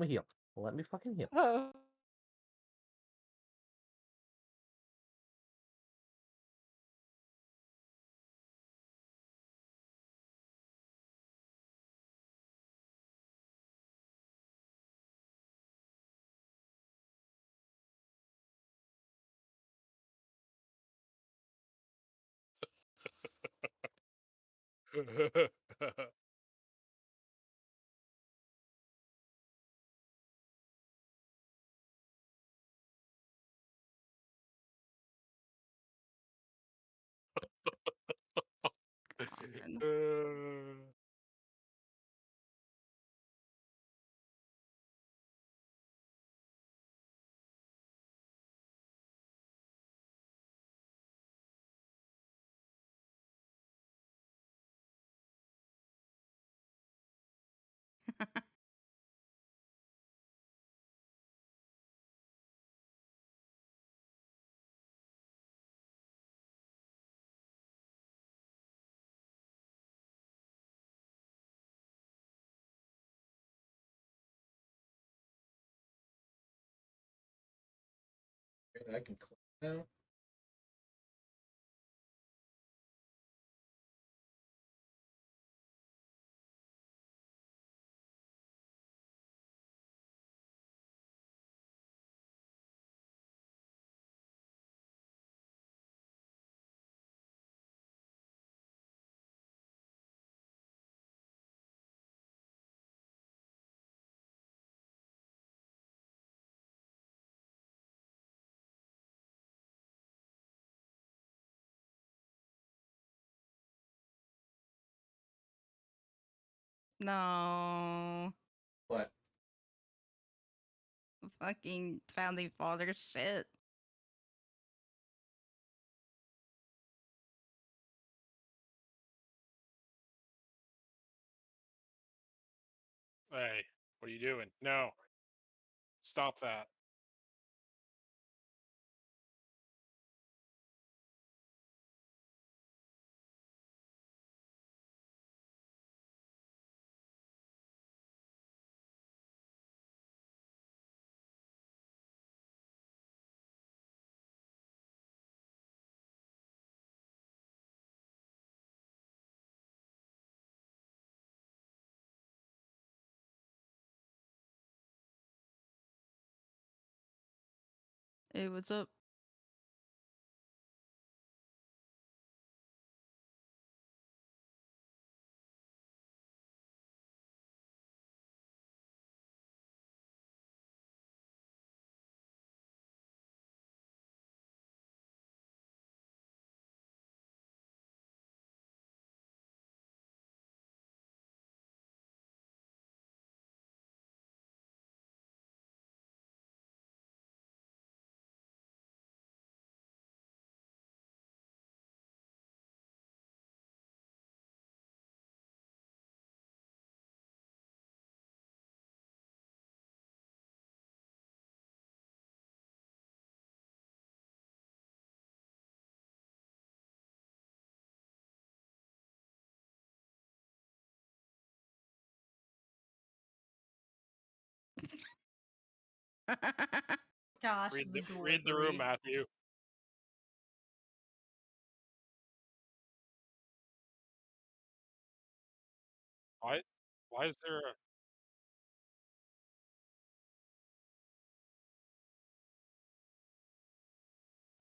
me heal. Let me fucking heal. Oh. God. Okay, I can click now. No. What? Fucking founding father shit. Hey, what are you doing? No. Stop that. Hey, what's up? Gosh, Read the read the room, delivery. Matthew. Why? Why is there?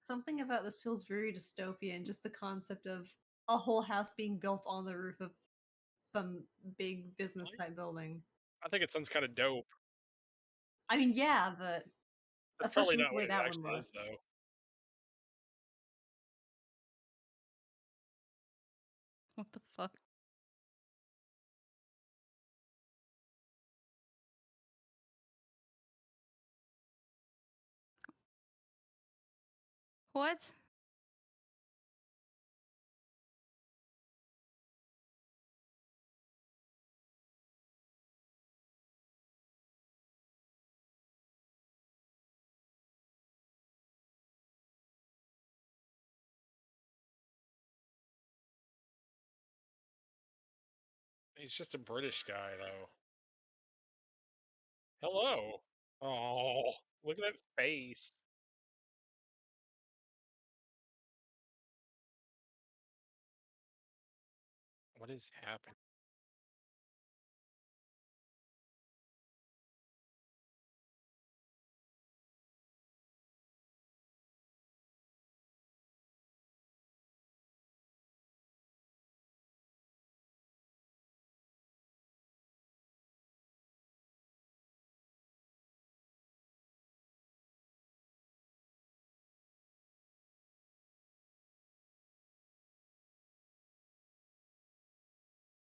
Something about this feels very dystopian, just the concept of a whole house being built on the roof of some big business Really? type building. I think it sounds kind of dope. I mean, yeah, but That's probably especially with not the what way it that one actually is, looked. though. What the fuck? What? He's just a British guy, though. Hello. Oh, look at that face. What is happening?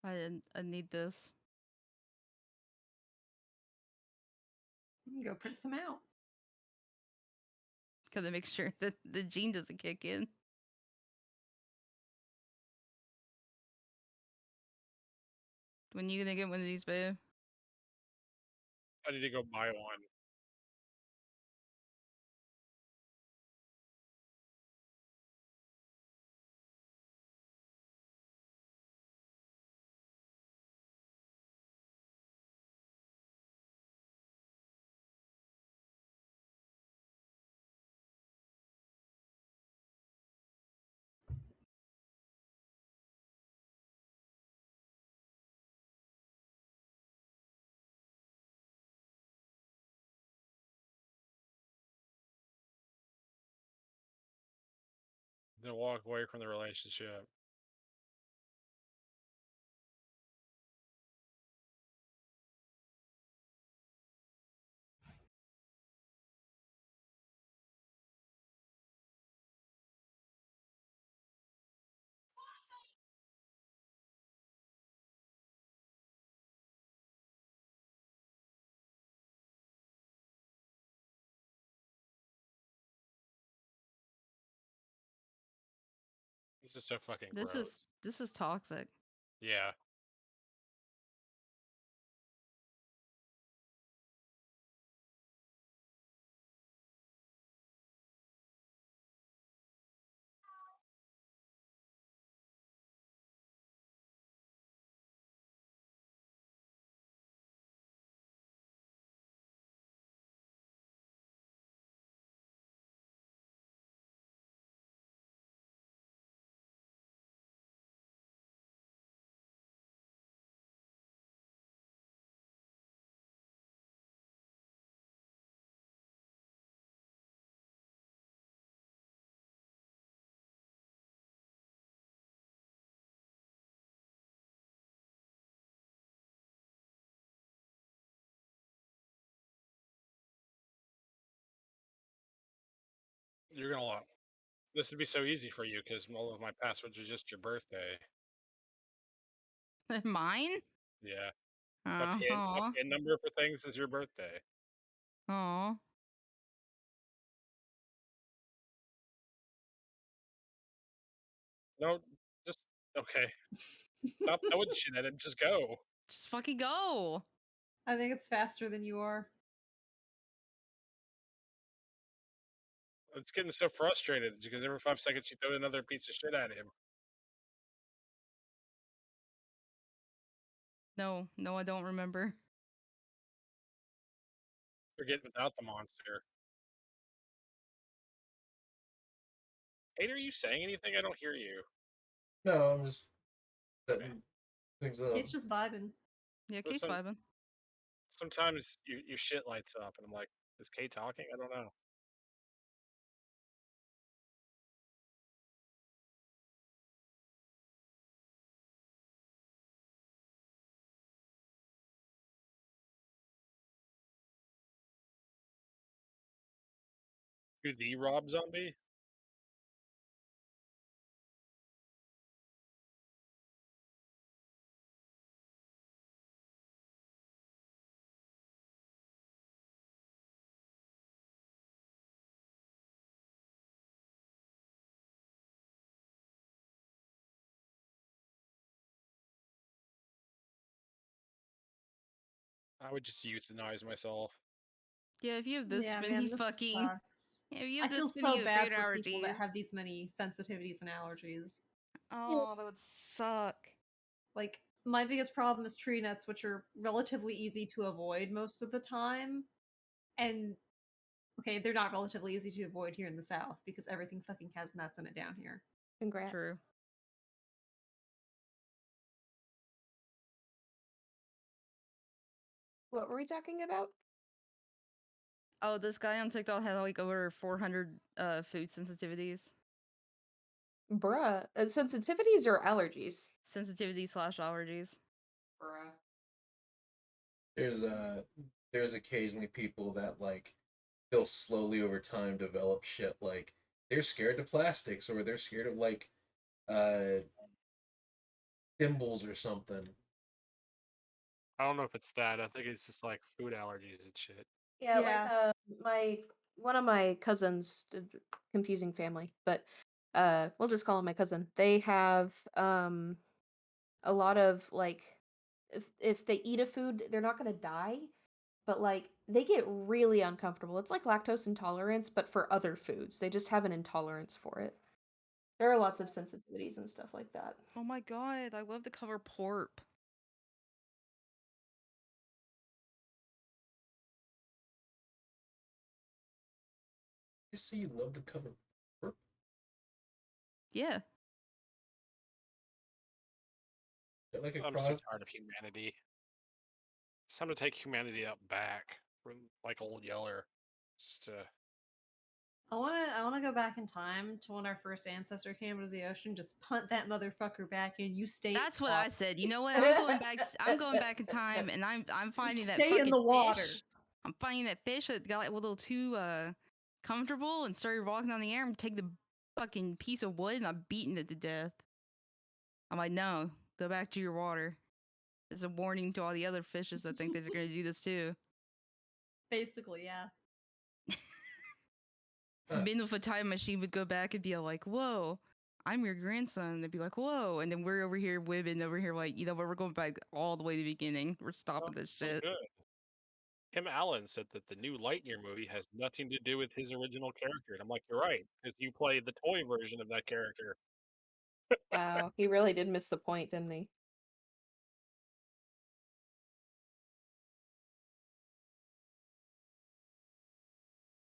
I need this. Go print some out. Gotta make sure that the gene doesn't kick in. When you gonna get one of these, babe? I need to go buy one. Then walk away from the relationship. This is so fucking gross. This is toxic. Yeah. You're gonna love. This would be so easy for you because all of my passwords are just your birthday. Mine? Yeah. My Uh-huh. pin number for things is your birthday. Aw. No, just okay. Stop throwing shit at him. Just go. Just fucking go. I think it's faster than you are. It's getting so frustrated because every 5 seconds you throw another piece of shit at him. No, I don't remember. Forget without the monster. Kate, are you saying anything? I don't hear you. No, I'm just setting things up. It's just vibing. Yeah, There's Kate's vibing. Sometimes your shit lights up, and I'm like, is Kate talking? I don't know. You're the Rob Zombie? I would just euthanize myself. Yeah, if you have this Yeah, many man, this fucking sucks. if you I have feel this many so bad food for people that allergies. have these many sensitivities and allergies. Oh, that would suck. Like, my biggest problem is tree nuts, which are relatively easy to avoid most of the time. And okay, they're not relatively easy to avoid here in the South because everything fucking has nuts in it down here. Congrats. True. What were we talking about? Oh, this guy on TikTok had like over 400 food sensitivities. Bruh. Sensitivities or allergies? Sensitivity / allergies. Bruh. There's occasionally people that like they'll slowly over time develop shit like they're scared of plastics or they're scared of like thimbles or something. I don't know if it's that. I think it's just like food allergies and shit. Yeah, Yeah. like one of my cousins, confusing family, but we'll just call him my cousin. They have a lot of like if they eat a food, they're not gonna die, but like they get really uncomfortable. It's like lactose intolerance, but for other foods. They just have an intolerance for it. There are lots of sensitivities and stuff like that. Oh my god, I love the cover porp. You see, you love the cover. Yeah. Like a I'm cross. so tired of humanity. It's time to take humanity out back from like old Yeller. Just to I wanna go back in time to when our first ancestor came into the ocean. Just punt that motherfucker back in. You stay. That's what I said. You know what? I'm going back. I'm going back in time, and I'm finding that Stay fucking in the water. fish. I'm finding that fish that got a little too comfortable and started walking on the air. and take the fucking piece of wood and I'm beating it to death. I'm like, no, go back to your water. It's a warning to all the other fishes that think that they're gonna do this too. Basically, yeah. Men with a time machine would go back and be like, whoa, I'm your grandson. They'd be like, whoa. And then we're over here, women over here, like, you know what? We're going back all the way to the beginning. We're stopping this so shit. good. Tim Allen said that the new Lightyear movie has nothing to do with his original character. And I'm like, you're right, because you played the toy version of that character. Wow, he really did miss the point, didn't he?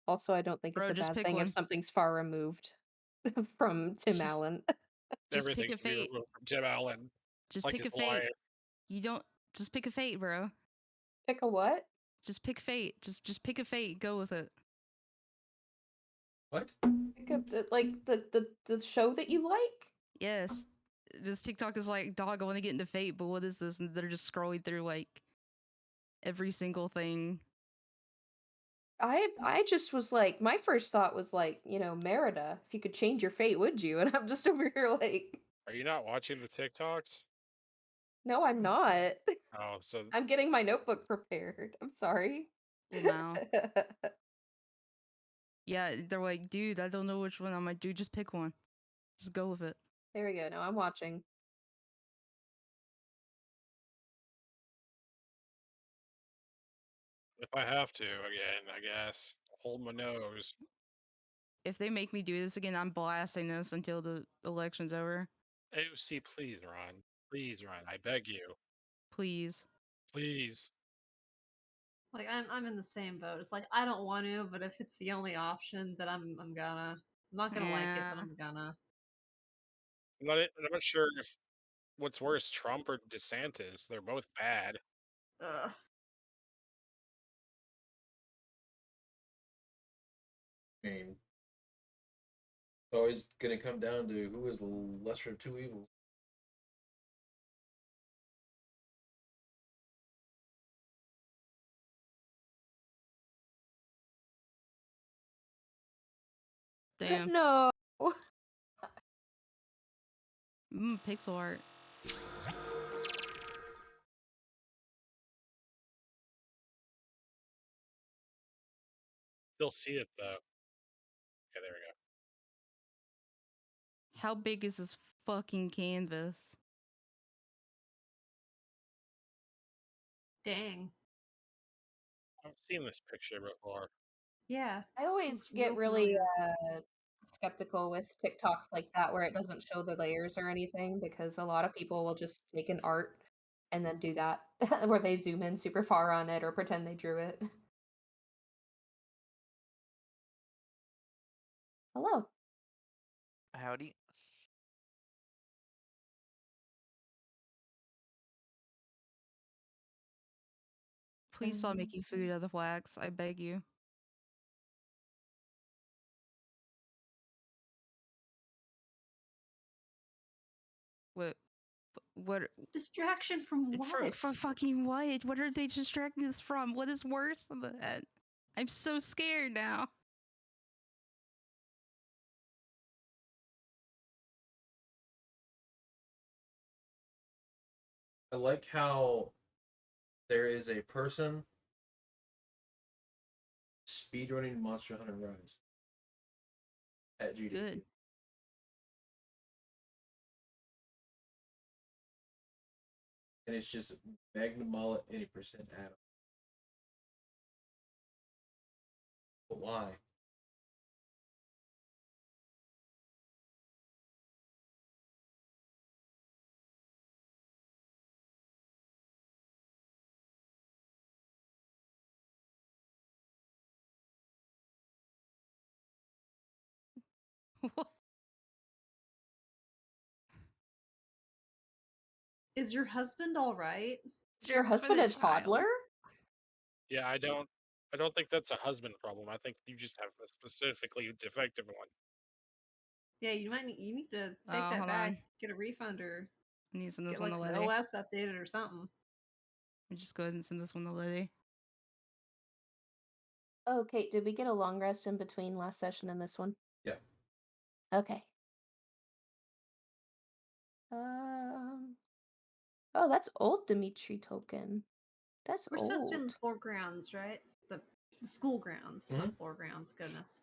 Also, I don't think it's Bro, a just bad pick thing one. if something's far removed from Tim Just- Allen. Just Everything pick a can be fate. removed from Tim Allen. Just like pick his a fate. wife. You don't. Just pick a fate, bro. Pick a what? Just pick fate. Just pick a fate. Go with it. What? Pick up like the show that you like? Yes. This TikTok is like, dog, I want to get into fate, but what is this? And they're just scrolling through like every single thing. I just was like, my first thought was like, Merida, if you could change your fate, would you? And I'm just over here like, Are you not watching the TikToks? no, I'm not. Oh, so I'm getting my notebook prepared. I'm sorry. Wow. Yeah, they're like, dude, I don't know which one. I'm like, dude, just pick one. Just go with it. There we go. Now I'm watching. if I have to again, I guess hold my nose. If they make me do this again, I'm blasting this until the election's over. AOC, please run. Please run. I beg you. Please. Please. Like I'm in the same boat. It's like I don't want to, but if it's the only option, then I'm gonna. I'm not gonna like it, but Yeah. I'm gonna. I'm not sure if what's worse, Trump or DeSantis. They're both bad. Ugh. I mean, it's always gonna come down to who is the lesser of two evils. Damn. No. Pixel art. Still see it though. Okay, there we go. How big is this fucking canvas? Dang. I've seen this picture before. Yeah. I always Looks get real really familiar. skeptical with TikToks like that where it doesn't show the layers or anything because a lot of people will just take an art and then do that where they zoom in super far on it or pretend they drew it. Hello. Howdy. Please stop making food out of wax. I beg you. What? What? Distraction from what? For fucking what? What are they distracting us from? What is worse than that? I'm so scared now. I like how there is a person speedrunning Monster Hunter Rise at GDQ. Good. And it's just Magnum Mullet 80% Adam. But why? What? Is your husband all right? Is your husband a child? toddler? Yeah, I don't think that's a husband problem. I think you just have a specifically defective one. Yeah, you need to take Oh, that hold back, on. get a refund, or I need to send this get one like to an Liddy. OS updated or something. I'll just go ahead and send this one to Liddy. Oh, Kate, did we get a long rest in between last session and this one? Yeah. Okay. Oh, that's old Dimitri token. That's We're old. supposed to be in the floor grounds, right? The school grounds, not floor grounds. Goodness.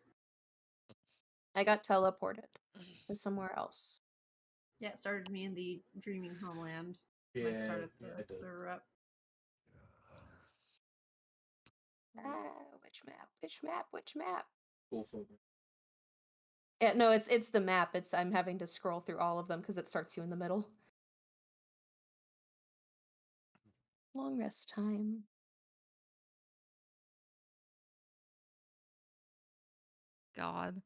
I got teleported to somewhere else. Yeah, it started me in the Dreaming Homeland when I Yeah, started yeah, the I did. server up. Which map? Which map? Which map? Cool folk. Yeah, no, it's the map. It's I'm having to scroll through all of them because it starts you in the middle. Long rest time. God.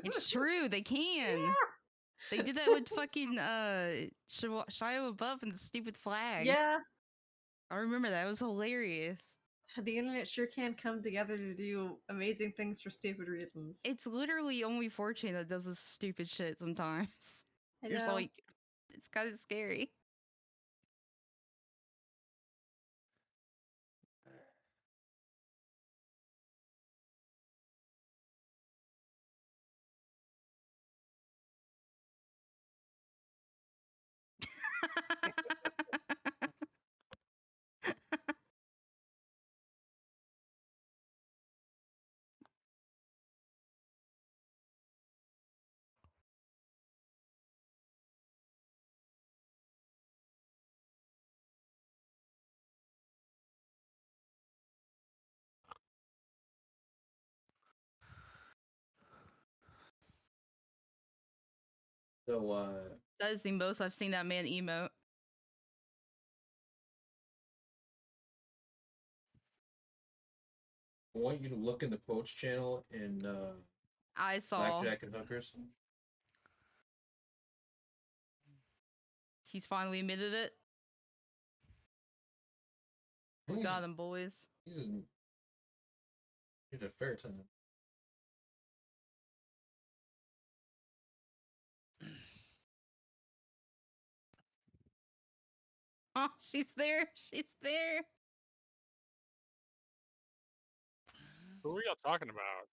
It's true. They can. They did that with fucking Shia LaBeouf and the stupid flag. Yeah, I remember that. It was hilarious. the internet sure can come together to do amazing things for stupid reasons. It's literally only 4chan that does this stupid shit sometimes. I You're just know. like, it's kind of scary. So, That is the most I've seen that man emote. I want you to look in the Poach channel in I saw Blackjack and Hookers. he's finally admitted it. He's, Got him, boys. he's a fair time. Oh, she's there. She's there. Who are y'all talking about?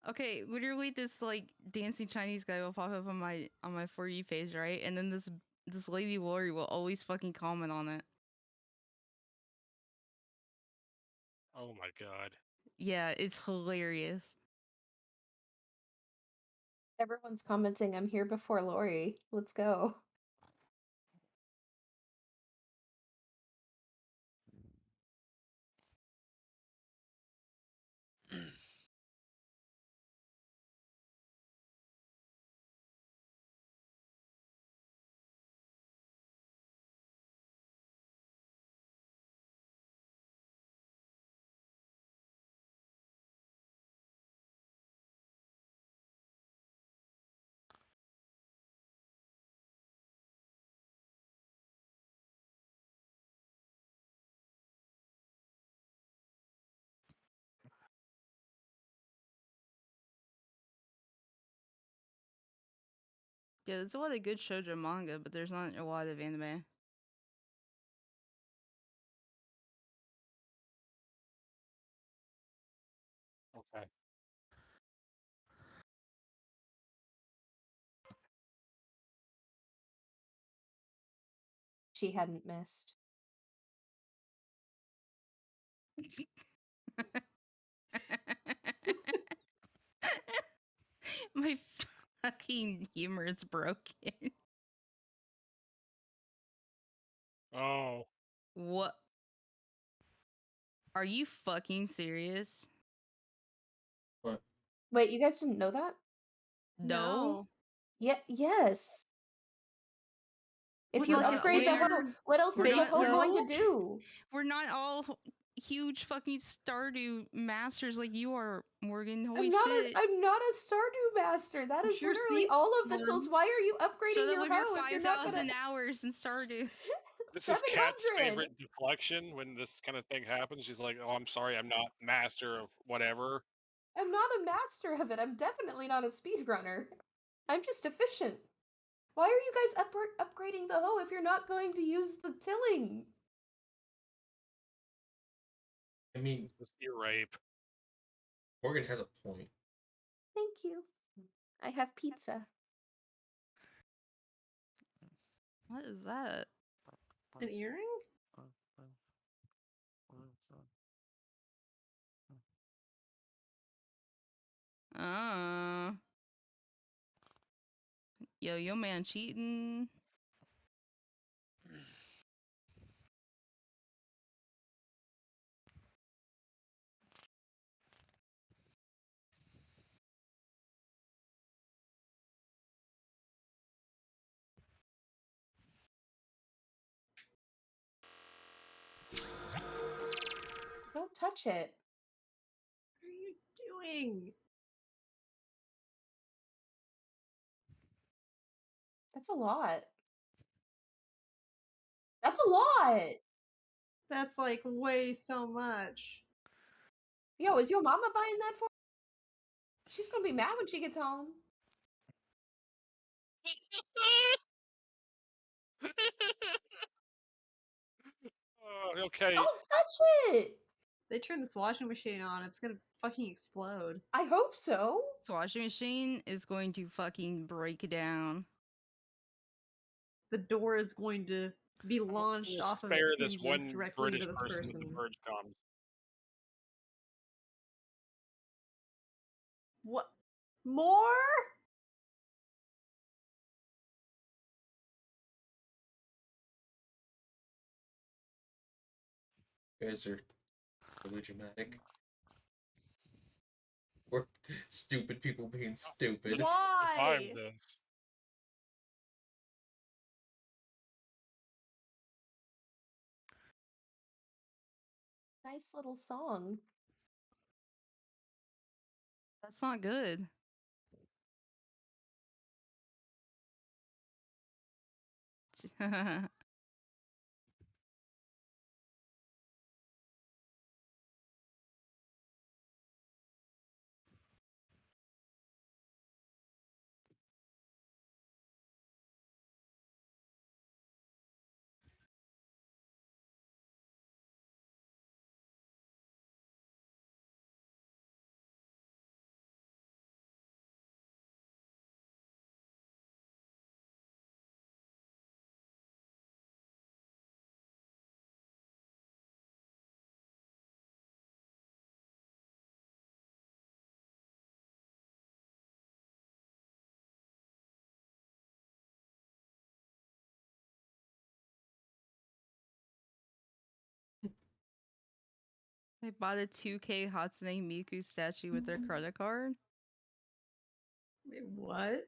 Okay, literally this like dancing Chinese guy will pop up on my For You page, right? And then this lady Lori will always fucking comment on it. Oh my god. Yeah, it's hilarious. Everyone's commenting, I'm here before Lori. Let's go. Yeah, there's a lot of good shoujo manga, but there's not a lot of anime. Okay. She hadn't missed. My fucking humor is broken. Oh. What? Are you fucking serious? What? Wait, you guys didn't know that? No. Yeah, yes. If Would you like a upgrade the hoe, standard what else is the base hoe going to hoe? do? We're not all huge fucking Stardew masters like you are, Morgan. Holy I'm not shit. I'm not a Stardew master. That I'm is sure literally Steve all of the one. tools. Why are you Shut upgrading up your with your hoe if you're not 5,000 gonna hours in Stardew. This is Kat's 700? favorite deflection when this kind of thing happens. She's like, "Oh, I'm sorry, I'm not master of whatever." I'm not a master of it. I'm definitely not a speedrunner. I'm just efficient. Why are you guys upgrading the hoe if you're not going to use the tilling? I mean, This is ear rape. Morgan has a point. Thank you. I have pizza. What is that? An earring? Uh. Yo man cheating. Don't touch it. What are you doing? That's a lot. That's a lot. That's like way so much. Yo, is your mama buying that for? She's gonna be mad when she gets home. Okay. Don't touch it. They turn this washing machine on, it's gonna fucking explode. I hope so. This washing machine is going to fucking break down. The door is going to be launched We'll off of spare its this hinges one directly British into this person when the person. purge comes. What? More? You guys are really dramatic. We're stupid people being stupid. Survive Why? this. Nice little song. That's not good. They bought a 2K Hatsune Miku statue with their credit card. Wait, what?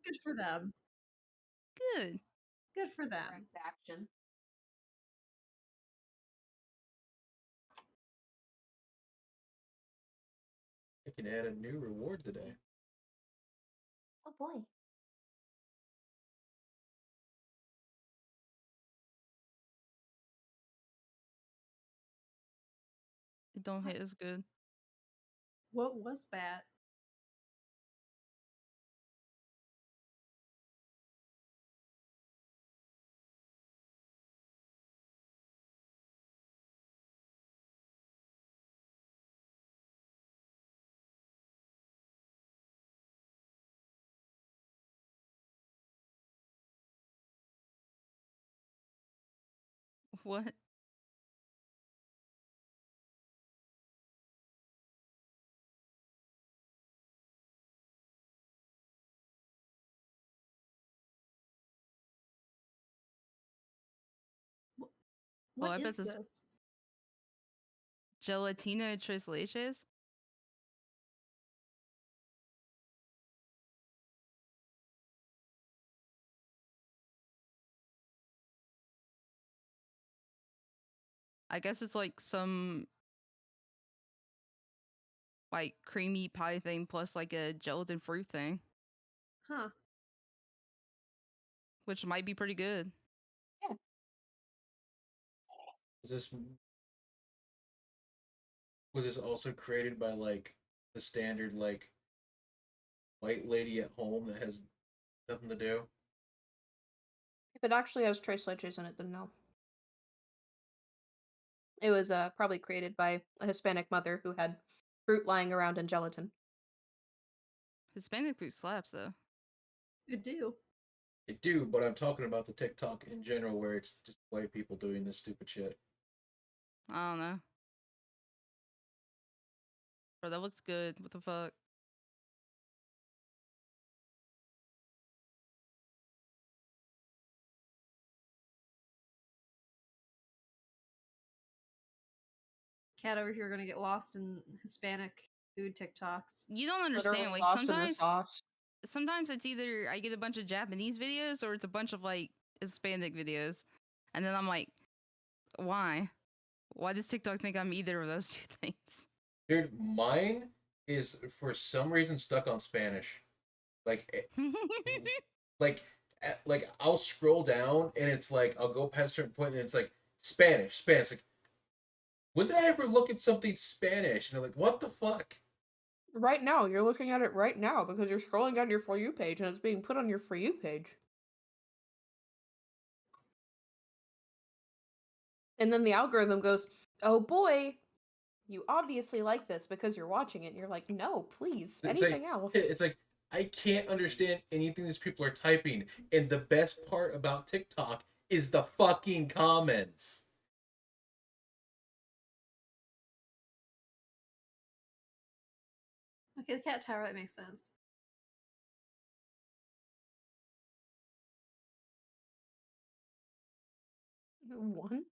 Good for them. Good. Good for them. Correct action. I can add a new reward today. boy. It don't hit as good. What was that? What? What I is bet this this? gelatina tres leches. I guess it's like some like creamy pie thing plus like a gelatin fruit thing, Huh. which might be pretty good. Was this also created by like the standard like white lady at home that has nothing to do? If it actually has tres leches in it, then no. It was probably created by a Hispanic mother who had fruit lying around in gelatin. Hispanic food slaps though. It do. They do, but I'm talking about the TikTok in general where it's just white people doing this stupid shit. I don't know. Bro, that looks good. What the fuck? Cat over here gonna get lost in Hispanic food TikToks. You don't Literally understand. Like lost in the sauce. sometimes it's either I get a bunch of Japanese videos or it's a bunch of like Hispanic videos, and then I'm like, why? Why does TikTok think I'm either of those two things? Dude, mine is for some reason stuck on Spanish. Like, like I'll scroll down and it's like I'll go past a certain point and it's like Spanish. Like, when did I ever look at something Spanish? And I'm like, what the fuck? Right now, you're looking at it right now because you're scrolling down your For You page and it's being put on your For You page. And then the algorithm goes, oh boy, you obviously like this because you're watching it. And you're like, no, please, It's anything like else. it's like I can't understand anything these people are typing. And the best part about TikTok is the fucking comments. Okay, the cat tower, that makes sense. One?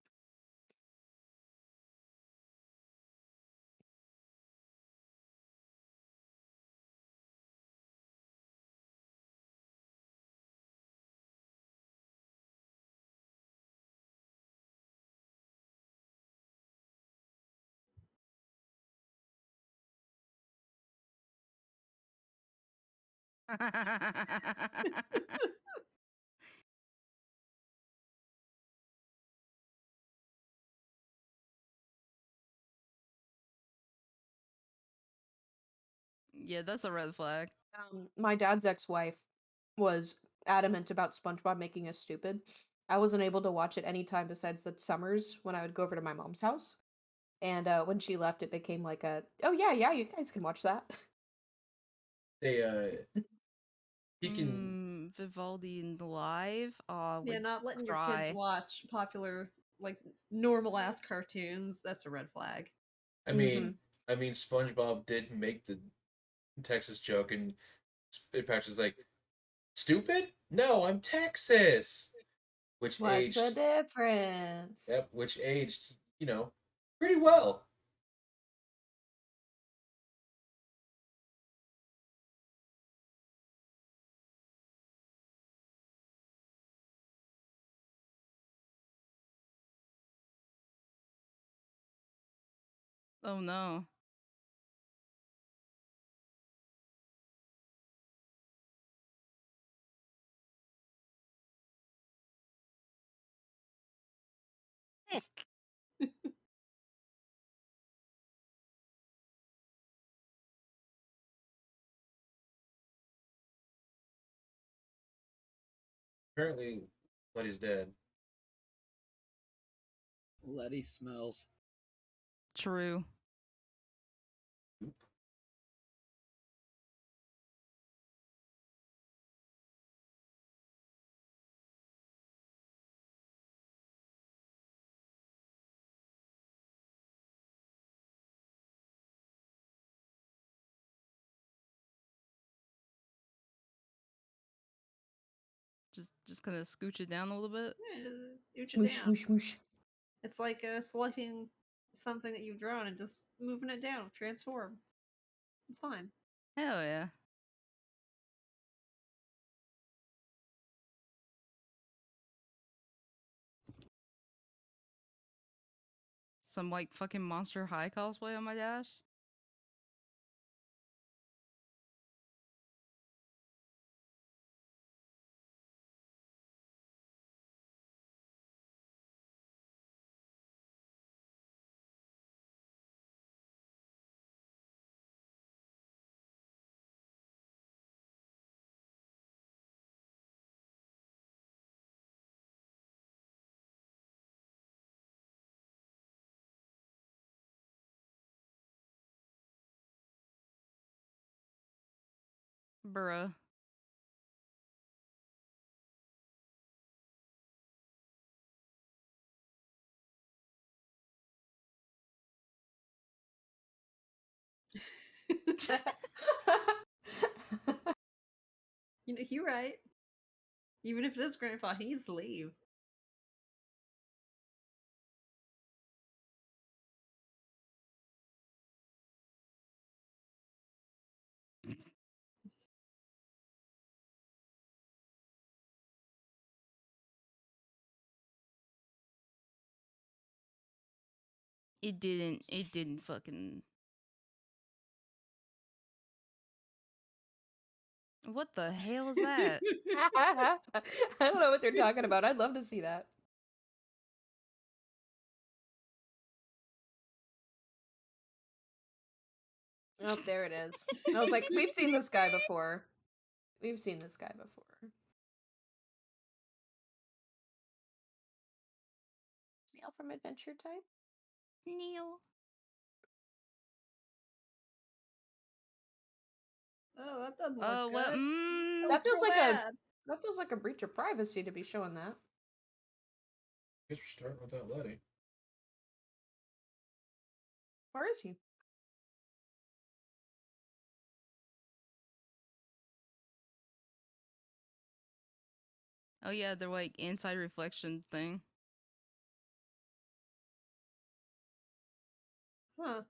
Yeah, that's a red flag. My dad's ex-wife was adamant about SpongeBob making us stupid. I wasn't able to watch it any time besides the summers when I would go over to my mom's house. And when she left, it became like a, oh yeah, you guys can watch that. They he can Vivaldi in the live. Yeah, Would not letting your cry. kids watch popular, like, normal ass cartoons, that's a red flag. I mean SpongeBob did make the Texas joke and Patrick's like, stupid? No, I'm Texas. Which What's the aged difference? Yep, which aged, pretty well. Oh no. Apparently, Letty's dead. Letty smells. True. Oop. Just gonna scooch it down a little bit. Yeah, just ooch it Smoosh, down. smoosh, smoosh. It's like selecting something that you've drawn and just moving it down. Transform. It's fine. Hell yeah. Some like fucking Monster High cosplay on my dash. Bruh. You know, you're right. Even if it is Grandpa, he needs to leave. It didn't fucking. What the hell is that? I don't know what they're talking about. I'd love to see that. Oh, there it is. I was like, we've seen this guy before. We've seen this guy before. Neil from Adventure Time? Neil. Oh, that doesn't look Oh well. good. Mm, That feels real like bad. that feels like a breach of privacy to be showing that. Guess we're starting with that Letty. Where is he? oh yeah, they're like anti-reflection thing. Huh.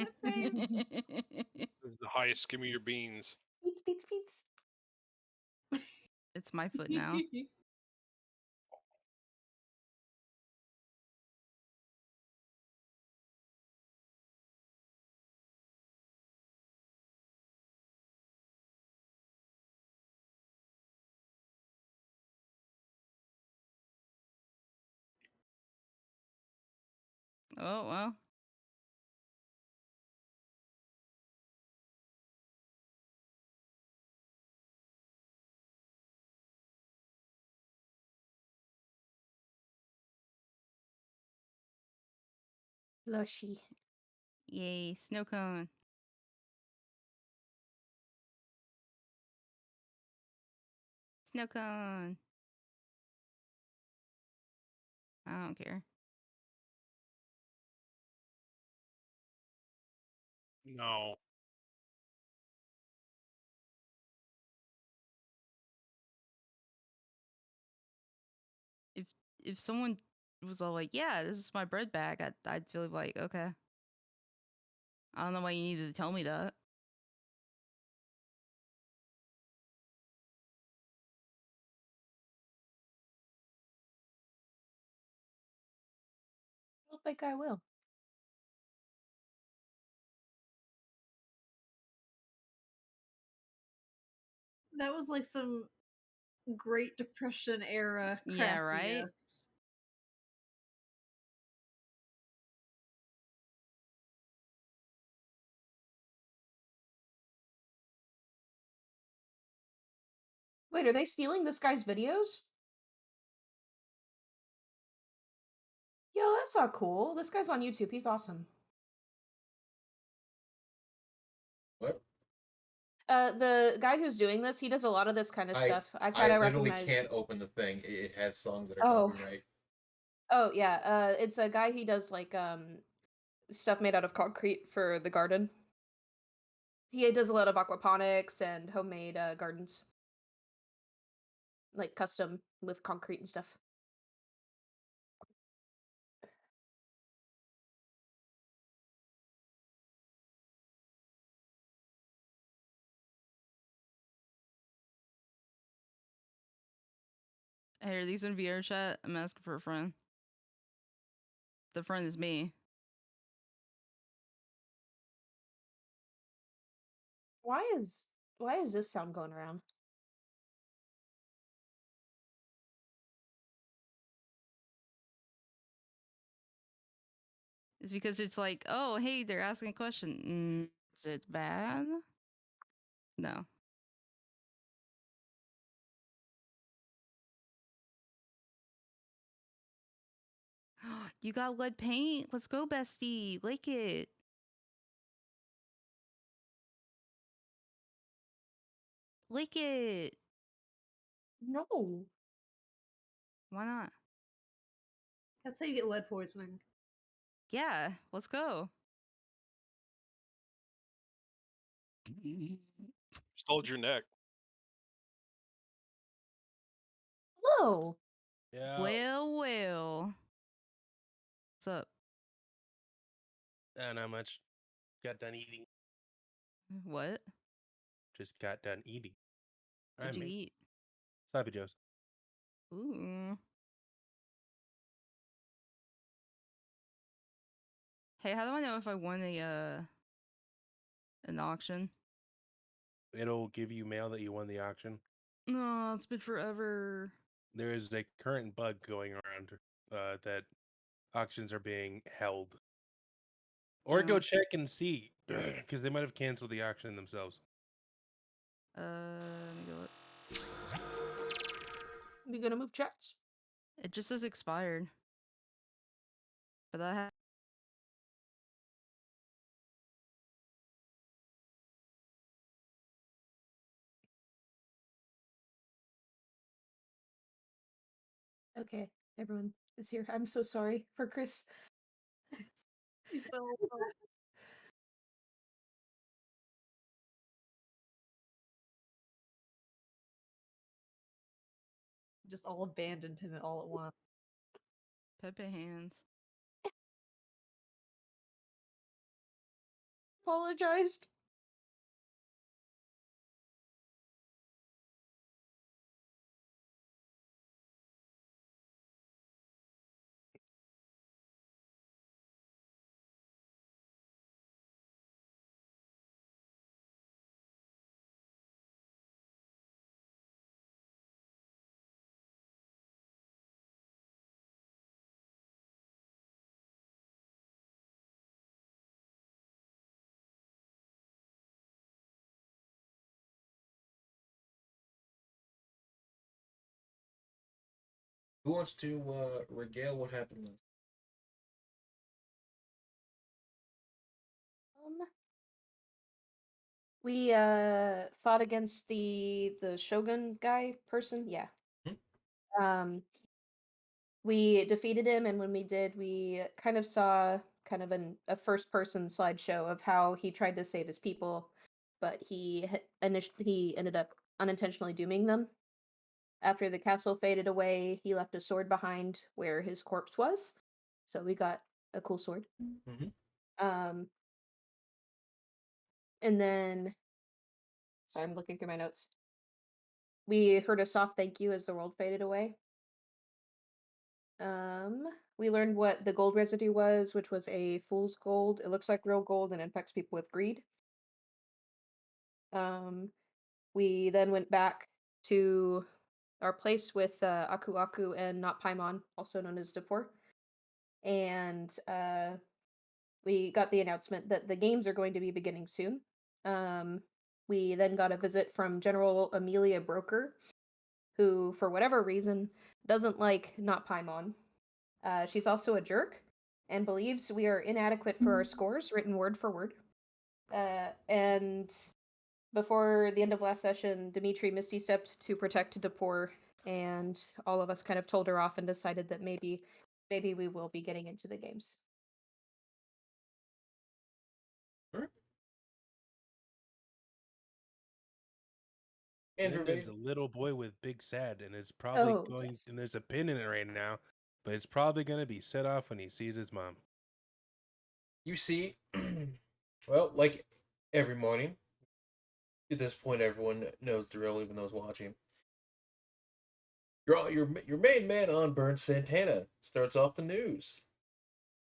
That face. This is the highest. Give me your beans. Beats, beats, beats. it's my foot now. Oh well. Lushy. Yay, snow cone. Snow cone. I don't care. No. If someone was all like, "Yeah, this is my bread bag," I'd feel like, okay. I don't know why you needed to tell me that. I don't think I will. That was like some Great Depression era Yeah, right? crassiness. Wait, are they stealing this guy's videos? Yo, that's not cool. This guy's on YouTube. He's awesome. What? The guy who's doing this, he does a lot of this kind of stuff. I I kind of literally recognize. can't open the thing. It has songs that are Oh. copyright. Oh yeah, it's a guy. He does like stuff made out of concrete for the garden. He does a lot of aquaponics and homemade gardens, like custom with concrete and stuff. Hey, are these in VR chat? I'm asking for a friend. The friend is me. Why is this sound going around? It's because it's like, oh, hey, they're asking a question. Is it bad? No. You got lead paint? Let's go, bestie. Lick it. Lick it. No. Why not? That's how you get lead poisoning. Yeah, let's go. Just hold your neck. Hello. Yeah. Well. What's up? Not much. Got done eating. What? Just got done eating. What'd you eat? Sloppy Joe's. Ooh. Hey, how do I know if I won an auction? It'll give you mail that you won the auction. No, it's been forever. There is a current bug going around that auctions are being held. Or go check and see, because they might have canceled the auction themselves. Let me go look. You gonna move chats? It just says expired. But that Okay, everyone is here. I'm so sorry for Chris. So just all abandoned him all at once. Pepe hands. Apologized. Who wants to regale what happened last? We fought against the Shogun guy person. Yeah. We defeated him, and when we did, we kind of saw kind of a first person slideshow of how he tried to save his people, but he ended up unintentionally dooming them. After the castle faded away, he left a sword behind where his corpse was, so we got a cool sword. And then, sorry, I'm looking through my notes. We heard a soft thank you as the world faded away. We learned what the gold residue was, which was a fool's gold. It looks like real gold and infects people with greed. We then went back to our place with Aku Aku and Not Paimon, also known as Dapur. And we got the announcement that the games are going to be beginning soon. We then got a visit from General Amelia Broker, who, for whatever reason, doesn't like Not Paimon. She's also a jerk and believes we are inadequate for our scores, written word for word. And before the end of last session, Dimitri Misty stepped to protect Dapur, and all of us kind of told her off and decided that maybe we will be getting into the games. Andrew, Lyndon's a little boy with big sad, and it's probably going. yes. And there's a pin in it right now, but it's probably going to be set off when he sees his mom. you see, well, like every morning, at this point, everyone knows the drill, even those watching. Your main man on Burn Santana starts off the news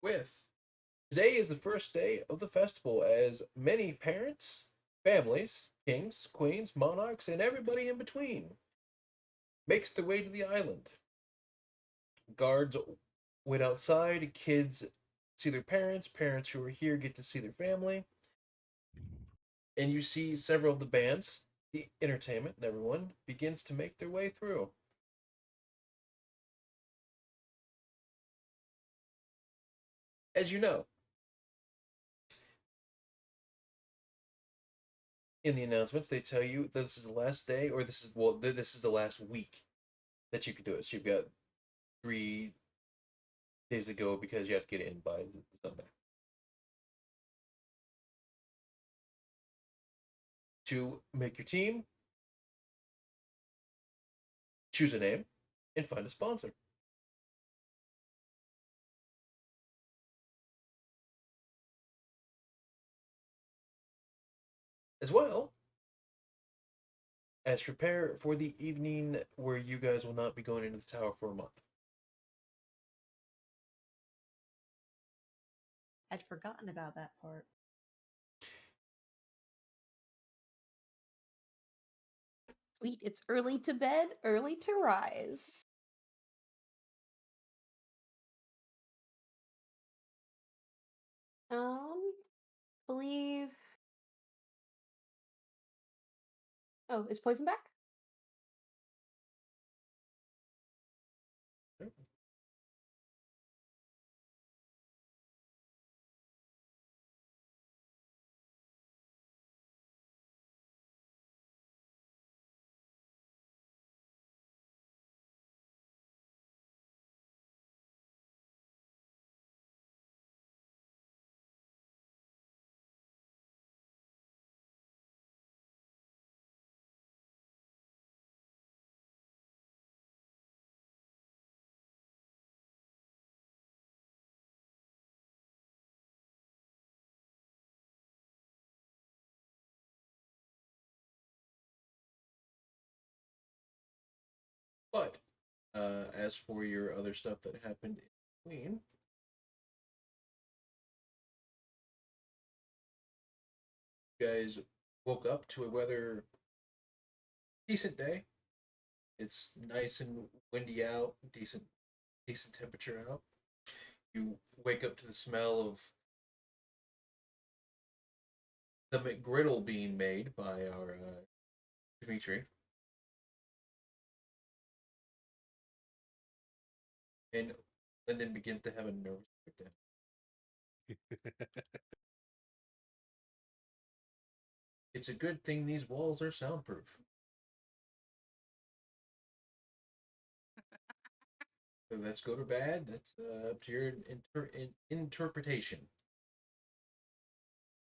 with today is the first day of the festival as many parents, families, kings, queens, monarchs, and everybody in between makes their way to the island. Guards wait outside, kids see their parents, parents who are here get to see their family, and you see several of the bands, the entertainment, and everyone begins to make their way through. As you know, in the announcements, they tell you that this is the last day, or this is the last week that you can do it. So you've got 3 days to go because you have to get in by Sunday. To make your team, choose a name, and find a sponsor. As well as prepare for the evening where you guys will not be going into the tower for a month. I'd forgotten about that part. Sweet, it's early to bed, early to rise. Believe. Oh, is Poison back? But as for your other stuff that happened in between, you guys woke up to a weather decent day. It's nice and windy out, decent temperature out. You wake up to the smell of the McGriddle being made by our Dimitri. And Lyndon begins to have a nervous breakdown. It's a good thing these walls are soundproof. Whether that's good or bad, that's up to your interpretation.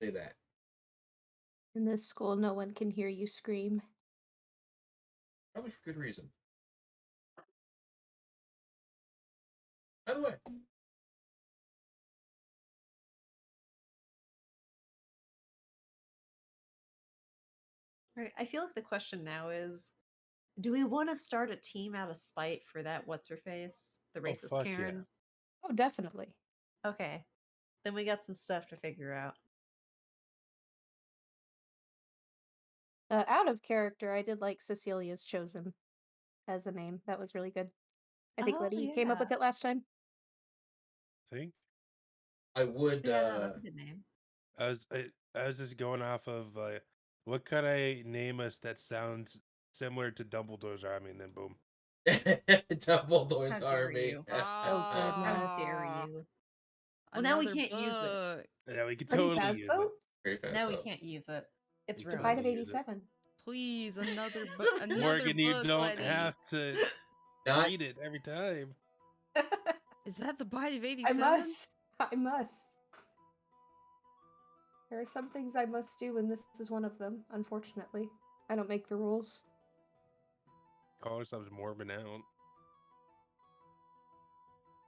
Say that. In this school, no one can hear you scream. Probably for good reason. By the way, Right. I feel like the question now is, do we want to start a team out of spite for that what's her face, the racist fuck yeah. Karen? Oh, definitely. Okay. Then we got some stuff to figure out. Out of character, I did like Cecilia's Chosen as a name. That was really good. I think Oh, Letty came up with yeah. it last time. See, I would. Yeah, no, that's a good name. I was just going off of what could I name us that sounds similar to Dumbledore's army, and then boom. Dumbledore's How dare Army. you. Oh, How goodness. dare you? Well, now we Another can't use it. book. Yeah, we could Pretty totally fast use it. boat? Very fast Now we boat. can't use it. It's We The totally Bite ruined. of use it. 87. Please, another book. Another Morgan, you book, don't Letty. have to Not read it every time. Is that the Bite of I 87? must. I must. There are some things I must do, and this is one of them, unfortunately. I don't make the rules. Call ourselves Morbin out.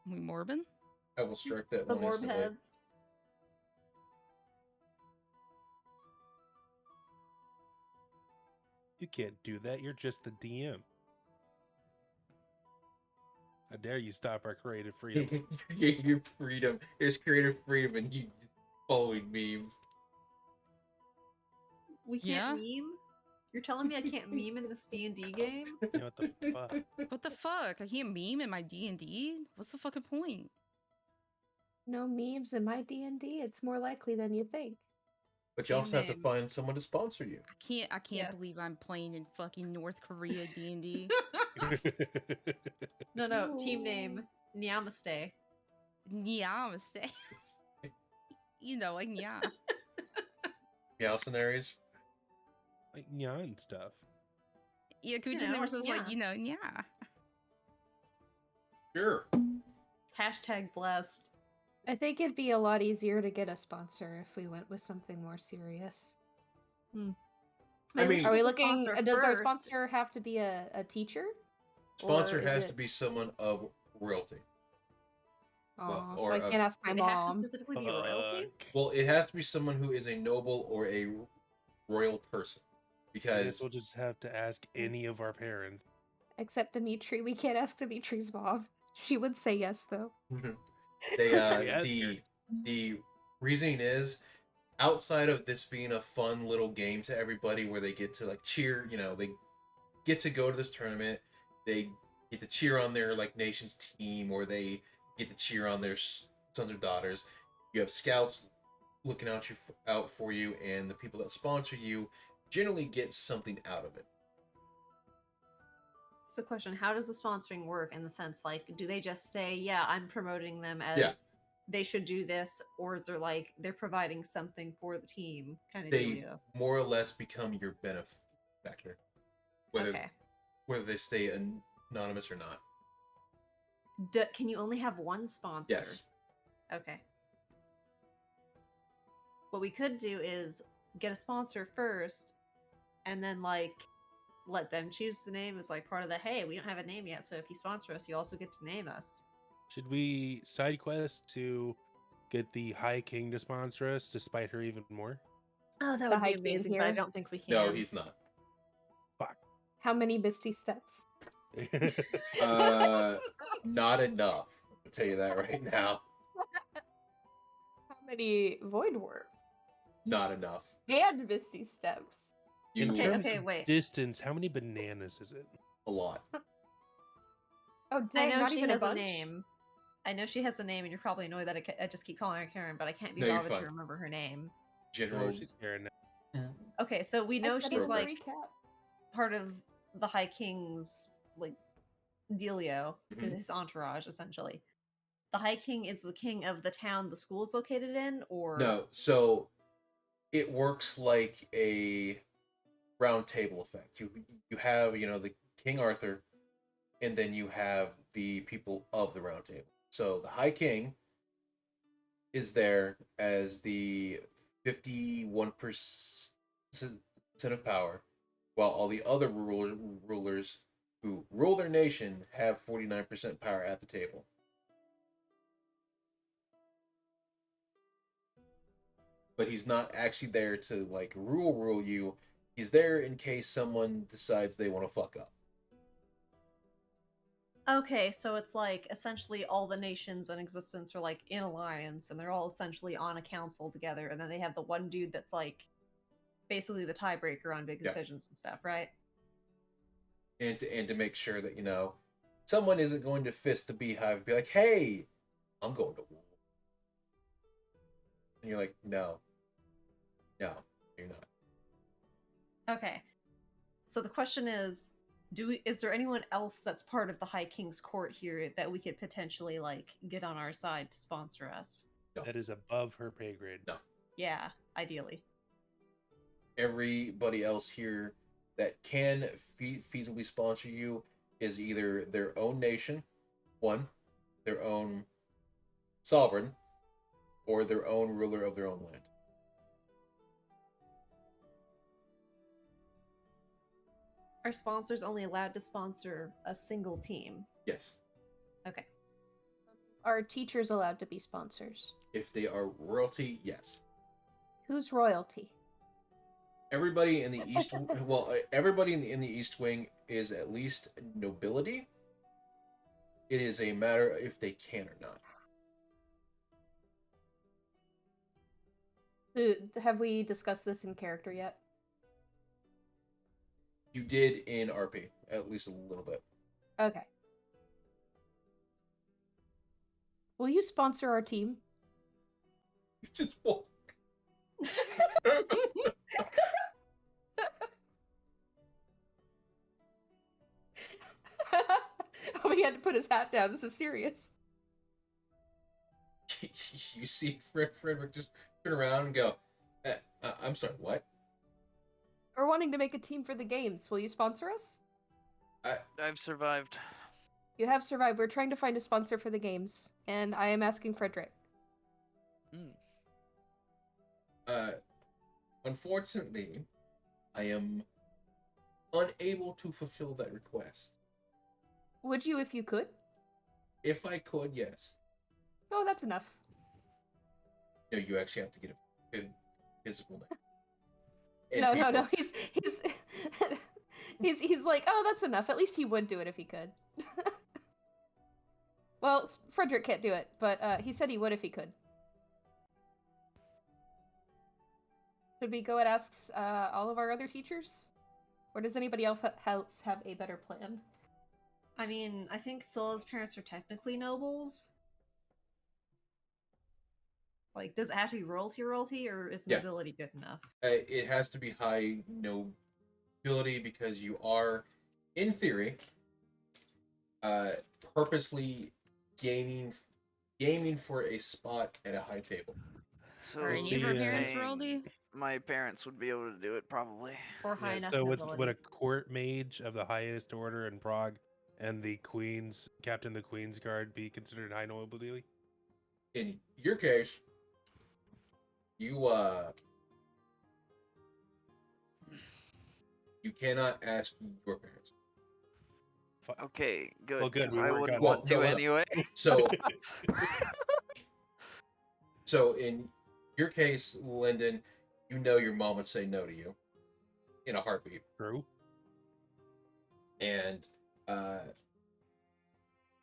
Morbin? I will strike that The one Morb instantly. heads. You can't do that. You're just the DM. How dare you stop our creative freedom? Your freedom. There's creative freedom and you following memes. We Yeah? can't meme? You're telling me I can't meme in this D&D game? You know what the fuck? What the fuck? I can't meme in my D&D? What's the fucking point? No memes in my D&D. It's more likely than you think. But you Team also have to name. find someone to sponsor you. I can't Yes. believe I'm playing in fucking North Korea D&D. No, team name. Ooh. Namaste. Namaste. You know, like, yeah. Meowcenaries. Like neon stuff. Yeah, could we You just know, never like, says, yeah. like, you know, yeah. Sure. Hashtag blessed. I think it'd be a lot easier to get a sponsor if we went with something more serious. I Maybe mean- should Are we get the looking? sponsor Does our first. sponsor have to be a teacher? Sponsor Or is has it- to be someone of royalty. Aw, or so I a- can't ask my Do they have to mom. specifically be royalty? Fuck. Well, it has to be someone who is a noble or a royal person. I guess Because we'll just have to ask any of our parents. Except Dimitri. We can't ask Dimitri's mom. She would say yes, though. they Yeah, the reasoning is outside of this being a fun little game to everybody where they get to like cheer, they get to go to this tournament, they get to cheer on their like nation's team, or they get to cheer on their sons or daughters. You have scouts looking out for you, and the people that sponsor you generally get something out of it. So question, how does the sponsoring work in the sense, like, do they just say, yeah, I'm promoting them as Yeah. they should do this, or is there like, they're providing something for the team kind of They dealio? more or less become your benefactor, whether Okay. whether they stay anonymous or not. Can you only have one sponsor? Yes. Okay. What we could do is get a sponsor first, and then like let them choose the name as like part of the, hey, we don't have a name yet, so if you sponsor us, you also get to name us. Should we side quest to get the High King to sponsor us to spite her even more? Oh, Is that the would be High King amazing, but I here? don't think we can. No, he's not. How many Misty Steps? Not enough. I'll tell you that right now. How many Void Worms? Not enough. And Misty Steps. In You Okay, terms okay, of wait. distance, how many bananas is it? a lot. Oh, I dang, know not she even has a a bunch? name. I know she has a name, and you're probably annoyed that I just keep calling her Karen, but I can't be No, you're bothered to fine. remember her name. General. Oh, she's Karen now. Okay, so we know I said she's in the like recap. part of the High King's like dealio, Mhm. his entourage essentially. The High King is the king of the town the school is located in, or No, so it works like a round table effect. You have, the King Arthur, and then you have the people of the round table. So the High King is there as the 51% of power, while all the other rulers who rule their nation have 49% power at the table. But he's not actually there to like rule you. He's there in case someone decides they want to fuck up. okay, so it's like essentially all the nations in existence are like in alliance, and they're all essentially on a council together, and then they have the one dude that's like basically the tiebreaker on big Yeah. decisions and stuff, right? And to make sure that, you know, someone isn't going to fist the beehive and be like, hey, I'm going to war. And you're like, no, you're not. Okay. So the question is, is there anyone else that's part of the High King's Court here that we could potentially like get on our side to sponsor us? No. That is above her pay grade. No. Yeah, ideally. Everybody else here that can feasibly sponsor you is either their own nation, one, their own sovereign, or their own ruler of their own land. Are sponsors only allowed to sponsor a single team? Yes. Okay. Are teachers allowed to be sponsors? If they are royalty, yes. Who's royalty? Everybody in the east, well, everybody in the East Wing is at least nobility. It is a matter of if they can or not. Have we discussed this in character yet? You did in RP, at least a little bit. Okay. Will you sponsor our team? You just walk. Oh, he had to put his hat down. This is serious. You see Frederick just turn around and go, I'm sorry, what? We're wanting to make a team for the games. Will you sponsor us? I've survived. You have survived. We're trying to find a sponsor for the games, and I am asking Frederick. Unfortunately, I am unable to fulfill that request. Would you if you could? If I could, yes. Oh, that's enough. No, you actually have to get a good physical name. No. He's like, oh, that's enough. At least he would do it if he could. Well, Frederick can't do it, but he said he would if he could. Should we go and ask all of our other teachers? Or does anybody else have a better plan? I mean, I think Scylla's parents are technically nobles. Like, does it have to be royalty, or is Yeah. nobility good enough? It has to be high nobility because you are, in theory, purposely gaming for a spot at a high table. So Are any of our the, parents saying royalty? My parents would be able to do it, probably. Or high enough so nobility? would a court mage of the highest order in Prague and the Queen's captain of the Queen's Guard be considered high nobility? In your case, you cannot ask your parents. Okay, good. Well, good, 'cause we I work wouldn't on want that. to No, no. anyway. So, so in your case, Lyndon, you know your mom would say no to you in a heartbeat, True. and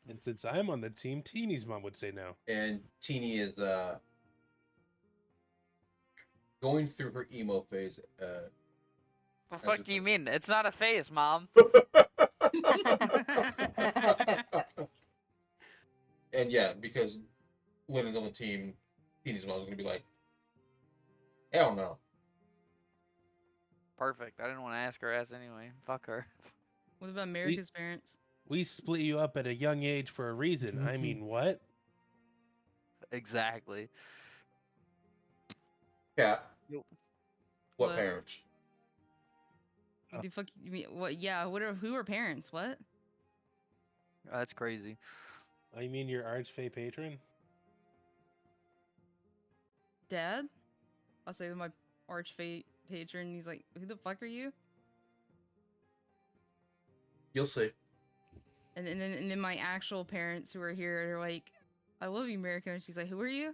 And since I'm on the team, Teeny's mom would say no. Teeny is going through her emo phase. The As fuck a do you dog. mean? It's not a phase, Mom. And yeah, because Lyndon's on the team, Teeny's mom's gonna be like, hell no. Perfect. I didn't want to ask her ass anyway. Fuck her. What about America's parents? We split you up at a young age for a reason. I mean, what? Exactly. Cat. Nope. What What? parents? What the fuck? You mean what? Yeah. Who are parents? What? That's crazy. I mean, your archfey patron? Dad? I'll say to my patron. He's like, who the fuck are you? You'll see. And then my actual parents who are here are like, I love you, America. And she's like, who are you?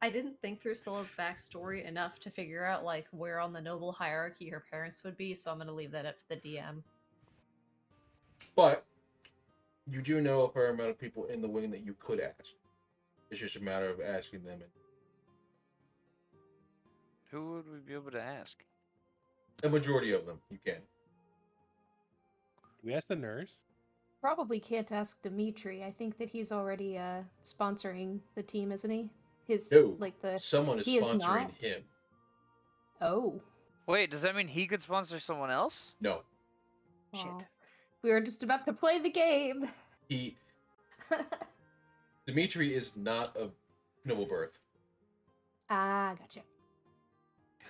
I didn't think through Scylla's backstory enough to figure out like where on the noble hierarchy her parents would be, so I'm gonna leave that up to the DM. But you do know a fair amount of people in the wing that you could ask. It's just a matter of asking them. Who would we be able to ask? The majority of them, you can. We asked the nurse. Probably can't ask Dimitri. I think that he's already sponsoring the team, isn't he? His No, like the someone is he is sponsoring not? him. Oh. Wait, does that mean he could sponsor someone else? No, Shit. Aw. We were just about to play the game. Dimitri is not of noble birth. Ah, gotcha.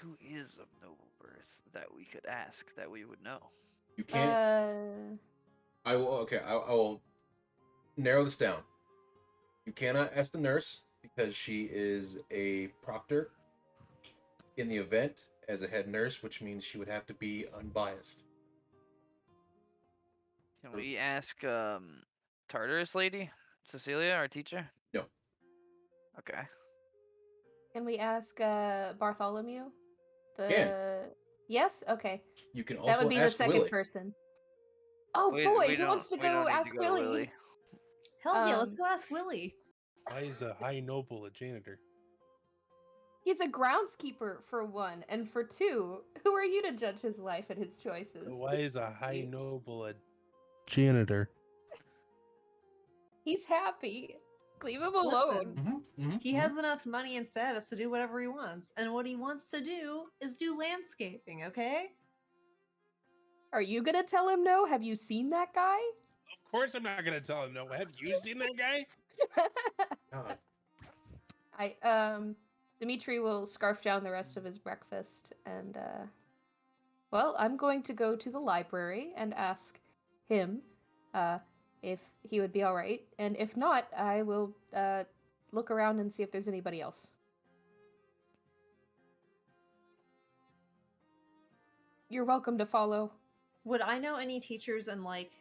Who is of noble birth that we could ask that we would know? You can't. I will narrow this down. You cannot ask the nurse because she is a proctor in the event as a head nurse, which means she would have to be unbiased. Can we ask Tartarus lady? Cecilia, our teacher? No. Okay. Can we ask Bartholomew? Can. Yes? Okay. You can also That would be the ask second Willie. person. Oh We boy, who don't- wants to we go don't need to ask go to Willie? Hell yeah, let's Um, go ask Willie. Why is a high noble a janitor? He's a groundskeeper for one, and for two, who are you to judge his life and his choices? Why is a high noble a janitor? He's happy. Leave him alone. Listen, he has enough money and status to do whatever he wants, and what he wants to do is do landscaping, okay? Are you gonna tell him no? Have you seen that guy? Of course I'm not gonna tell him no. Have you seen that guy? God. Dimitri will scarf down the rest of his breakfast and well, I'm going to go to the library and ask him if he would be all right, and if not, I will look around and see if there's anybody else. You're welcome to follow. Would I know any teachers in like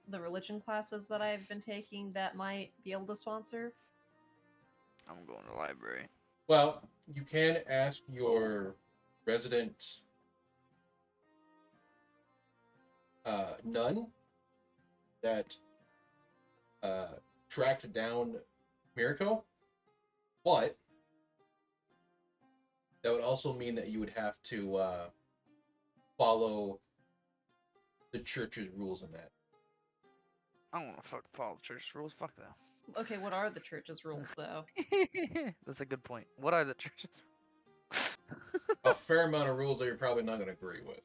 the religion classes that I've been taking that might be able to sponsor? I'm going to the library. Well, you can ask your resident nun that tracked down Mirko, but that would also mean that you would have to follow the church's rules in that. I don't want to follow church rules. Fuck that. Okay, what are the church's rules though? That's a good point. What are the churches? A fair amount of rules that you're probably not going to agree with.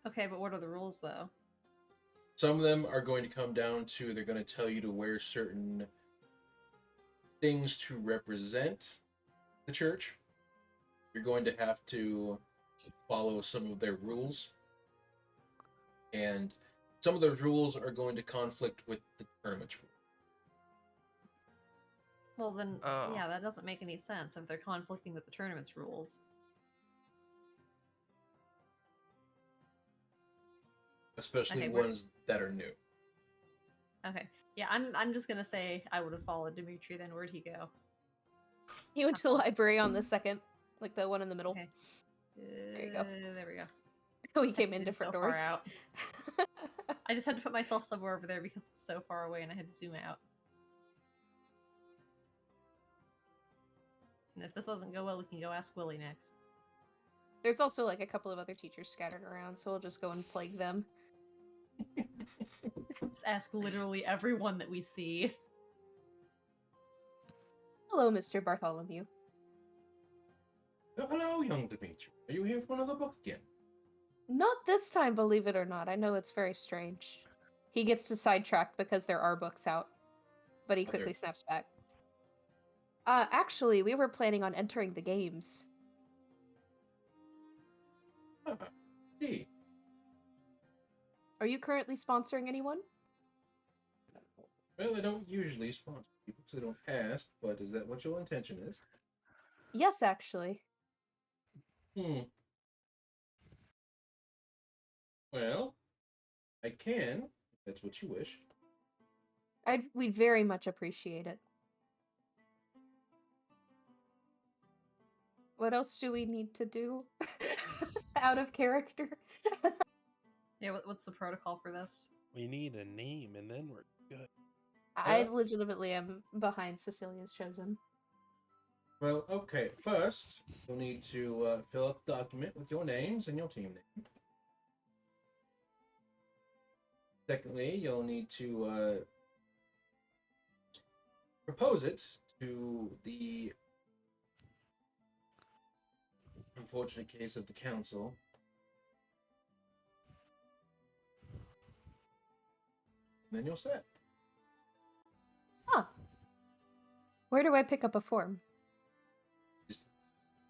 Okay, but what are the rules though? Some of them are going to come down to they're going to tell you to wear certain things to represent the church. You're going to have to follow some of their rules. And some of those rules are going to conflict with the tournament's rules. Well then, Oh. yeah, that doesn't make any sense if they're conflicting with the tournament's rules. Especially Okay, we're- ones that are new. Okay, yeah, I'm just gonna say I would have followed Dimitri. Then where'd he go? He went to the library on the second, like the one in the middle. Okay. There you go. There we go. We came in Zoomed different so doors. Far out. I just had to put myself somewhere over there because it's so far away and I had to zoom out. And if this doesn't go well, we can go ask Willie next. There's also like a couple of other teachers scattered around, so we'll just go and plague them. Just ask literally everyone that we see. Hello, Mr. Bartholomew. Oh, hello, young Dimitri. Are you here for another book again? Not this time, believe it or not. I know it's very strange. He gets to sidetrack because there are books out, but he Are quickly there? snaps back. Actually, we were planning on entering the games. See. Are you currently sponsoring anyone? Well, I don't usually sponsor people because I don't ask, but is that what your intention is? Yes, actually. Well, I can, if that's what you wish. We'd very much appreciate it. What else do we need to do? Out of character? Yeah, what's the protocol for this? We need a name and then we're good. I legitimately am behind Cecilia's chosen. Well, okay. First, you'll need to fill out the document with your names and your team name. Secondly, you'll need to propose it to the unfortunate case of the council. And then you're set. Huh. Where do I pick up a form? Just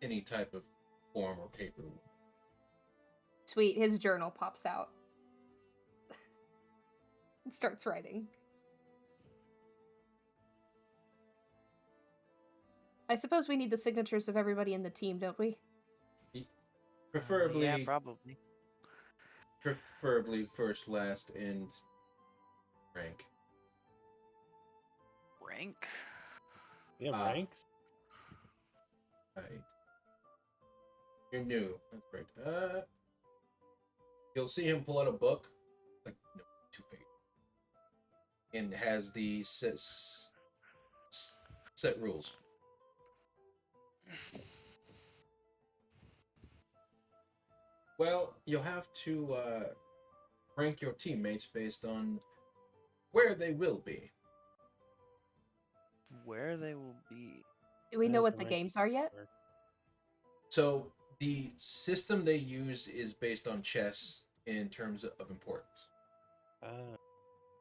any type of form or paper. Sweet, his journal pops out. And starts writing. I suppose we need the signatures of everybody in the team, don't we? Preferably, Yeah, probably. preferably first, last, and rank. Rank? Yeah, Ah. ranks. Right. You're new. That's great. You'll see him pull out a book, like no, 2 pages, and has the set rules. Well, you'll have to rank your teammates based on where they will be. Where they will be. Do we know There's what the the rank games are yet? work. So the system they use is based on chess in terms of importance. Ah,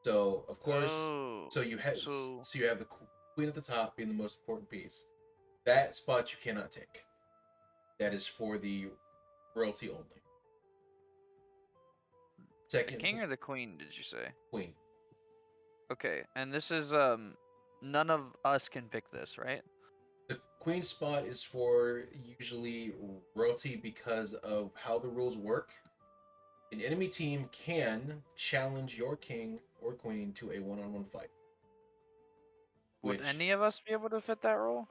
So of course, Oh, so you have so so you have the queen at the top being the most important piece. That spot you cannot take. That is for the royalty only. the Second, king or the queen, did you say? queen. Okay, and this is none of us can pick this, right? The queen spot is for usually royalty because of how the rules work. An enemy team can challenge your king or queen to a one-on-one fight. Would Which, any of us be able to fit that role?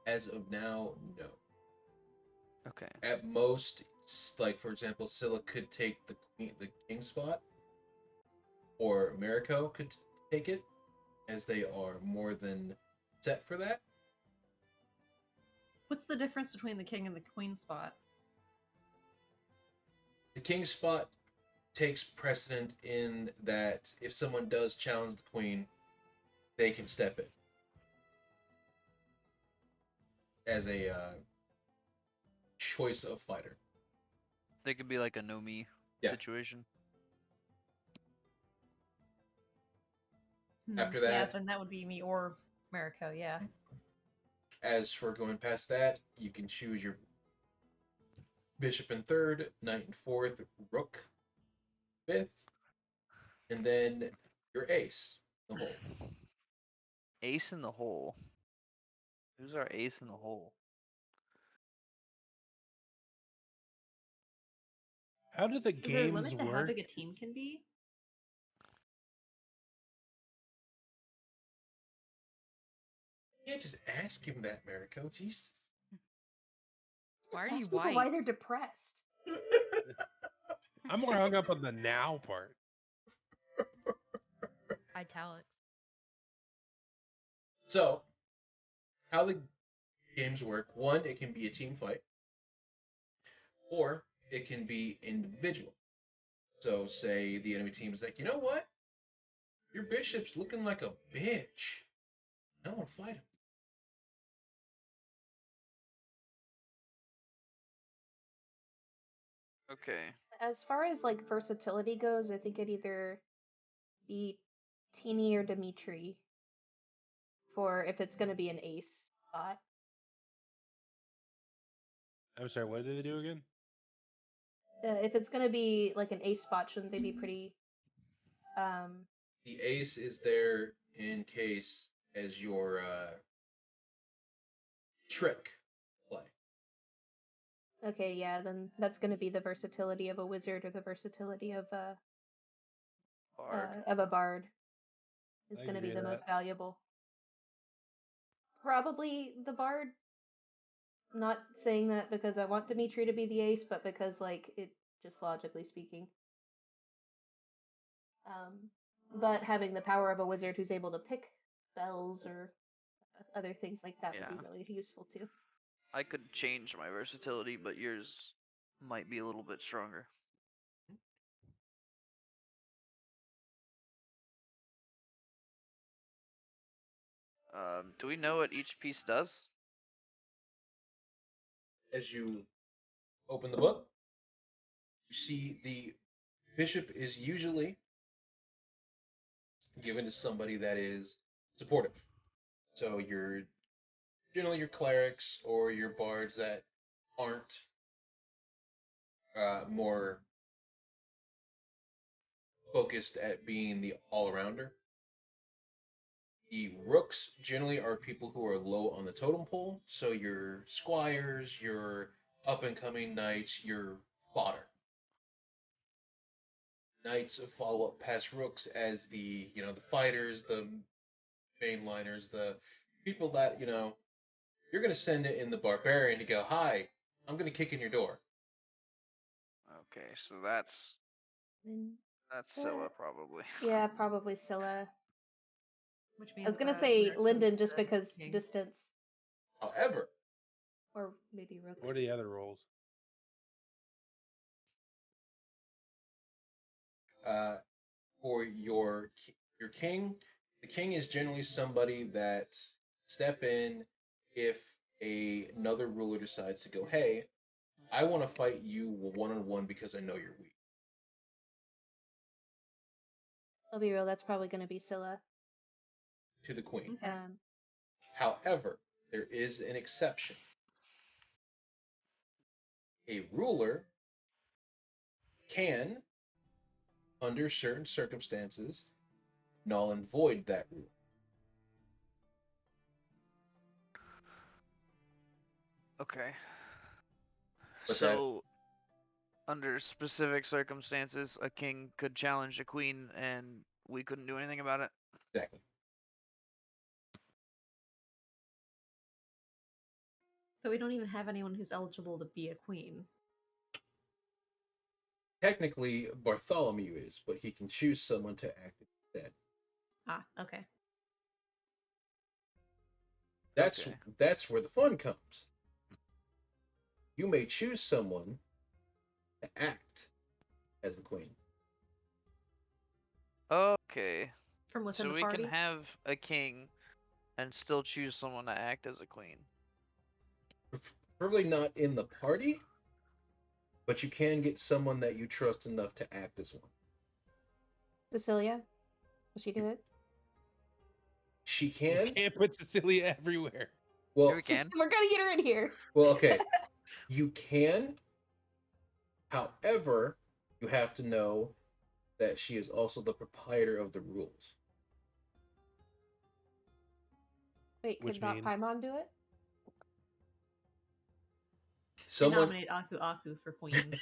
as of now, no. Okay. At most, like for example, Scylla could take the king spot, or Mariko could take it, as they are more than set for that. What's the difference between the king and the queen spot? The king spot takes precedent in that if someone does challenge the queen, they can step in as a choice of fighter. They could be like a no me Yeah. situation. After Yeah, that- then that would be me or Mariko, yeah. As for going past that, you can choose your bishop in third, knight in fourth, rook fifth, and then your ace, the hole. Ace in the hole. Who's our ace in the hole? how do the Is there a games limit to how work? big a team can be? You can't just ask him that, Mariko. Jesus. Why are Just you ask people white? why they're depressed. I'm more hung up on the now part. Italics. So, how the games work: one, it can be a team fight, or it can be individual. So, say the enemy team is like, you know what? Your bishop's looking like a bitch. I want to fight him. Okay. As far as like versatility goes, I think it'd either be Teeny or Dimitri for if it's gonna be an ace spot. I'm sorry, what did they do again? If it's gonna be like an ace spot, shouldn't they be pretty The ace is there in case as your trick play. okay, yeah, then that's gonna be the versatility of a wizard or the versatility of a bard is I gonna be agree the with most that. valuable. Probably the bard. Not saying that because I want Dimitri to be the ace, but because like it just logically speaking. But having the power of a wizard who's able to pick spells or other things like that would Yeah. be really useful too. I could change my versatility, but yours might be a little bit stronger. Do we know what each piece does? As you open the book, you see the bishop is usually given to somebody that is supportive. So you're generally your clerics or your bards that aren't more focused at being the all-arounder. The rooks generally are people who are low on the totem pole, so your squires, your up-and-coming knights, your fodder. Knights follow up past rooks as the the fighters, the mainliners, the people that you're gonna send it in the barbarian to go, hi, I'm gonna kick in your door. Okay, so that's Mm, Scylla probably. Yeah, probably Scylla. Which I means was gonna that say Rex Lyndon is just the because king. distance, However, or maybe Rook. What are the other roles? for your king, the king is generally somebody that step in if another ruler decides to go, hey, I want to fight you one-on-one because I know you're weak. I'll be real. That's probably gonna be Scylla. To the queen. Okay. However, there is an exception. A ruler can, under certain circumstances, null and void that rule. Okay. But So, under specific circumstances, a king could challenge a queen, and we couldn't do anything about it. Exactly. But we don't even have anyone who's eligible to be a queen. Technically, Bartholomew is, but he can choose someone to act instead. Ah, okay. That's Okay. that's where the fun comes. You may choose someone to act as the queen. Okay. From within So the we party. can have a king and still choose someone to act as a queen. Probably not in the party, but you can get someone that you trust enough to act as one. Cecilia, will she do it? She You can. can't put Cecilia everywhere. Well, We can. We're gonna get her in here. well, okay. You can. However, you have to know that she is also the proprietor of the rules. Wait, Which could not means- Paimon do it? I Someone. nominate Aku Aku for queen.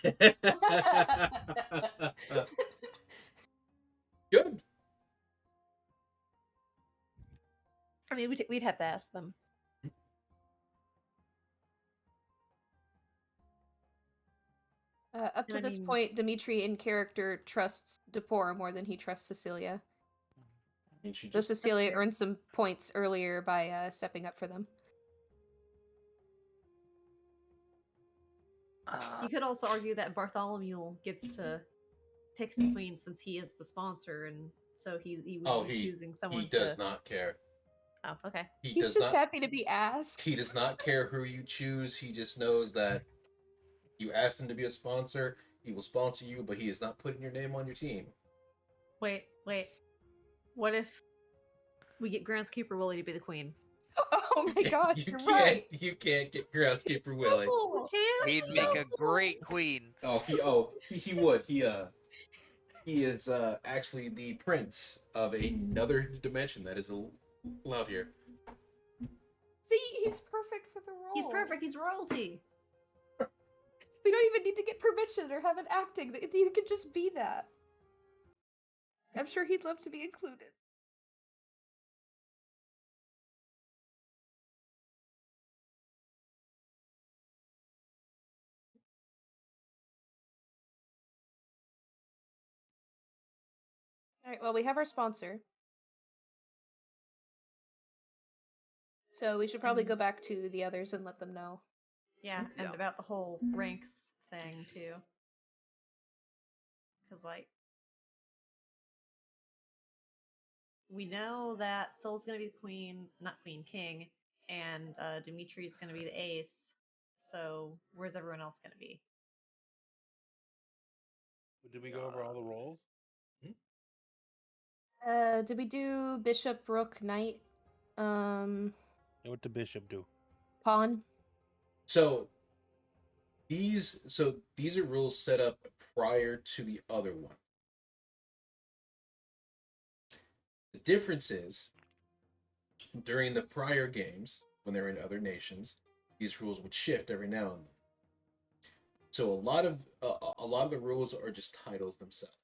Good. I mean, we'd have to ask them. Up to I this mean- point, Dimitri in character trusts Depor more than he trusts Cecilia. And she Though just Cecilia fair. earned some points earlier by stepping up for them. You could also argue that Bartholomew gets to pick the queen since he is the sponsor, and so he would be choosing someone. he does not care. Oh, okay. He He's does just not. happy to be asked. He does not care who you choose. He just knows that you asked him to be a sponsor. He will sponsor you, but he is not putting your name on your team. Wait. What if we get Groundskeeper Willie to be the queen? Oh my gosh, You you're can't. right. You can't get Groundskeeper Willie. Oh, He'd make a great queen. He would. He is actually the prince of another dimension that is allowed here. See, he's perfect for the role. He's perfect. He's royalty. We don't even need to get permission or have an acting. You could just be that. I'm sure he'd love to be included. Alright, well, we have our sponsor. So we should probably go back to the others and let them know. Yeah, and Yeah. about the whole ranks thing too. Because like, we know that Soul's gonna be the queen, not queen, king, and Dimitri's gonna be the ace. So where's everyone else gonna be? Did we go over all the roles? Did we do Bishop, Rook, Knight, And what did Bishop do? Pawn? So these are rules set up prior to the other one. The difference is during the prior games, when they were in other nations, these rules would shift every now and then. So a lot of the rules are just titles themselves.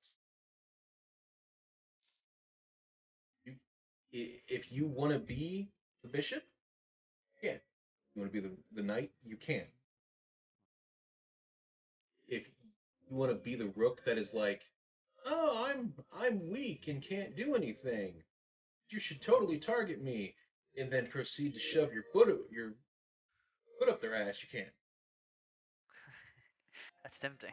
If you want to be the bishop, yeah. You want to be the knight, you can. If you want to be the rook that is like, oh, I'm weak and can't do anything, you should totally target me, and then proceed to shove your foot up their ass, you can't. That's tempting.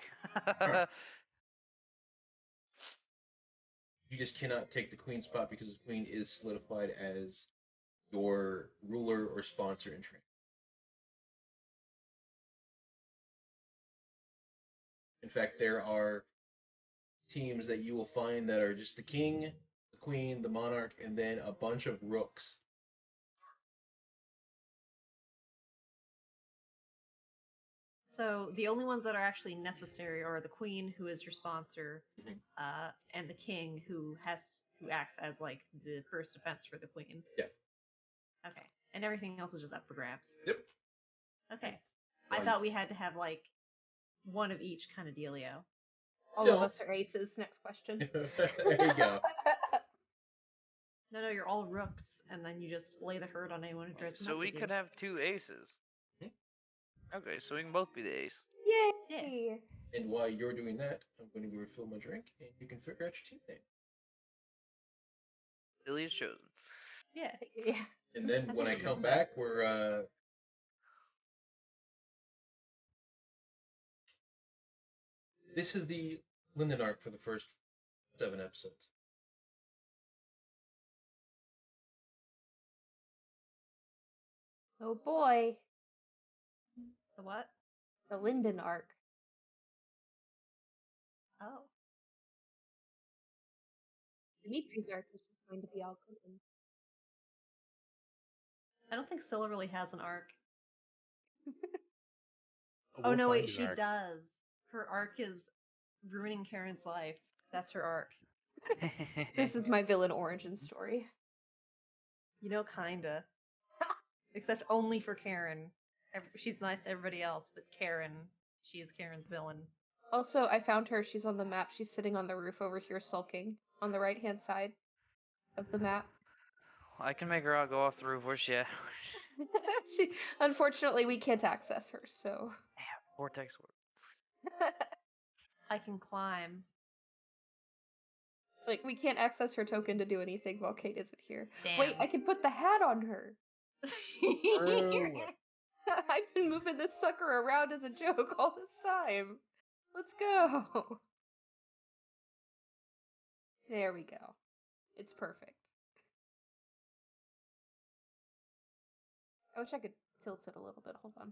You just cannot take the queen spot because the queen is solidified as your ruler or sponsor in training. In fact, there are teams that you will find that are just the king, the queen, the monarch, and then a bunch of rooks. So the only ones that are actually necessary are the queen, who is your sponsor, and the king, who acts as like the first defense for the queen. Yeah. Okay, and everything else is just up for grabs. Yep. Okay, I thought we had to have like one of each kind of dealio. All of us are aces. Next question. There you go. No, you're all rooks, and then you just lay the hurt on anyone who tries to mess So we with you. could have 2 aces. Okay, so we can both be the ace. Yay! And while you're doing that, I'm going to refill my drink, and you can figure out your team name. Billy is chosen. Yeah. Yeah. And then when I come back, we're this is the Linden arc for the first 7 episodes. Oh boy. The what? The Linden arc. Oh. Dimitri's arc is just going to be all cooking. I don't think Scylla really has an arc. We'll Oh no, wait, find an she arc. does. Her arc is ruining Karen's life. That's her arc. This is my villain origin story. You know, kinda. Except only for Karen. She's nice to everybody else, but Karen, she is Karen's villain. Also, I found her. She's on the map. She's sitting on the roof over here sulking on the right-hand side of the map. I can make her out go off the roof. Where's she at? Unfortunately, we can't access her, so. Vortex work. I can climb. Like, we can't access her token to do anything while Kate isn't here. Damn. Wait, I can put the hat on her! True. I've been moving this sucker around as a joke all this time. Let's go. There we go. It's perfect. I wish I could tilt it a little bit. Hold on.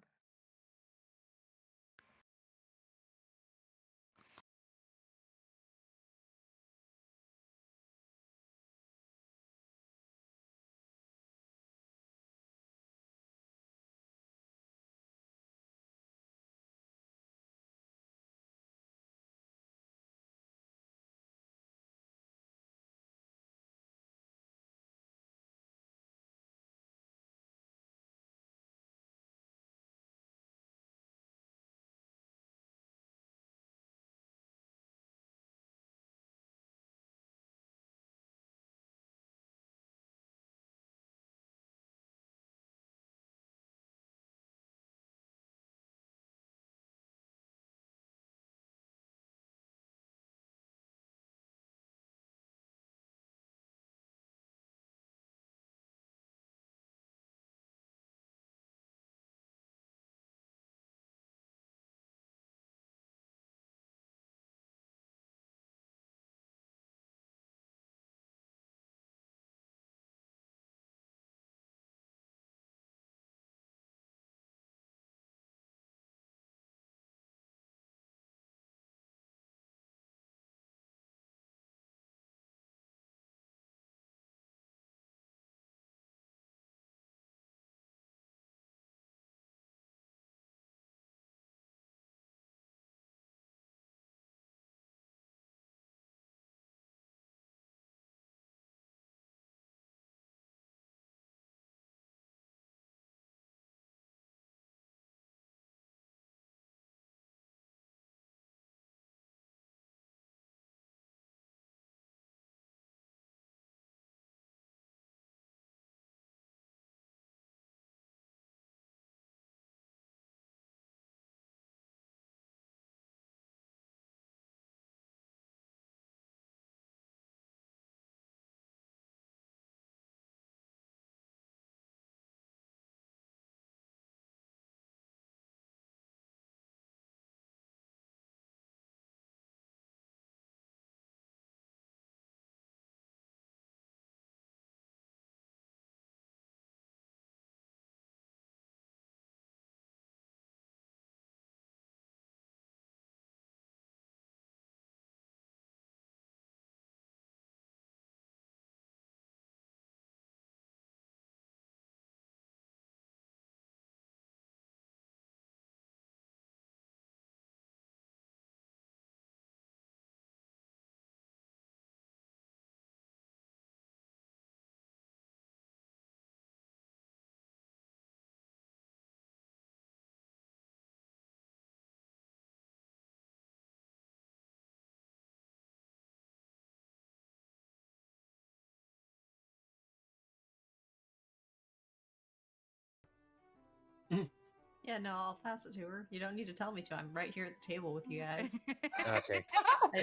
Yeah, no, I'll pass it to her. You don't need to tell me to. I'm right here at the table with you guys. Okay.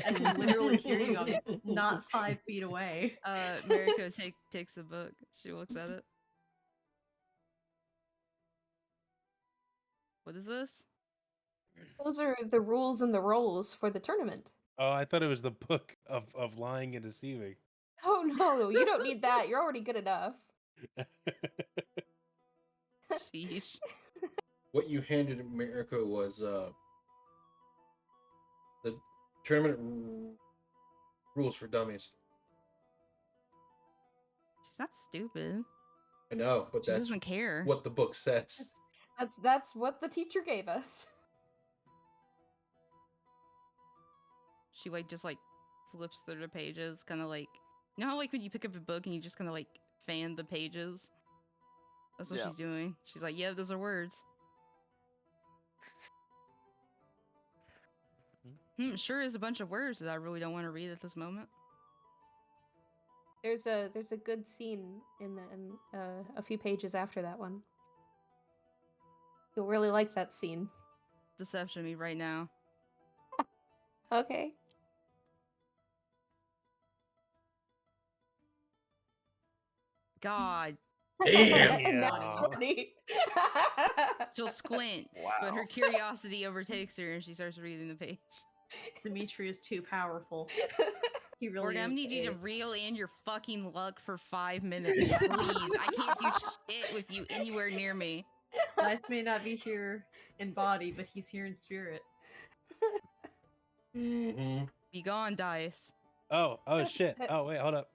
I can literally hear you. I'm not 5 feet away. Mariko takes the book. She looks at it. What is this? Those are the rules and the roles for the tournament. Oh, I thought it was the book of lying and deceiving. Oh no, you don't need that. You're already good enough. Sheesh. What you handed Mariko was the tournament rules for dummies. She's not stupid. I know, but She that's doesn't care. what the book says. That's what the teacher gave us. She just flips through the pages, kind of like, you know how when you pick up a book and you just kind of fan the pages. That's what Yeah. she's doing. She's like, yeah, those are words. Sure is a bunch of words that I really don't want to read at this moment. There's a good scene in a few pages after that one. You'll really like that scene. Deception me right now. Okay. God. Damn. That's Yeah. funny. She'll squint, but her curiosity overtakes her and she starts reading the page. Dimitri is too powerful. He really Morgan, I is. need you to reel in your fucking luck for 5 minutes, please. I can't do shit with you anywhere near me. Dice may not be here in body, but he's here in spirit. Mm-hmm. Be gone, Dice. Oh shit. Oh wait, hold up.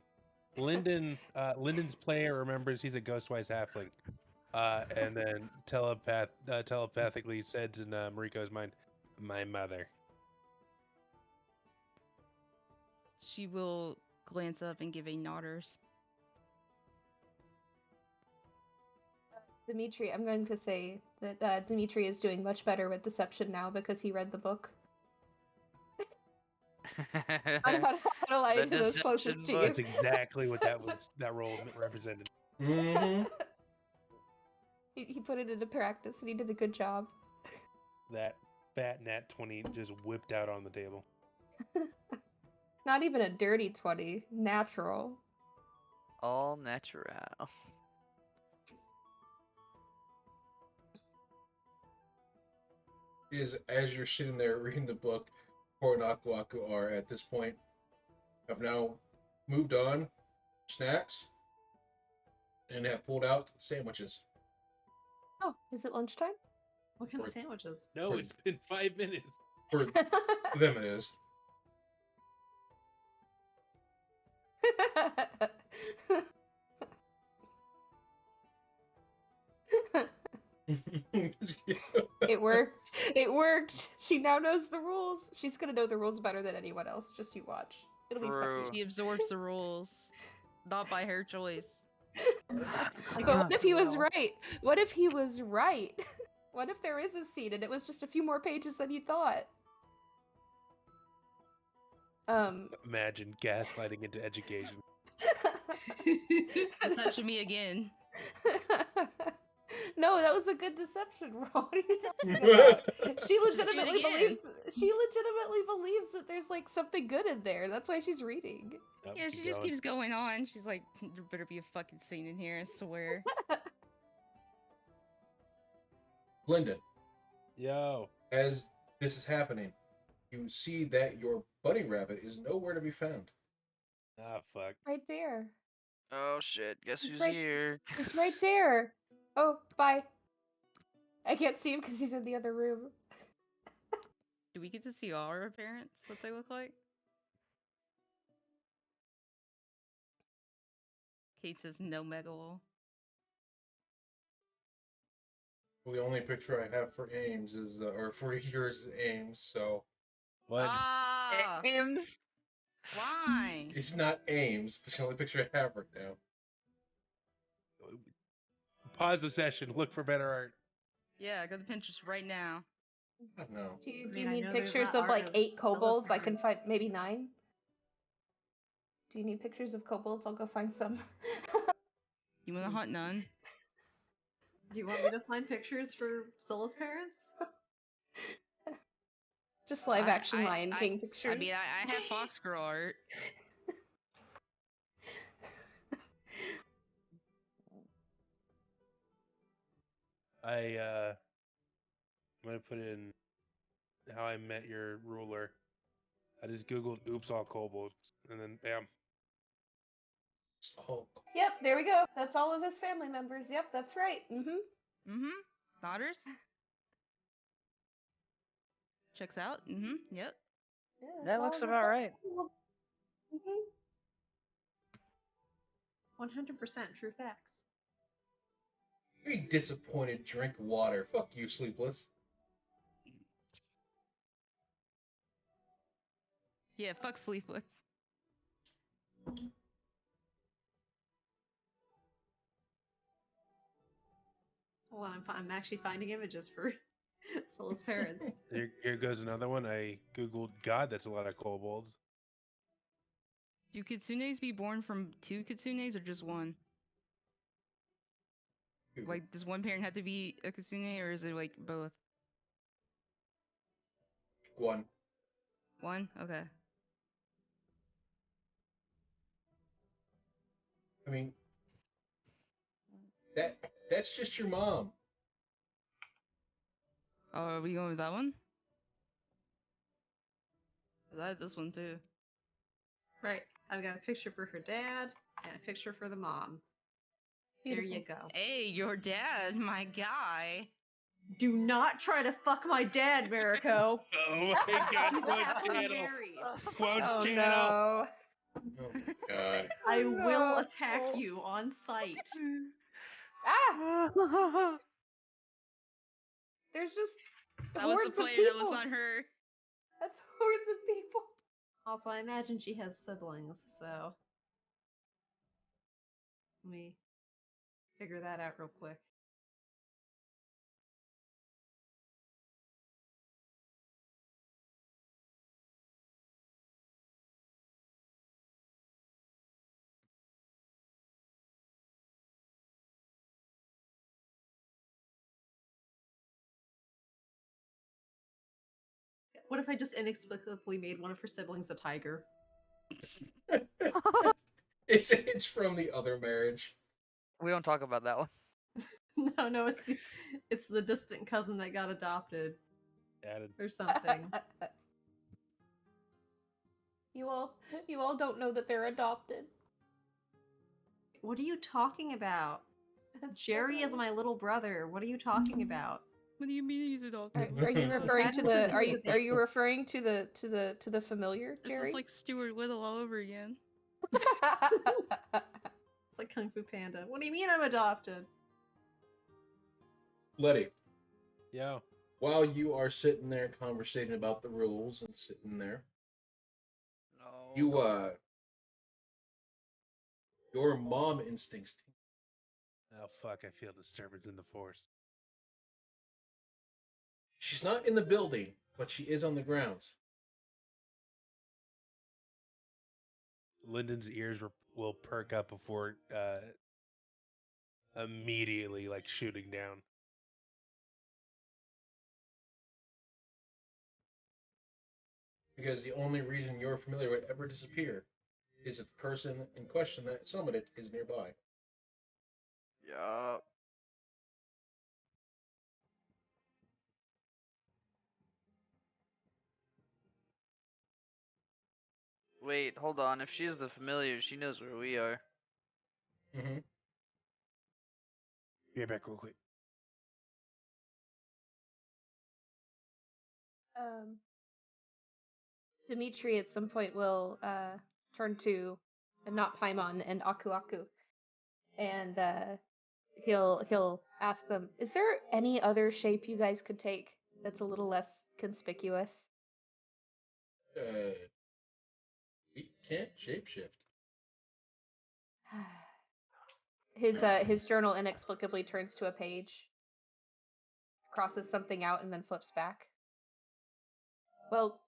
Lyndon's player remembers he's a Ghostwise halfling, and then telepathically says in Mariko's mind, "My mother." She will glance up and give a nodders. Dimitri, I'm going to say that Dimitri is doing much better with deception now because he read the book. On how to lie The to those closest deception to you. book. That's exactly what that role represented. Mm-hmm. He put it into practice and he did a good job. That fat nat 20 just whipped out on the table. Not even a dirty 20, natural. All natural. Is as you're sitting there reading the book, poor and Aku Aku are at this point have now moved on snacks and have pulled out sandwiches. Oh, is it lunchtime? What kind of sandwiches? No, it's been 5 minutes. For them, it is. It worked. It worked. She now knows the rules. She's gonna know the rules better than anyone else. Just you watch. It'll be True. funny. She absorbs the rules, not by her choice. But what if he was right? What if he was right? What if there is a scene and it was just a few more pages than you thought? Imagine gaslighting into education. Deception me again. No, that was a good deception roll. What are you talking about? She do it legitimately again. believes that there's something good in there. That's why she's reading. Nope, Yeah, she keep just going. keeps going on. She's like, there better be a fucking scene in here, I swear. Lyndon, Yo. as this is happening, you see that your bunny rabbit is nowhere to be found. Ah, fuck. Right there. Oh shit! Guess He's who's right- here? He's right there. Oh, bye. I can't see him because he's in the other room. Do we get to see all our parents, what they look like? Kate says no Megalo. Well, the only picture I have for Ames is, or for yours is Ames, so What? Ah! Ames. Why? it's not Ames. It's the only picture I have right now. Pause the session. Look for better art. Yeah, go to Pinterest right now. I don't know. Do you, I do mean, you I need know there's pictures that of art of 8 Silas kobolds? I can Perry. find maybe 9. Do you need pictures of kobolds? I'll go find some. You wanna hunt none? Do you want me to find pictures for Scylla's parents? Just live action Lion King I pictures. mean, I have Fox Girl art. I'm gonna put in how I met your ruler. I just googled "oops all kobolds" and then bam. Oh, Yep, there we go. That's all of his family members. Yep, that's right. Daughters. Checks out. Yep. Yeah, That looks about right. 100% true facts. very disappointed. Drink water. Fuck you, Sleepless. Yeah. Fuck Sleepless. Hold on, I'm actually finding images for Scylla's parents. Here goes another one. I googled God. That's a lot of kobolds. Do kitsunes be born from two kitsunes or just one? Like, does one parent have to be a kitsune, or is it like both? One. One? Okay. I mean, that's just your mom. Oh, are we going with that one? 'Cause I had this one too. Right. I've got a picture for her dad and a picture for the mom. There you go. Hey, your dad, my guy. Do not try to fuck my dad, Mariko. Oh my God! He's Quotes happily channel. married. Quotes Oh channel. no. Oh my god. I Oh, will no. attack you on sight. Ah! There's just That was hordes the of player. people. That was not her. That's hordes of people. Also, I imagine she has siblings, so let me figure that out real quick. What if I just inexplicably made one of her siblings a tiger? It's from the other marriage. We don't talk about that one. No, it's the distant cousin that got adopted Added. or something. You all don't know that they're adopted. What are you talking about? That's Jerry is my little brother. What are you talking about? What do you mean he's adopted? Are you referring to Patterson the? is Are you adopted. referring to the familiar, This Jerry? is like Stuart Little all over again. It's like Kung Fu Panda. What do you mean I'm adopted? Letty, Yo. while you are sitting there conversating about the rules and sitting there, No. your mom instincts. Oh fuck! I feel disturbance in the force. She's not in the building, but she is on the grounds. Lyndon's ears will perk up before immediately like shooting down. Because the only reason your familiar would ever disappear is if the person in question that summoned it is nearby. Yup. Wait, hold on. If she's the familiar, she knows where we are. Mm-hmm. Be right back real quick. Dimitri at some point will turn to not Paimon and Aku Aku, and he'll ask them, "Is there any other shape you guys could take that's a little less conspicuous?" We can't shapeshift. His journal inexplicably turns to a page, crosses something out, and then flips back. Well,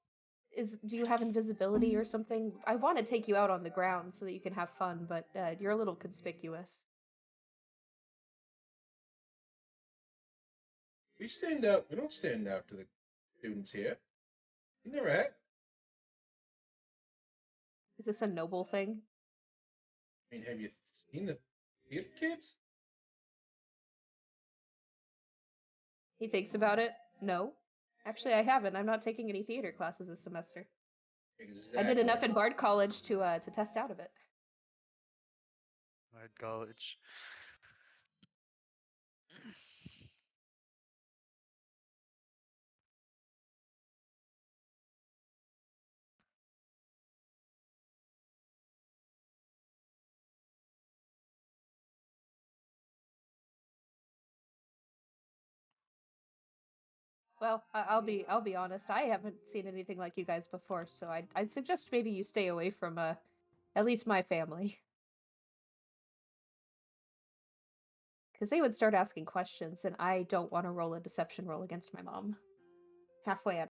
do you have invisibility or something? I want to take you out on the ground so that you can have fun, but you're a little conspicuous. We stand out. We don't stand out to the students here. You never have. Is this a noble thing? I mean, have you seen the theater kids? He thinks about it. No. Actually, I haven't. I'm not taking any theater classes this semester. Exactly. I did enough in Bard College to test out of it. Hard college. Well, I'll be honest. I haven't seen anything like you guys before, so I'd suggest maybe you stay away from at least my family, because they would start asking questions, and I don't want to roll a deception roll against my mom. Halfway out.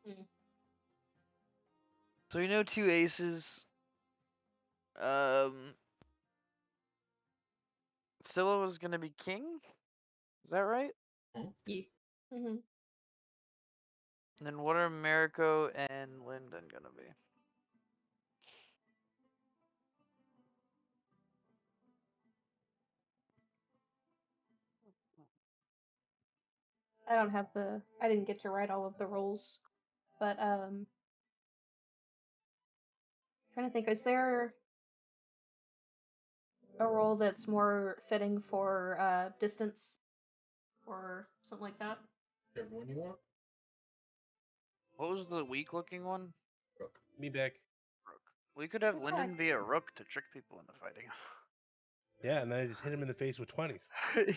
Hmm. So you know, two aces. Philo was gonna be king. Is that right? Yeah. Mm-hmm. And then what are Mariko and Lyndon gonna be? I don't have the. I didn't get to write all of the roles, but trying to think. Is there? a role that's more fitting for distance or something like that. Whichever one you want. What was the weak looking one? Rook. Me back. Rook. We could have Rook. Lyndon be a rook to trick people into fighting. Yeah, and then I just hit him in the face with 20s.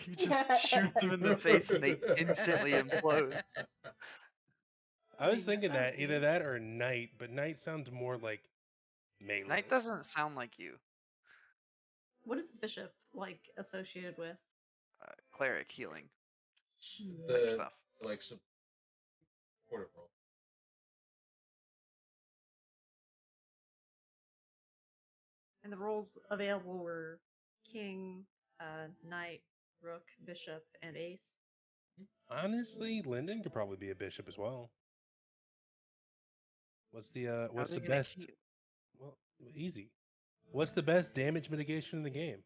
He just shoots them in the face and they instantly implode. I was mean, that thinking that sounds either neat. that or knight, but knight sounds more like melee. Knight doesn't sound like you. What is bishop like associated with? Cleric healing type The stuff. like supportive role. And the roles available were king, knight, rook, bishop, and ace. Honestly, Lyndon could probably be a bishop as well. What's the How's he the gonna best? heal? Well, easy. What's the best damage mitigation in the game?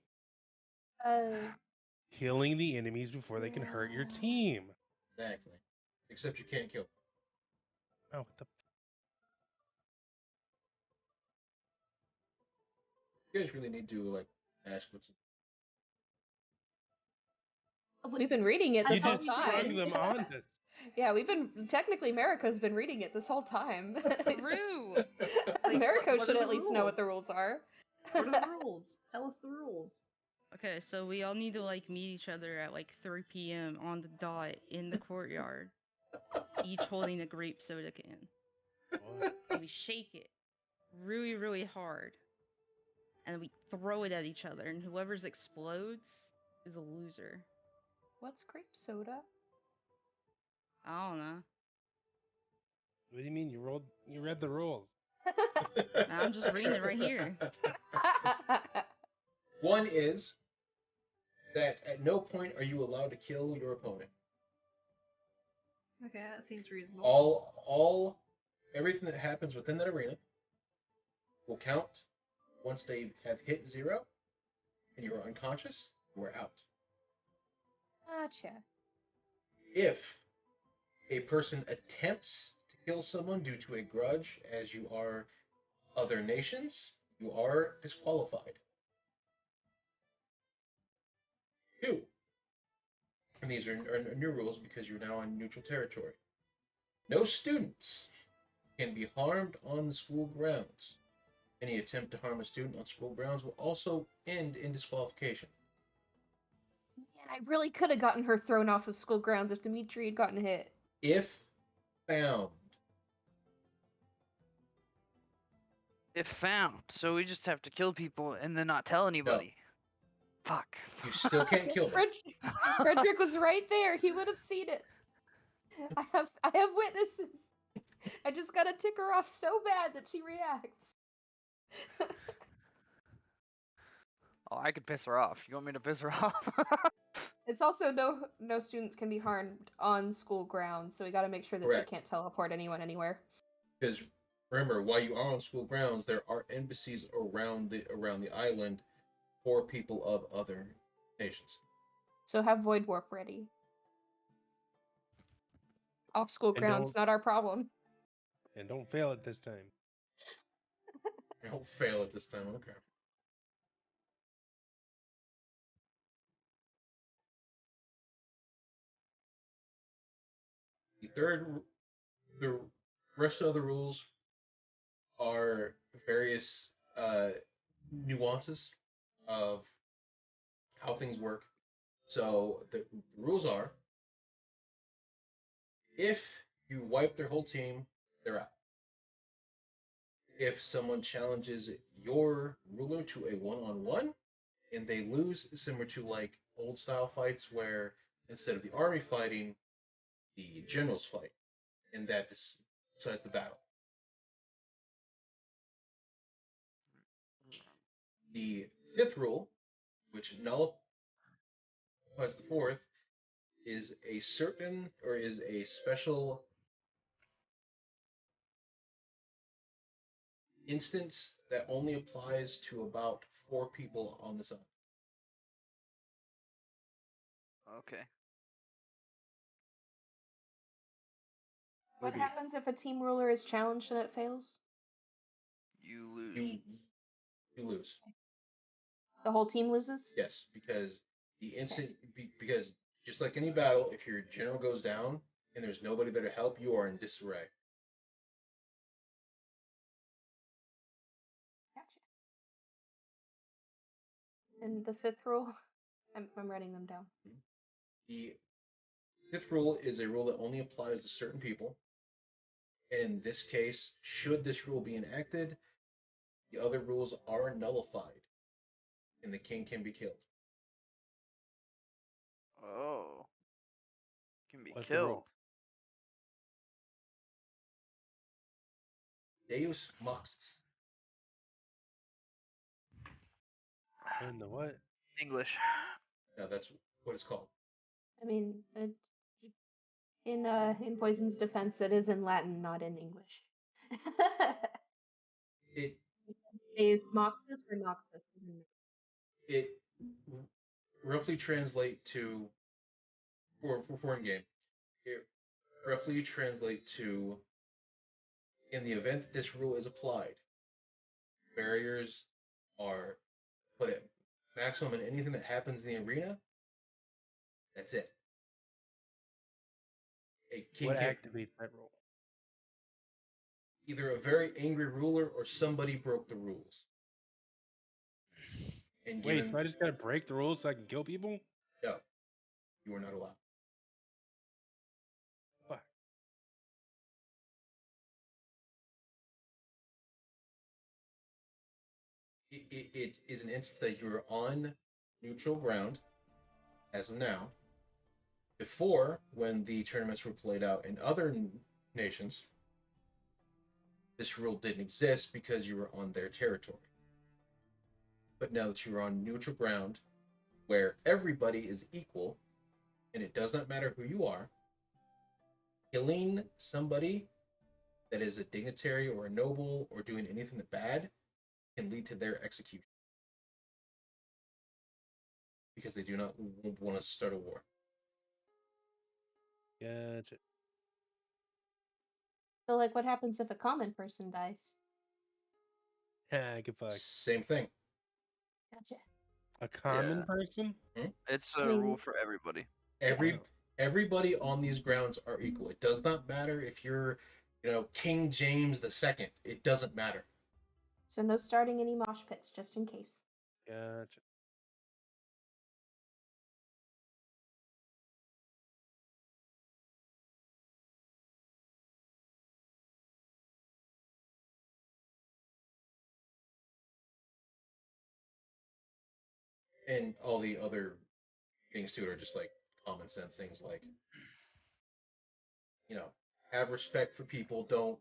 Killing the enemies before they can hurt your team. Exactly. Except you can't kill. Oh, what the? You guys really need to like ask what's. We've been reading it I this You whole just thought we time. sprung them on us. Yeah, we've been technically Mariko's been reading it this whole time. True. Like, Mariko what should are the at least know what the rules? rules are. What are the rules? Tell us the rules. Okay, so we all need to like meet each other at like 3 p.m. on the dot in the courtyard, each holding a grape soda can. And we shake it really, really hard, and we throw it at each other, and whoever's explodes is a loser. What's grape soda? I don't know. What do you mean? You read the rules. I'm just reading it right here. One is that at no point are you allowed to kill your opponent. Okay, that seems reasonable. Everything that happens within that arena will count. Once they have hit 0 and you are unconscious, you are out. Gotcha. If a person attempts to kill someone due to a grudge, as you are other nations, you are disqualified. 2. And these are new rules because you're now on neutral territory. No students can be harmed on the school grounds. Any attempt to harm a student on school grounds will also end in disqualification. Man, I really could have gotten her thrown off of school grounds if Dimitri had gotten hit. If found. If found, so we just have to kill people and then not tell anybody. Fuck. You still can't kill them. Frederick was right there. He would have seen it. I have witnesses. I just gotta tick her off so bad that she reacts. Oh, I could piss her off. You want me to piss her off? It's also no students can be harmed on school grounds, so we gotta make sure that Correct. she can't teleport anyone anywhere. Because remember, while you are on school grounds, there are embassies around the island for people of other nations. So have Void Warp ready. Off school And grounds, don't- not our problem. And don't fail it this time. I don't fail at this time. Okay. The rest of the rules are various nuances of how things work. So the rules are: if you wipe their whole team, they're out. If someone challenges your ruler to a one-on-one and they lose, similar to like old style fights where instead of the army fighting, the generals fight, and that decides the battle. The 5th rule, which nullifies the 4th, is a special instance that only applies to about 4 people on the side. Okay. What Ruby, happens if a team ruler is challenged and it fails? You lose. you lose. The whole team loses? Yes, because because just like any battle, if your general goes down and there's nobody there to help, you are in disarray. Gotcha. And the fifth rule? I'm writing them down. The fifth rule is a rule that only applies to certain people. And in this case, should this rule be enacted, the other rules are nullified, and the king can be killed. Oh. Can be What's the killed. rule? Deus Moxis. In the what? English. Now that's what it's called. I mean, in Poison's defense, it is in Latin, not in English. It Deus Moxis or Noxus? it roughly translate to for foreign game. It roughly translate to in the event that this rule is applied, barriers are put at maximum, and anything that happens in the arena, that's it. A king What can activates that rule? either a very angry ruler or somebody broke the rules. And Wait, given so I just gotta break the rules so I can kill people? no, you are not allowed. Fuck. It is an instance that you're on neutral ground as of now. Before, when the tournaments were played out in other nations, this rule didn't exist because you were on their territory. But now that you're on neutral ground, where everybody is equal, and it does not matter who you are, killing somebody that is a dignitary or a noble or doing anything bad can lead to their execution. Because they do not want to start a war. Gotcha. So, like, what happens if a common person dies? Yeah, get fucked. Same thing. Gotcha. A common Yeah. person? It's I a mean- rule for everybody. Everybody on these grounds are equal. It does not matter if you're, King James II. It doesn't matter. So, no starting any mosh pits, just in case. Gotcha. And all the other things to it are just like common sense things like, have respect for people. Don't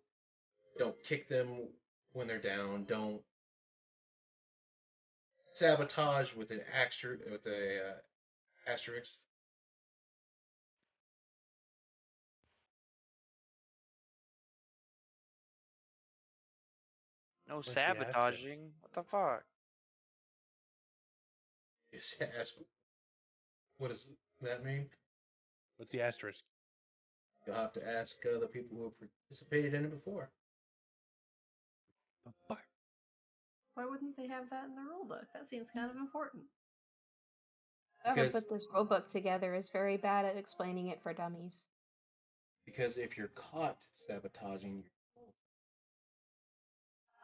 kick them when they're down. Don't sabotage with an asterisk. No What's the asterisk? sabotaging. What the fuck? Just ask, what does that mean? What's the asterisk? You'll have to ask the people who have participated in it before. The fuck? Why wouldn't they have that in the rule book? That seems kind of important. Whoever Because- put this rulebook together is very bad at explaining it for dummies. Because if you're caught sabotaging,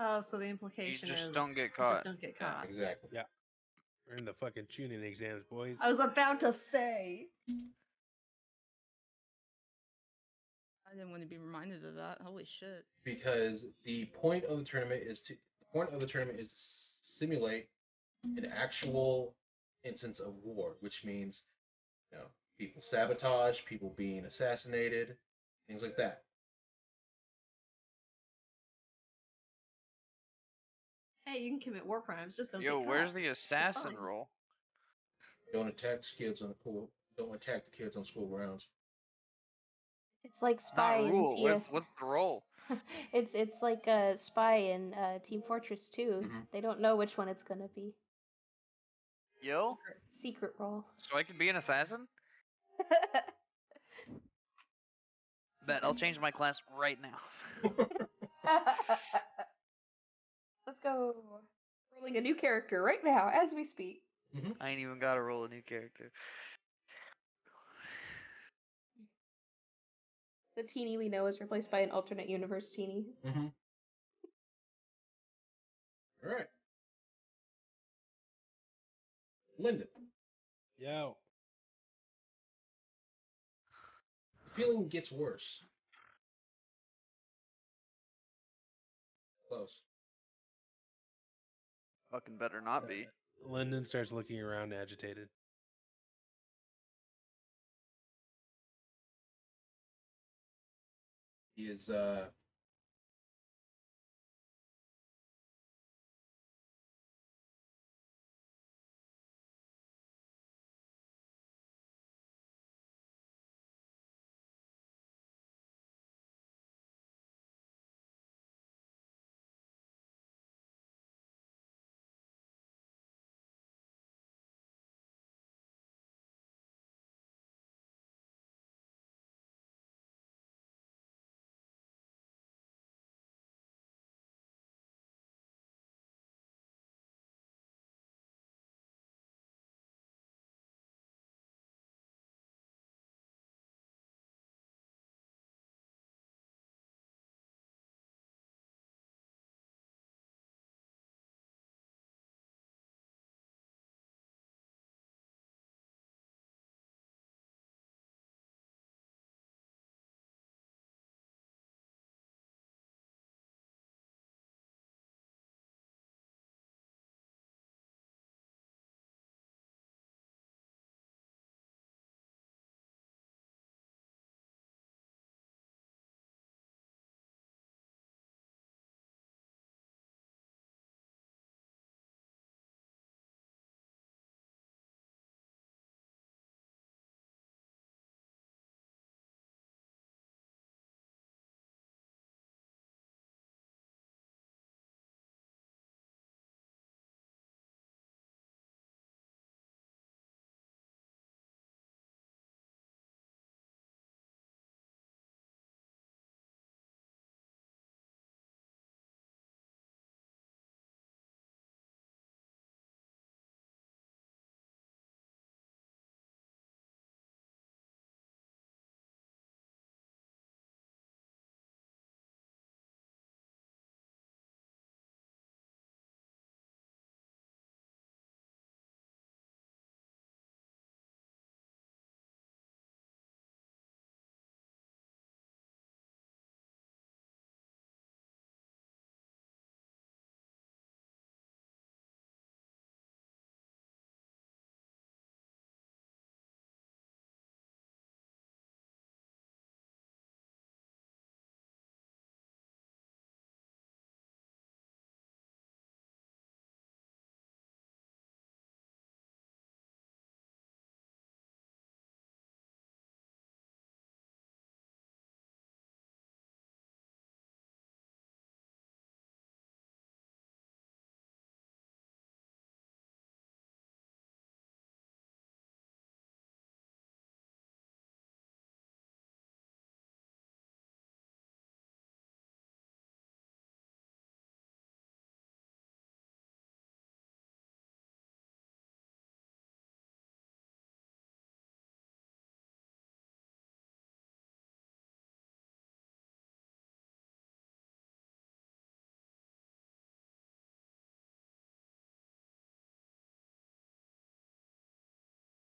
Oh, so the implication just is don't get you caught. just don't get Yeah. caught. exactly. Yeah. We're in the fucking tuning exams, boys. I was about to say. I didn't want to be reminded of that. Holy shit. Because the point of the tournament is to simulate an actual instance of war, which means people sabotage, people being assassinated, things like that. Hey, you can commit war crimes, just don't Yo, get where's caught. the assassin fine. rule? Don't attack the kids on school grounds. It's like Spy Not in rule. TF. What's the role? it's like a Spy in Team Fortress 2. Mhm. They don't know which one it's gonna be. Yo, Secret role. so I could be an assassin? Bet I'll change my class right now. Let's go. Rolling building a new character right now as we speak. I ain't even gotta roll a new character. The teenie we know is replaced by an alternate universe teenie. Mm-hmm. All right. Lyndon, Yo. feeling gets worse. Close. Fucking better not be. Lyndon starts looking around agitated. He is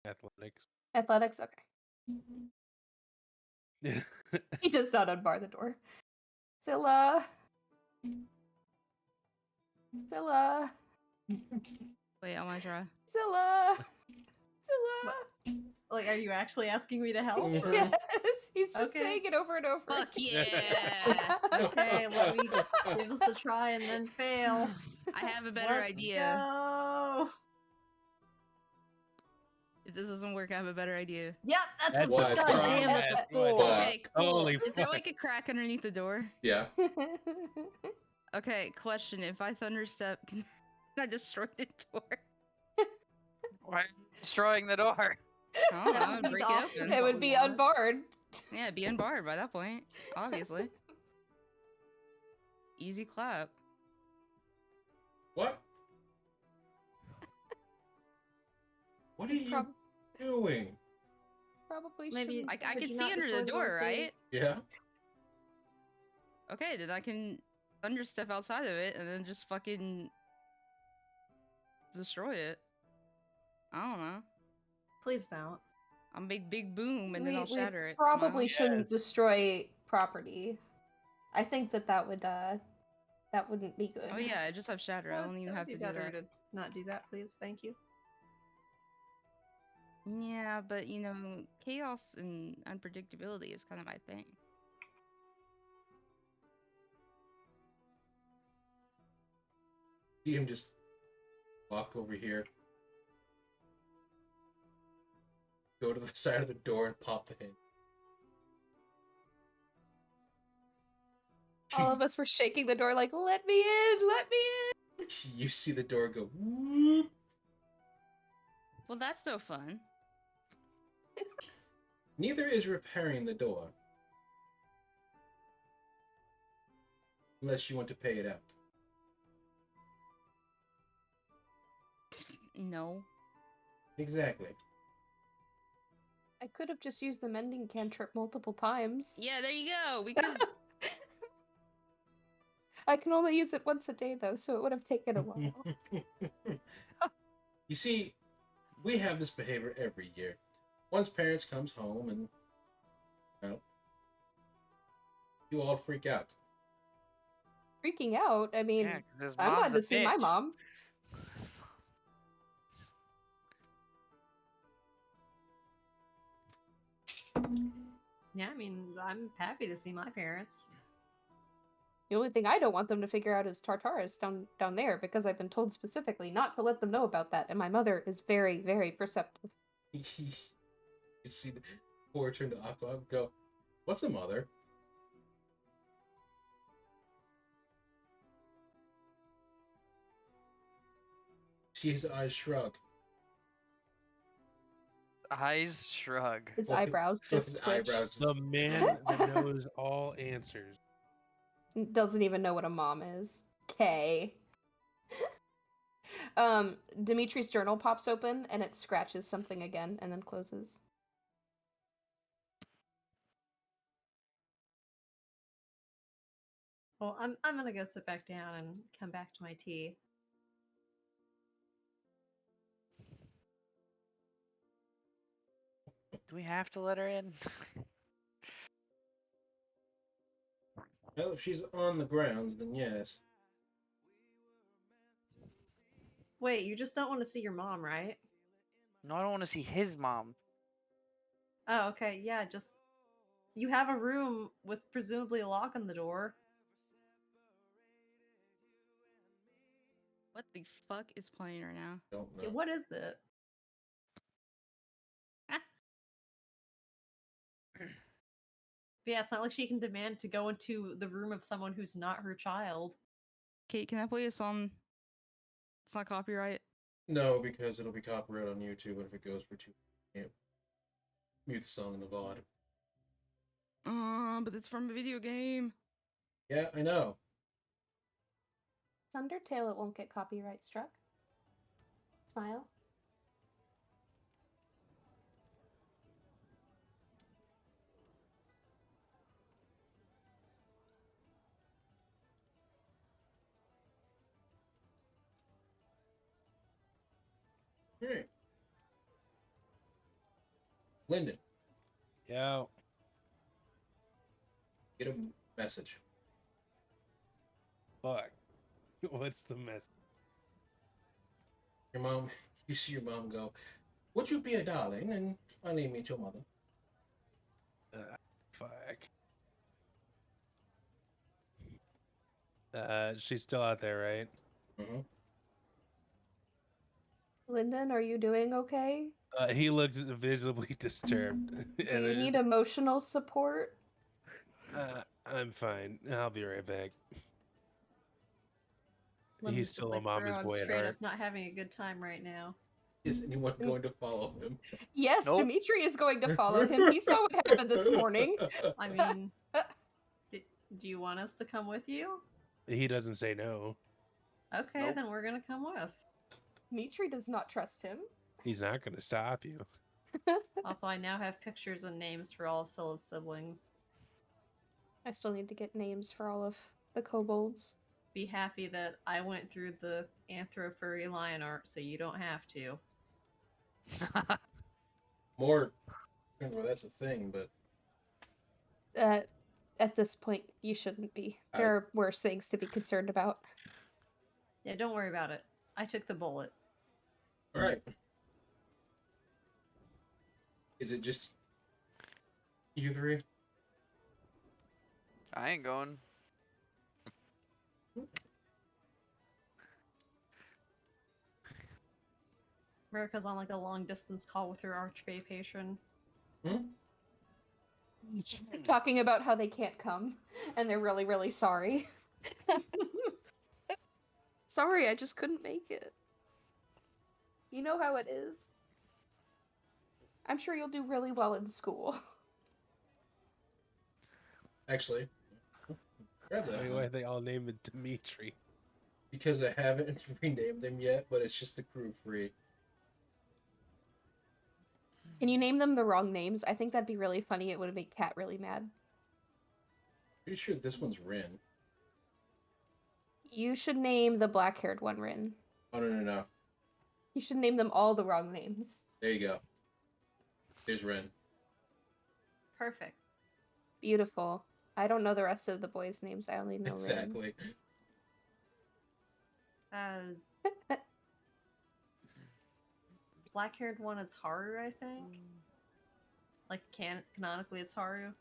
Athletics. Athletics, okay. He does not unbar the door. Zilla. Zilla. Wait, I want to try. Zilla. Zilla. Like, are you actually asking me to help? Mhm. Yes, he's just Okay. saying it over and over. Fuck yeah! Okay, let me give us a try and then fail. I have a better Let's idea. Go. If this doesn't work, I have a better idea. Yep, that's a What? goddamn. That's a That's four. what- Okay, cool. Holy Is there fuck. like a crack underneath the door? Yeah. Okay, question. If I thunderstep, can I destroy the door? Why are you destroying the door? Oh, That I would would be break the it opposite. open. It would be unbarred. Yeah, be unbarred by that point. Obviously. Easy clap. What? What are you Prob- doing? Probably Maybe shouldn't. I could can you see not under destroy the door, right? please? Yeah. Okay, then I can thunder step outside of it and then just fucking destroy it. I don't know. Please don't. I'll make big boom and then We I'll shatter it. probably Smile. shouldn't destroy property. I think that wouldn't be good. Oh yeah, I just have shatter. I Well, don't even that have would to be do better that. to not do that, please. Thank you. Yeah, but you know, chaos and unpredictability is kind of my thing. See him just walk over here, go to the side of the door and pop the hinge. All of us were shaking the door like, "Let me in! Let me in!" You see the door go whoop. Well, that's no fun. Neither is repairing the door. Unless you want to pay it out. No. Exactly. I could have just used the mending cantrip multiple times. Yeah, there you go. We could. I can only use it once a day though, so it would have taken a while. You see, we have this behavior every year. Once parents comes home and, well, you all freak out. Freaking out. I mean, Yeah, 'cause his I'm mom's glad a to see my bitch. mom. Yeah, I mean, I'm happy to see my parents. The only thing I don't want them to figure out is Tartarus down there, because I've been told specifically not to let them know about that, and my mother is very, very perceptive. You see the poor turn to Aqua and go, "What's a mother?" See his eyes shrug. Eyes shrug. His Well, eyebrows his just twitch. eyebrows The just man that knows all answers. Doesn't even know what a mom is. K. Dimitri's journal pops open and it scratches something again and then closes. Well, I'm gonna go sit back down and come back to my tea. Do we have to let her in? Well, if she's on the grounds, then yes. Wait, you just don't want to see your mom, right? No, I don't want to see his mom. Oh, okay. Yeah, just you have a room with presumably a lock on the door. What the fuck is playing right now? Don't Yeah, know. what is that? But yeah, it's not like she can demand to go into the room of someone who's not her child. Kate, can I play a song? It's not copyright. No, because it'll be copyright on YouTube, and if it goes for too, can't mute the song in the VOD. But it's from a video game. Yeah, I know. It's Undertale, it won't get copyright struck. Smile. Alright. Lyndon, Yo. get a message. Fuck. What's the mess? Your mom, you see your mom go, "Would you be a darling and finally meet your mother?" Fuck. She's still out there, right? Mm-hmm. Lyndon, are you doing okay? He looks visibly disturbed. Do you need emotional support? I'm fine. I'll be right back. Lyndon's He's still just a mama's "Bro, I'm boy at straight heart. up not having a good time right now." Is anyone going to follow him? Yes, Nope. Dimitri is going to follow him. He saw what happened this morning. I mean, do you want us to come with you? He doesn't say no. Okay, Nope. then we're gonna come with. Dimitri does not trust him. He's not going to stop you. Also, I now have pictures and names for all of Scylla's siblings. I still need to get names for all of the kobolds. Be happy that I went through the Anthro Furry lion art, so you don't have to. More. Well, that's a thing, but At this point, you shouldn't be. There are worse things to be concerned about. Yeah, don't worry about it. I took the bullet. all right. Is it just you three? I ain't going. America's on like a long distance call with her archfey patron. Talking about how they can't come, and they're really, really sorry. Sorry, I just couldn't make it. You know how it is. I'm sure you'll do really well in school. Actually, grab that. Why they all name it Dimitri? Because I haven't renamed them yet, but it's just the crew free. Can you name them the wrong names? I think that'd be really funny. It would make Kat really mad. Pretty sure this one's Rin. You should name the black-haired one Rin. Oh no. You should name them all the wrong names. There you go. There's Rin. Perfect. Beautiful. I don't know the rest of the boys' names. I only know Rin. Exactly. Black-haired one is Haru, I think. Like canonically, it's Haru.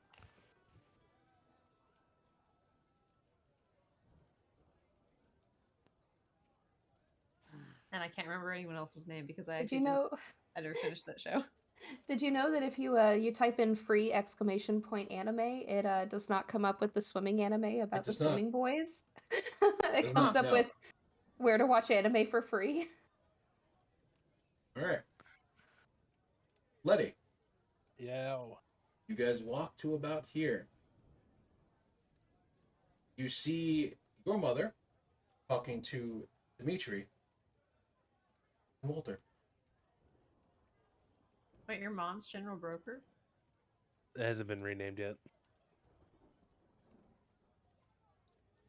And I can't remember anyone else's name because I Did actually you know? I never finished that show. Did you know that if you type in free ! Anime, it does not come up with the swimming anime about the does not. swimming boys? Does It comes not, up no. with where to watch anime for free. All right. Letty, Yeah. you guys walk to about here. You see your mother talking to Dimitri and Walter. Wait, your mom's general broker? It hasn't been renamed yet.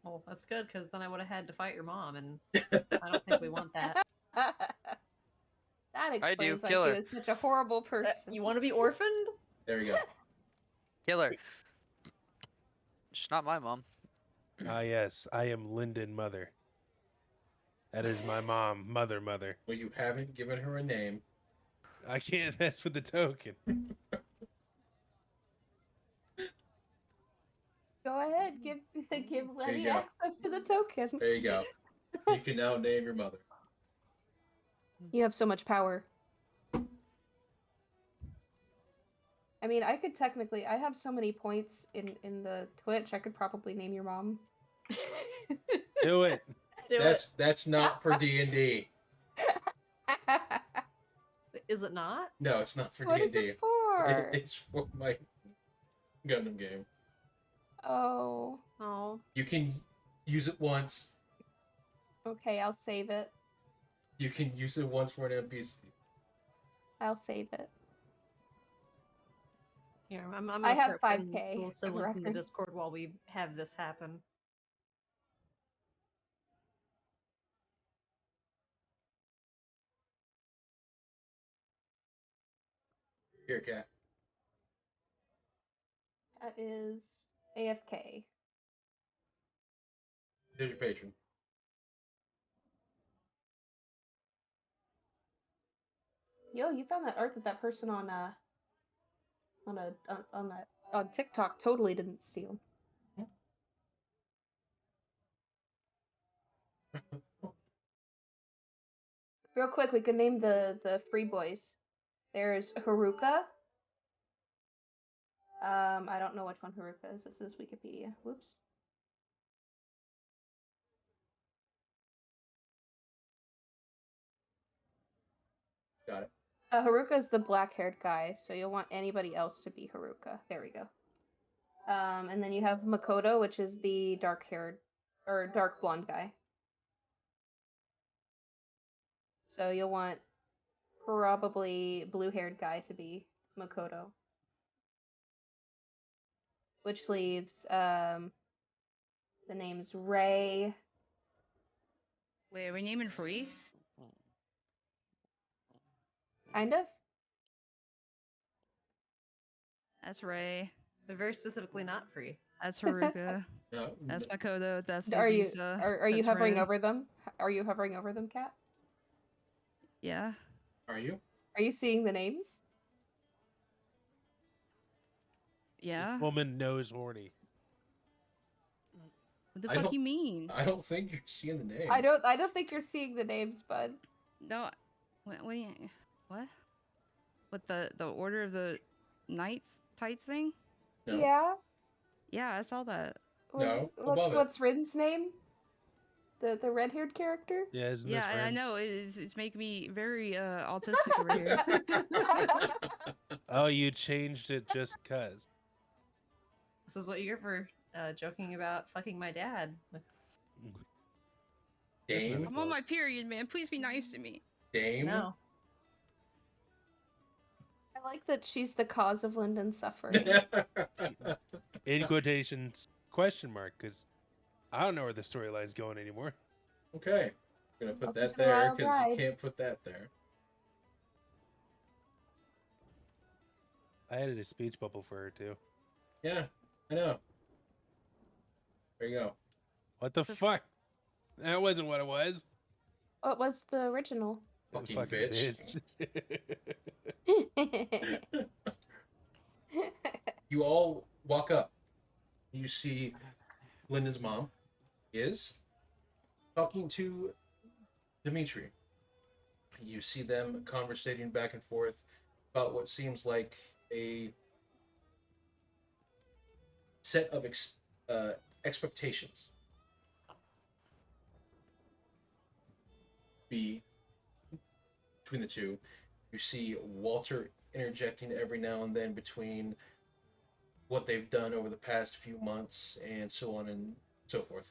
Well, that's good because then I would have had to fight your mom, and I don't think we want that. That I do, explains why kill she her. was such a horrible person. You want to be orphaned? There you go. Killer. She's not my mom. Ah, yes, I am Linden Mother. That is my mom, Mother. Well, you haven't given her a name. I can't mess with the token. Go ahead, give Letty go. access to the token. There you go. You can now name your mother. You have so much power. I mean, I have so many points in the Twitch, I could probably name your mom. Do it. Do it. That's not for D&D. Is it not? No, it's not for What D&D. is it for? It's for my Gundam game. Oh, Oh. You can use it once. okay, I'll save it. You can use it once for an NPC. I'll save it. Here, I'm I gonna have start putting 5K Soul for Siblings in the record. Discord while we have this happen. Here, Cat. That is AFK. Here's your patron. Yo, you found that art that person on TikTok totally didn't steal. Real quick, we could name the free boys. There's Haruka. I don't know which one Haruka is. This is Wikipedia. Whoops. Got it. Haruka is the black-haired guy, so you'll want anybody else to be Haruka. There we go. And then you have Makoto, which is the dark-haired or dark blonde guy. So you'll want probably blue-haired guy to be Makoto. Which leaves the names Ray. Wait, are we naming free? Kind of. That's Ray. They're very specifically not free. That's Haruka. No, That's Makoto. That's Are you Nagisa. are you That's hovering Ren. over them? Are you hovering over them, Kat? Yeah. are you? Are you seeing the names? Yeah. Woman knows horny. What the I fuck don't- you mean? I don't think you're seeing the names. I don't think you're seeing the names, bud. No. What? What? What? What the order of the knights tights thing? No. Yeah. Yeah, I saw that. No, above it. What's Rin's name? The red-haired character? Yeah, isn't Yeah, this I Ren? know. It's making me very autistic over here. Oh, you changed it just cuz. This is what you get for joking about fucking my dad. Dame. I'm on my period, man. Please be nice to me. Dame. No. I like that she's the cause of Lyndon's suffering. In quotations, question mark, because I don't know where the storyline's going anymore. Okay. I'm gonna put Welcome that to the there wild because you ride. can't put that there. I added a speech bubble for her too. Yeah, I know. There you go. What the fuck? That wasn't what it was. What was the original? Fucking Fucking bitch. bitch. You all walk up. You see Linda's mom is talking to Dimitri. You see them conversating back and forth about what seems like a set of expectations. Between the two. You see Walter interjecting every now and then between what they've done over the past few months and so on and so forth.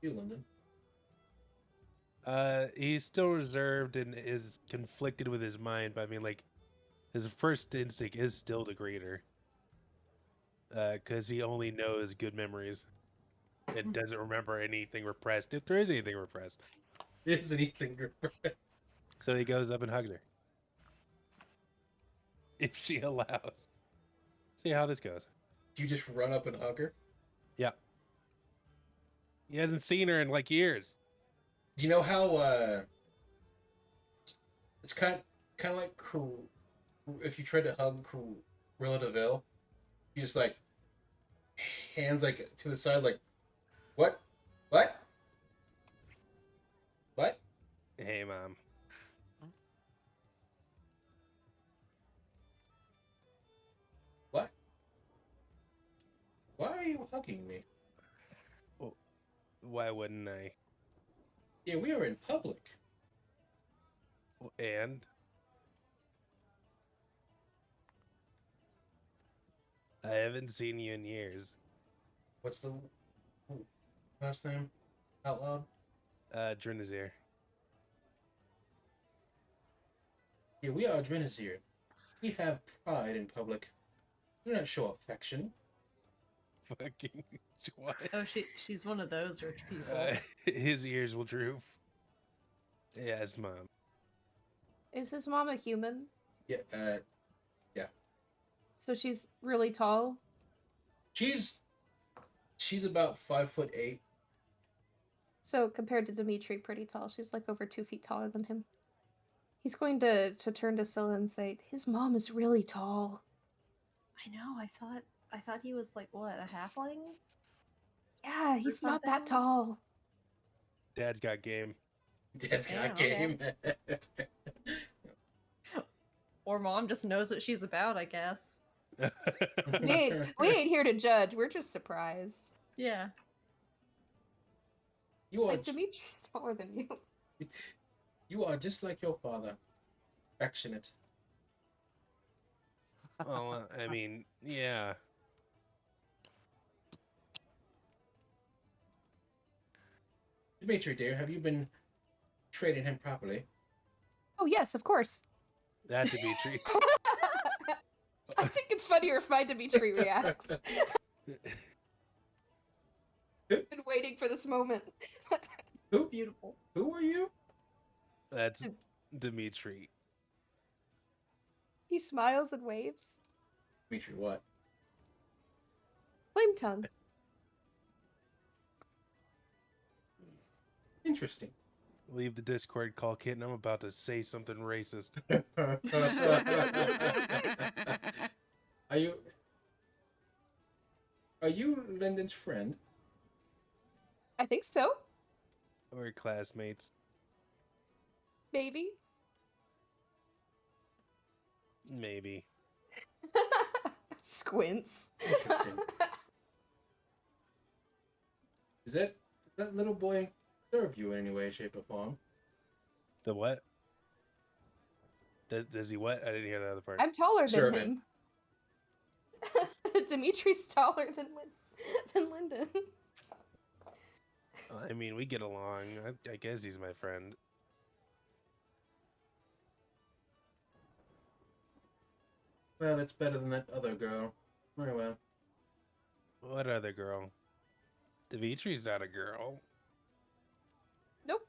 You, Lyndon. He's still reserved and is conflicted with his mind, but I mean, like, his first instinct is still to greet her. Because he only knows good memories and doesn't remember anything repressed, if there is anything repressed. Is anything So he goes up and hugs her. If she allows. See how this goes. Do you just run up and hug her? Yeah. He hasn't seen her in like years. Do you know how it's kind of like if you tried to hug Cruella de Vil, you just like hands like to the side, like what? Hey, Mom. What? Why are you hugging me? Why wouldn't I? Yeah, we are in public. And I haven't seen you in years. What's the last name out loud? Drinazir. Yeah, we are Drenazir. We have pride in public. We do not show affection. Fucking what? Oh, she's one of those rich people. His ears will droop. Yes, Mom. Is his mom a human? Yeah, So she's really tall? she's about 5'8". So compared to Dimitri, pretty tall. She's like over 2 feet taller than him. He's going to turn to Scylla and say, his mom is really tall. I know. I thought he was like what, a halfling? Yeah, he's not something? that tall. Dad's got game. Dad's got Damn, game. Or mom just knows what she's about, I guess. We ain't here to judge. We're just surprised. Yeah. You are Like, Dimitri's taller than you. you are just like your father, affectionate. Well, I mean, yeah. Dimitri, dear, have you been treating him properly? Oh yes, of course. That Dimitri. I think it's funnier if my Dimitri reacts. I've been waiting for this moment. Who? Beautiful. Who are you? That's Dimitri. He smiles and waves. Dimitri, what? Flame tongue. Interesting. Leave the Discord call, kitten. I'm about to say something racist. Are you Lyndon's friend? I think so. We're classmates. Maybe. Maybe. Squints. Interesting. Does that little boy serve you in any way, shape, or form? The what? Does he what? I didn't hear the other part. I'm taller than Servant. him. Dimitri's taller than Lyndon. I mean, we get along. I guess he's my friend. Well, it's better than that other girl. Very well. What other girl? Dimitri's not a girl. Nope.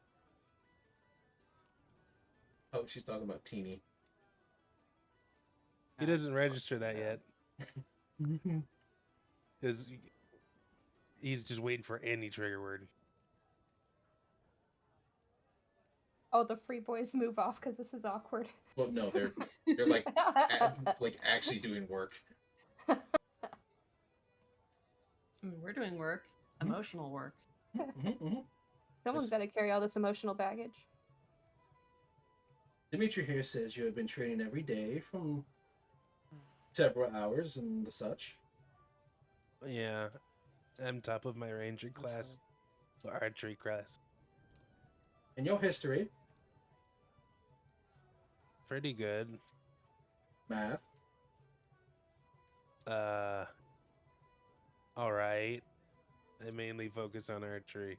Oh, she's talking about Teeny. He doesn't register that yet. He's just waiting for any trigger word. Oh, the free boys move off because this is awkward. Well, no, they're like like actually doing work. I mean, we're doing work. Emotional work. Someone's got to carry all this emotional baggage. Dimitri here says you have been training every day from several hours and the such. Yeah, I'm top of my ranger class, or archery class. In your history, Pretty good. math, All right. I mainly focus on archery.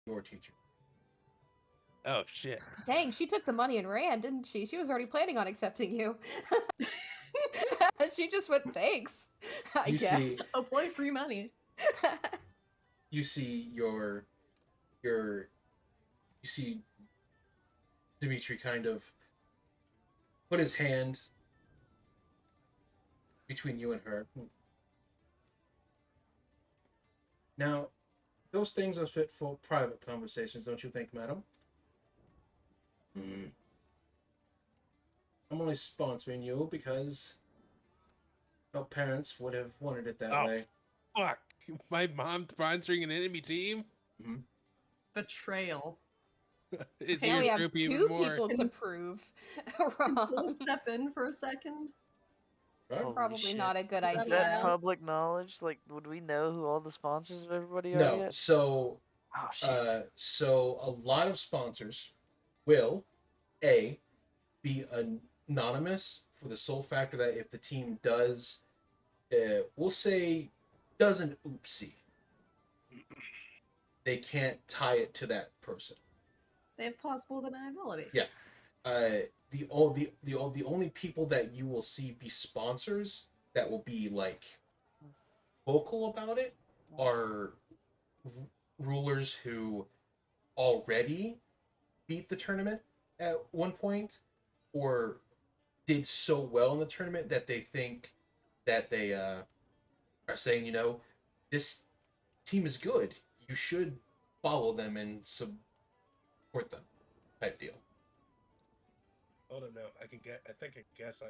your teacher. Oh shit. Dang, she took the money and ran, didn't she? She was already planning on accepting you. She just went, thanks, I You guess. see- Oh boy, free money. You see you see Dimitri kind of put his hand between you and her. Now, those things are fit for private conversations, don't you think, madam? I'm only sponsoring you because our parents would have wanted it that Oh, way. Fuck. My mom sponsoring an enemy team? Betrayal. It's Now we your have group even two more. people to prove Can Soul wrong. step in for a second? Right? Holy Probably shit. not a good Is idea. that public knowledge? Like, would we know who all the sponsors of everybody are No. yet? So Oh shit. so a lot of sponsors will A be anonymous for the sole factor that if the team does we'll say does an oopsie, they can't tie it to that person. They have plausible deniability. Yeah. The only people that you will see be sponsors that will be like vocal about it are rulers who already beat the tournament at one point or did so well in the tournament that they think that they are saying, you know, this team is good. You should follow them and support them, type deal. I don't know. I think I can guess I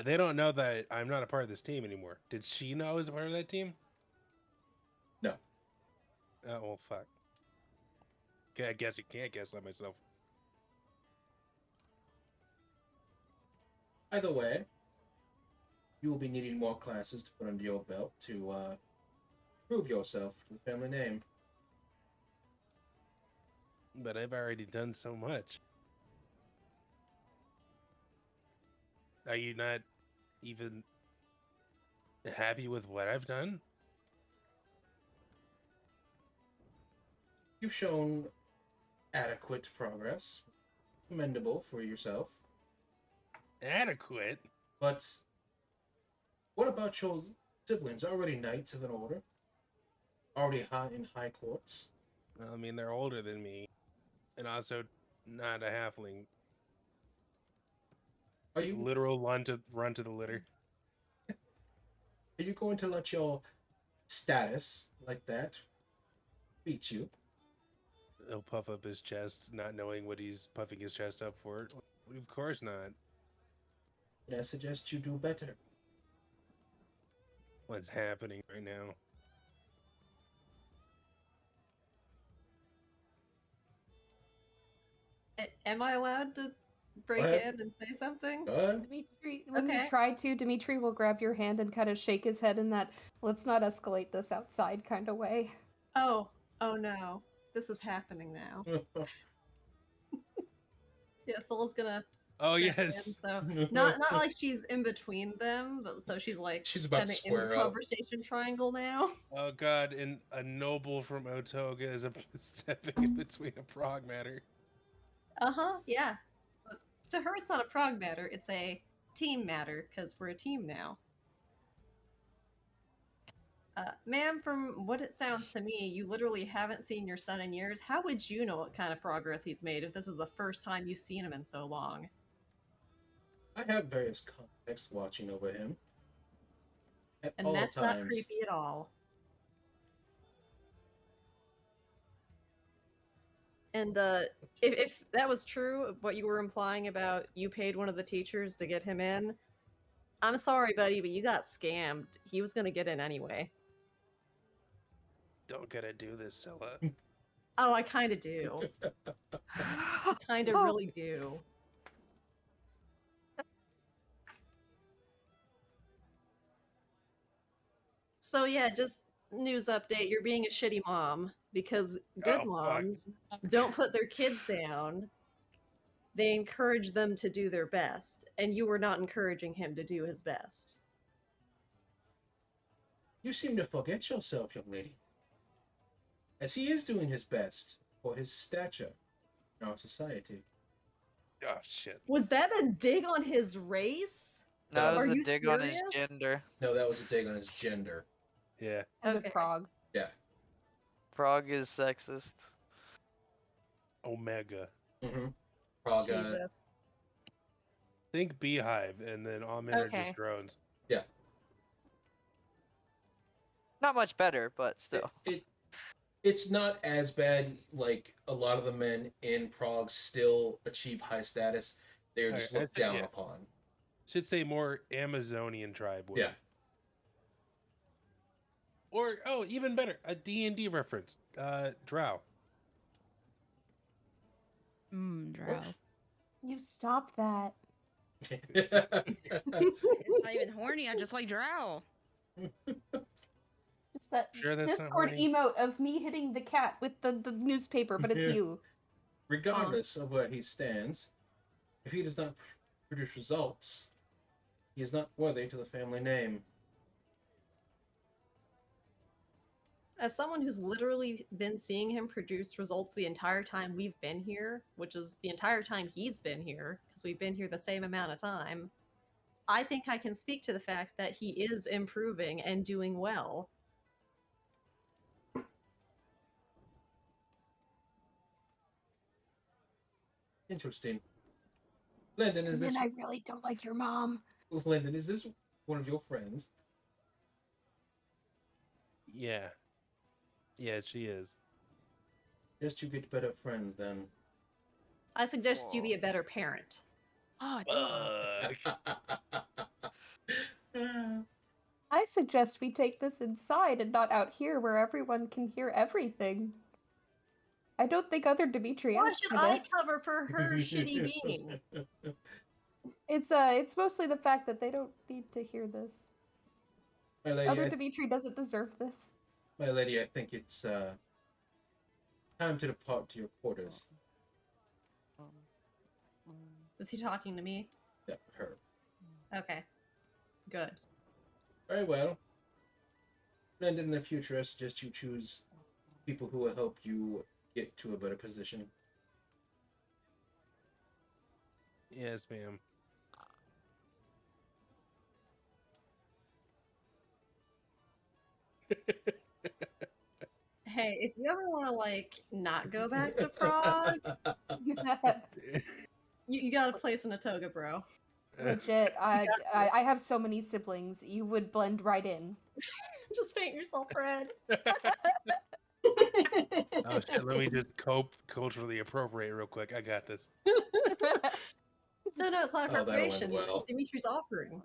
they don't know that I'm not a part of this team anymore. Did she know I was a part of that team? No. Oh, well, fuck. Okay, I guess I can't guess that myself. Either way, you will be needing more classes to put under your belt to prove yourself to the family name. But I've already done so much. Are you not even happy with what I've done? You've shown adequate progress, commendable for yourself. Adequate? But what about your siblings? Already knights of an order, already in high courts. Well, I mean, they're older than me, and also not a halfling. Are you Literal run to the litter? Are you going to let your status like that beat you? He'll puff up his chest, not knowing what he's puffing his chest up for. Of course not. And I suggest you do better. What's happening right now? Am I allowed to break ahead. in and say something? Go ahead. Dimitri, when you Okay. try to, Dimitri will grab your hand and kind of shake his head in that let's not escalate this outside kind of way. Oh no. This is happening now. Yeah, Soul's gonna Oh step yes. in, so not like she's in between them, but so she's like She's about to kinda in the square up. conversation triangle now. Oh god, and a noble from Otoga is stepping in between a prog matter. Yeah. But to her, it's not a prog matter; it's a team matter because we're a team now. Ma'am, from what it sounds to me, you literally haven't seen your son in years. How would you know what kind of progress he's made if this is the first time you've seen him in so long? I have various contexts watching over him. At And all that's times. not creepy at all. And if that was true, what you were implying about you paid one of the teachers to get him in, I'm sorry, buddy, but you got scammed. He was gonna get in anyway. Don't gotta do this, Scylla. Oh, I kind of do. I kind of really do. So yeah, just news update. You're being a shitty mom because good Oh, fuck. moms don't put their kids down. They encourage them to do their best, and you were not encouraging him to do his best. You seem to forget yourself, young lady. As he is doing his best for his stature in our society. Oh shit. Was that a dig on his race? No, it Are was a you dig on his serious? gender. No, that was a dig on his gender. Yeah. And Okay. the prog. Yeah. Prague is sexist. Omega. Mm-hmm. Prague, Jesus. Think beehive, and then Almond are Okay. just drones. Not much better, but still. It's not as bad. Like a lot of the men in Prague still achieve high status. They're just Alright, looked down yeah. upon. Should say more Amazonian tribe. would. Yeah. Or even better, a D&D reference. Drow. Drow. You stop that. It's not even horny. I just like Drow. It's that Sure that's not Discord horny? emote of me hitting the cat with the newspaper, but it's you. Regardless of where he stands, if he does not produce results, he is not worthy to the family name. As someone who's literally been seeing him produce results the entire time we've been here, which is the entire time he's been here, because we've been here the same amount of time, I think I can speak to the fact that he is improving and doing well. Interesting. Lyndon, is And this then I really don't like your mom. Lyndon? Is this one of your friends? Yeah. Yeah, she is. Just you get better friends then. I suggest you be a better parent. Oh, I suggest we take this inside and not out here where everyone can hear everything. I don't think other Dimitri Why asked should for I this. cover for her shitty being? It's mostly the fact that they don't need to hear this. My lady, Other Dimitri doesn't deserve this. my lady, I think it's time to depart to your quarters. Was he talking to me? Yeah, her. Okay. Good. Very well. And in the future, I suggest you choose people who will help you get to a better position. Yes, ma'am. Hey, if you ever want to like not go back to Prague, you got a place in a toga, bro. Legit, I have so many siblings. You would blend right in. Just paint yourself red. Oh shit, let me just culturally appropriate real quick. I got this. No, it's not Oh, that went appropriation. well. Dimitri's offering.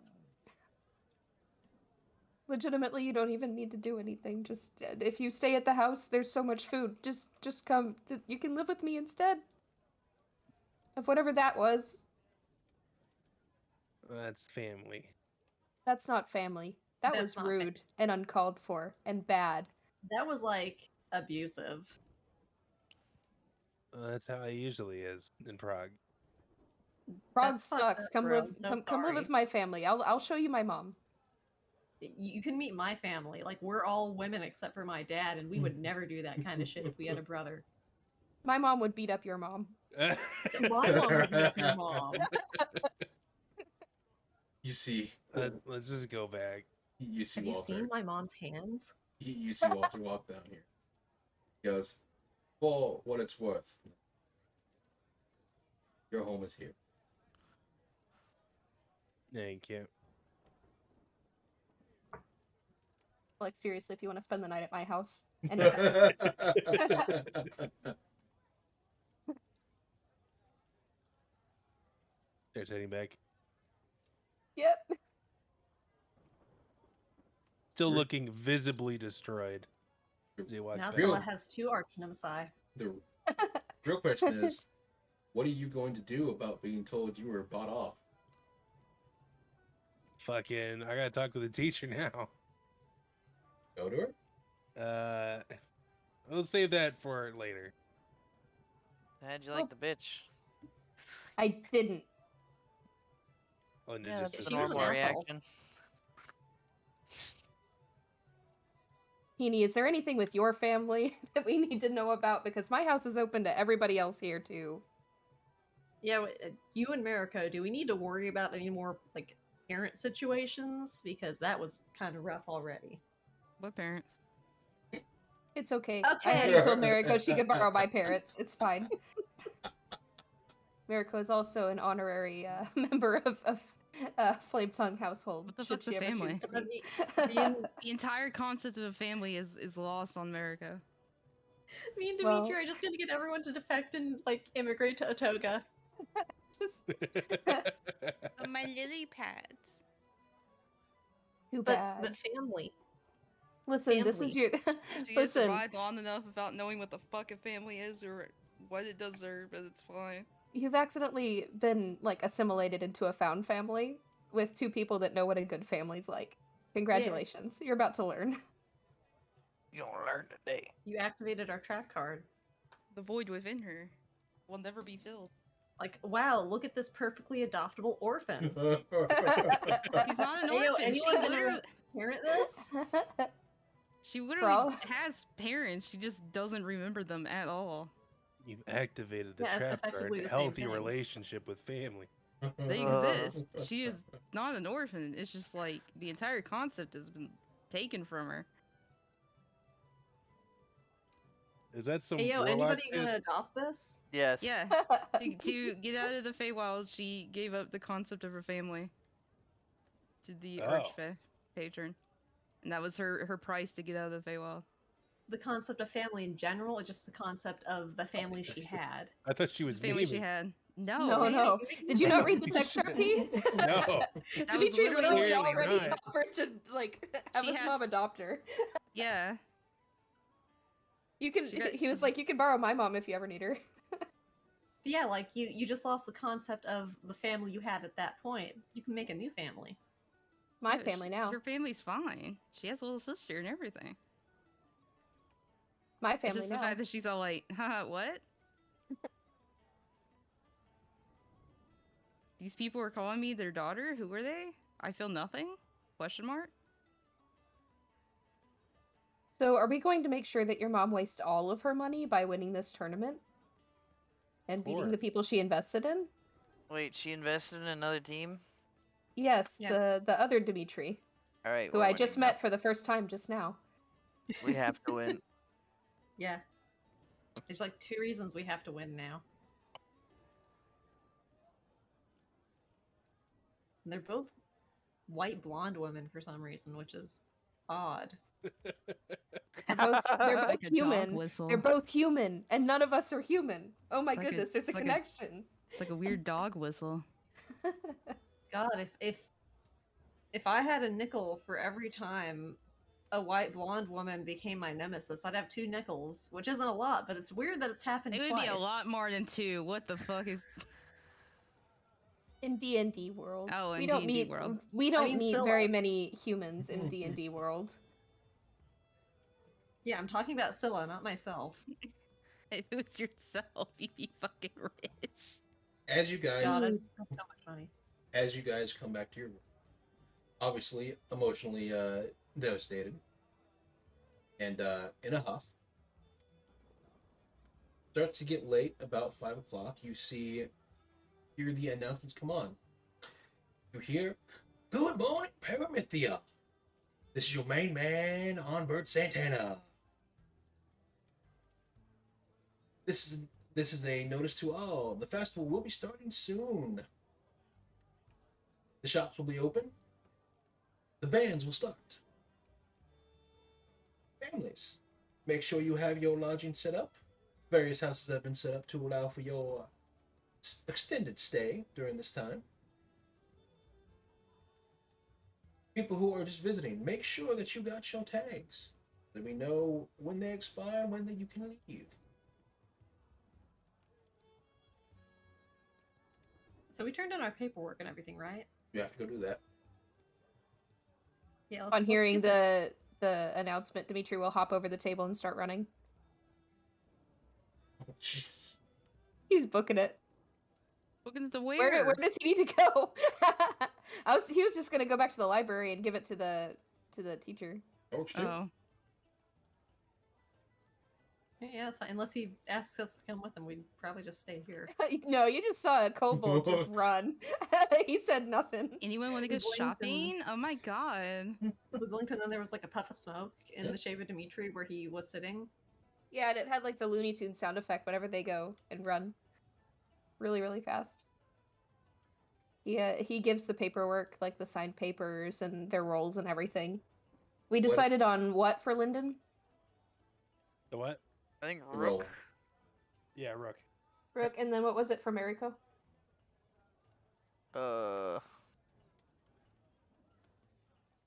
Legitimately, you don't even need to do anything. Just if you stay at the house, there's so much food. Just come. You can live with me instead. Of whatever that was. That's family. That's not family. That That's was not rude and uncalled for and bad. That was like abusive. That's how it usually is in Prague. Prague That's fucked sucks. up, Come bro. live. I'm so Come live with sorry. my family. I'll show you my mom. You can meet my family. Like, we're all women except for my dad, and we would never do that kind of shit if we had a brother. My mom would beat up your mom. My mom would beat up your mom. You see, Let's just go back. you see Have you Walter. seen my mom's hands? You see Walter walk down here. He goes, for what it's worth, your home is here. Thank you. Like seriously, if you want to spend the night at my house, and There's heading back. yep. Still looking visibly destroyed. They walk Now back. Scylla has two arch nemesis. The real question is, what are you going to do about being told you were bought off? Fucking, I gotta talk with the teacher now. Go to her? We'll save that for later. How'd you like the bitch? I didn't. Linda Yeah, just that's says the She was an normal asshole. reaction. Heaney, is there anything with your family that we need to know about? Because my house is open to everybody else here too. Yeah, you and Mariko, do we need to worry about any more, like, parent situations? Because that was kind of rough already. What parents? It's okay. Okay. I already told Mariko she could borrow my parents. It's fine. Mariko is also an honorary member of Flame Tongue household. What the should fuck's a she ever family? choose to But be. The entire concept of a family is lost on America. Me and Well- Dimitri are just gonna get everyone to defect and, like, immigrate to Atoga. Just My lily pads. too But bad. family. Listen, this is family. your She has listen. survived long enough without knowing what the fuck a family is or what it does serve, but it's fine. You've accidentally been like assimilated into a found family with two people that know what a good family's like. Congratulations. You're about to learn. You'll learn today. You activated our trap card. The void within her will never be filled. Like, wow, look at this perfectly adoptable orphan. He's not an Hey, yo, orphan. She anyone literally, gonna parent this? she literally all- has parents. She just doesn't remember them at all. You've activated the Yeah, trap card. effectively the same Healthy thing. relationship with family. They exist. She is not an orphan. It's just like the entire concept has been taken from her. Is that some Hey, yo, warlock anybody shit? gonna adopt this? Yes. Yeah. To get out of the Feywild, she gave up the concept of her family to the Oh. Archfey patron, and that was her price to get out of the Feywild. The concept of family in general, or just the concept of the family she had? I thought she was The family she naming. had. No, No, no. Did you not read the Holy text shit. RP? No. That was Dimitri literally Clearly already not. offered to like have She his mom has- adopt her. Yeah. You can. She got- He was like, you can borrow my mom if you ever need her. But yeah, like you just lost the concept of the family you had at that point. You can make a new family. My Yeah, family now. Her family's fine. She has a little sister and everything. My It's family just now. the fact that she's all like, haha, what? These people are calling me their daughter? Who are they? I feel nothing? Question mark? So, are we going to make sure that your mom wastes all of her money by winning this tournament and beating Or- the people she invested in? Wait, she invested in another team? Yes, Yeah. the other Dimitri, All right. who we're I just winning now. met for the first time just now. We have to win. Yeah. There's like 2 reasons we have to win now. And they're both white blonde women for some reason, which is odd. They're both Like a dog human. whistle. They're both human, and none of us are human. Oh my It's like a- goodness, there's a it's like a- connection. It's like a weird dog whistle. God, if I had a nickel for every time a white blonde woman became my nemesis, I'd have 2 nickels, which isn't a lot, but it's weird that it's happened It would twice. be a lot more than 2. What the fuck is... In D&D world. Oh, in we don't D&D meet world. we don't mean, meet Scylla. very many humans in D&D world. Yeah, I'm talking about Scylla, not myself. If it was yourself, you'd be fucking rich. As you guys, God, I have so much money. as you guys come back to your room, obviously emotionally devastated and in a huff. Starts to get late, about 5 o'clock. You hear the announcements come on. You hear, "Good morning, Paramithia. This is your main man, Onbird Santana. This is a notice to all. The festival will be starting soon. The shops will be open. The bands will start. Families, make sure you have your lodging set up. Various houses have been set up to allow for your extended stay during this time. People who are just visiting, make sure that you got your tags, that we know when they expire and when you can leave." So we turned in our paperwork and everything, right? You have to go do that. Yeah. On let's hearing get that. the announcement, Dimitri will hop over the table and start running. Oh, Jesus. He's booking it. Looking at the Where does he need to go? He was just gonna go back to the library and give it to the teacher. That works too. Oh. Yeah, that's fine. Unless he asks us to come with him, we'd probably just stay here. No, you just saw a kobold just run. He said nothing. Anyone want to We go blinked and- shopping? Oh my god. We blinked and then there was like a puff of smoke in Yeah. the shape of Dimitri where he was sitting. Yeah, and it had like the Looney Tunes sound effect whenever they go and run, really, really fast. He gives the paperwork, like the signed papers and their roles and everything. We What- decided on what for Lyndon? The what? I think The roll. Rook. Yeah, Rook. Rook, and then what was it for Mariko?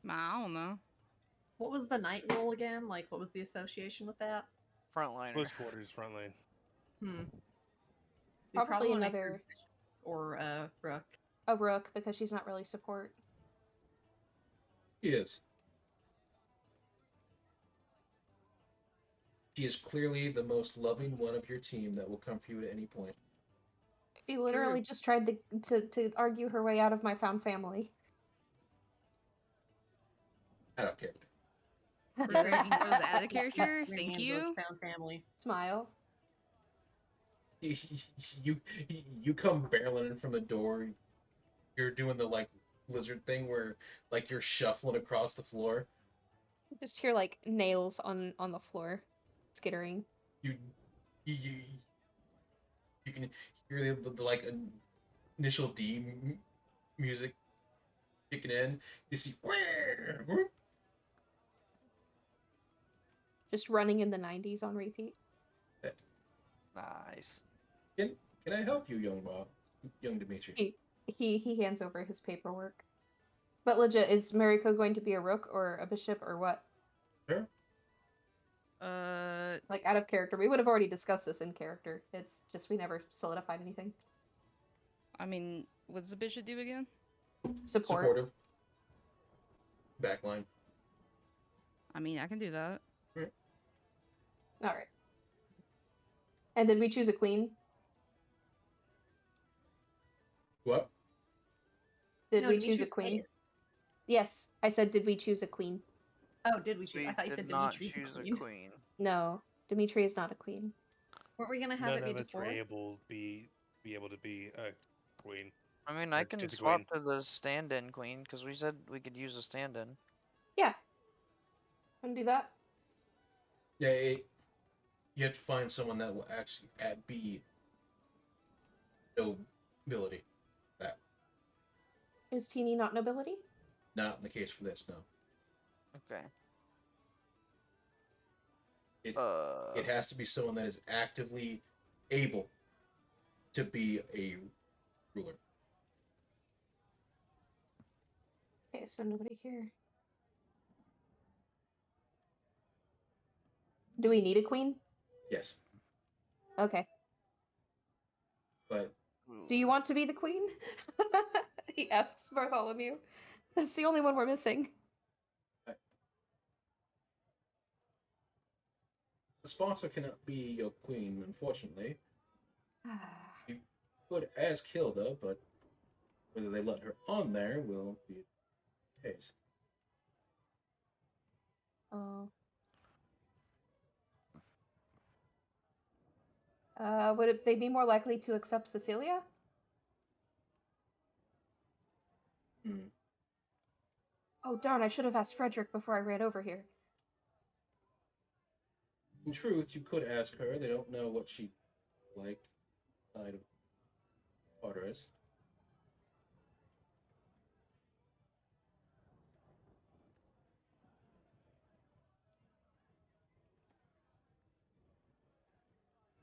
I don't know. What was the night roll again? Like, what was the association with that? Frontliner. Close quarters, front lane. Hmm. We Probably wanna hear another bishop or rook. a rook because she's not really support. She is. She is clearly the most loving one of your team that will come for you at any point. She literally just tried to argue her way out of my found family. I don't care. For ranking Rose as a character, We thank named you. Rook Found family. Smile. You come barreling in from the door. You're doing the like lizard thing where like you're shuffling across the floor. You just hear like nails on the floor, skittering. You you can hear the like initial D music kicking in. You see, Just running in the 90s on repeat. Nice. can I help you, young Dimitri? He hands over his paperwork. But legit, is Mariko going to be a rook or a bishop or what? Sure. Like out of character. We would have already discussed this in character. It's just we never solidified anything. I mean, what does the bishop do again? Support. Supportive. Backline. I mean, I can do that. Alright. And did we choose a queen? What? Did No, we did choose a queen? Ace? Yes, I said did we choose a queen? Oh, did we choose? We I thought you did said not Dimitri's choose queen. a queen. No, Dimitri is not a queen. Weren't we gonna have None it be of us were before? able be able to be a queen. I mean, I Or can just a swap queen. to the stand-in queen because we said we could use a stand-in. Yeah. Wanna do that? Yeah, you have to find someone that will actually be nobility. That Is Teeny not nobility? not in the case for this. No, Okay. it has to be someone that is actively able to be a ruler. Okay, so nobody here. Do we need a queen? Yes, Okay. but Do you want to be the queen? He asks Bartholomew. That's the only one we're missing. the sponsor cannot be your queen, unfortunately. You could ask Hilda, but whether they let her on there will be the case. Oh. Would they be more likely to accept Cecilia? Hmm. Oh darn, I should have asked Frederick before I ran over here. In truth, you could ask her. They don't know what she like side of Tartarus.